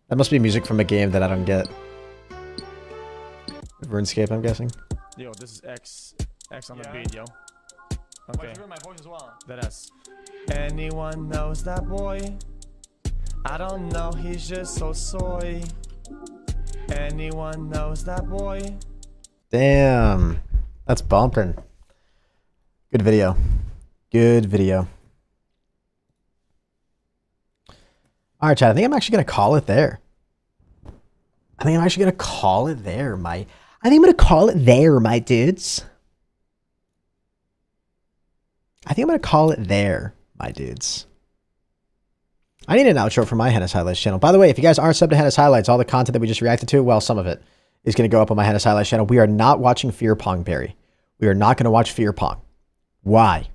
That must be music from a game that I don't get. RuneScape, I'm guessing. Yo, this is X on the beat, yo. Okay. My voice as well. That is. Anyone knows that boy? I don't know, he's just so soy. Anyone knows that boy? Damn. That's bumping. Good video. Good video. Alright, chat, I think I'm actually going to call it there. I think I'm actually going to call it there, my dudes. I think I'm going to call it there, my dudes. I need an outro for my Hennis Highlights channel. By the way, if you guys aren't subbed to Hennis Highlights, all the content that we just reacted to, well, some of it is going to go up on my Hennis Highlights channel. We are not watching Fear Pong, Barry. We are not going to watch Fear Pong. Why?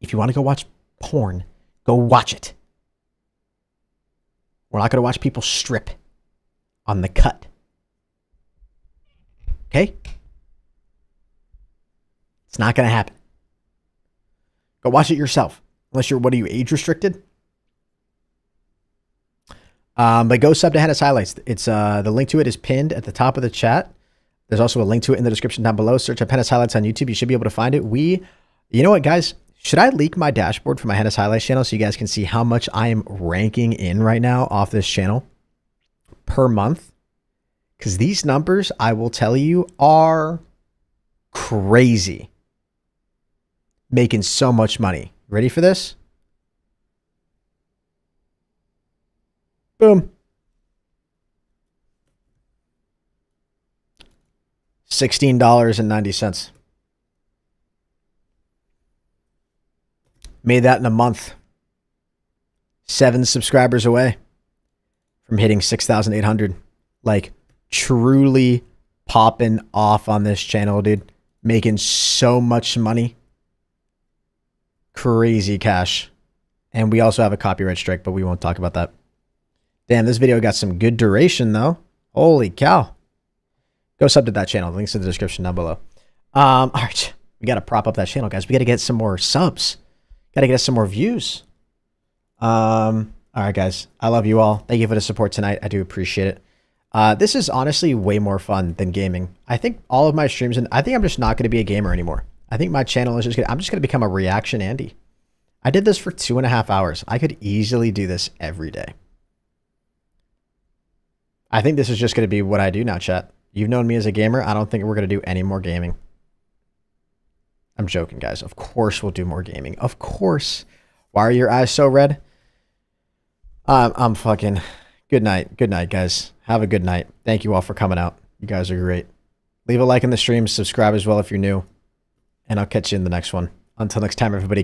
If you want to go watch porn, Go watch it. We're not going to watch people strip on the cut. Okay? It's not going to happen. Go watch it yourself. Unless you're, what are you, age restricted? But go sub to ProHenis Highlights. It's the link to it is pinned at the top of the chat. There's also a link to it in the description down below. Search up ProHenis Highlights on YouTube. You should be able to find it. You know what, guys? Should I leak my dashboard for my ProHenis Highlights channel so you guys can see how much I am ranking in right now off this channel per month? Because these numbers, I will tell you, are crazy. Making so much money. Ready for this? Boom. $16.90. Made that in a month. 7 subscribers away from hitting 6,800. Like, truly popping off on this channel, dude. Making so much money. Crazy cash. And we also have a copyright strike, but we won't talk about that. Damn, this video got some good duration, though. Holy cow. Go sub to that channel. Links in the description down below. All right. We got to prop up that channel, guys. We got to get some more subs. Got to get us some more views. All right, guys. I love you all. Thank you for the support tonight. I do appreciate it. This is honestly way more fun than gaming. I think all of my streams, and I think I'm just not going to be a gamer anymore. I think my channel is I'm just going to become a reaction Andy. I did this for 2.5 hours. I could easily do this every day. I think this is just going to be what I do now, chat. You've known me as a gamer. I don't think we're going to do any more gaming. I'm joking, guys. Of course we'll do more gaming. Of course. Why are your eyes so red? I'm fucking... Good night. Good night, guys. Have a good night. Thank you all for coming out. You guys are great. Leave a like in the stream. Subscribe as well if you're new. And I'll catch you in the next one. Until next time, everybody.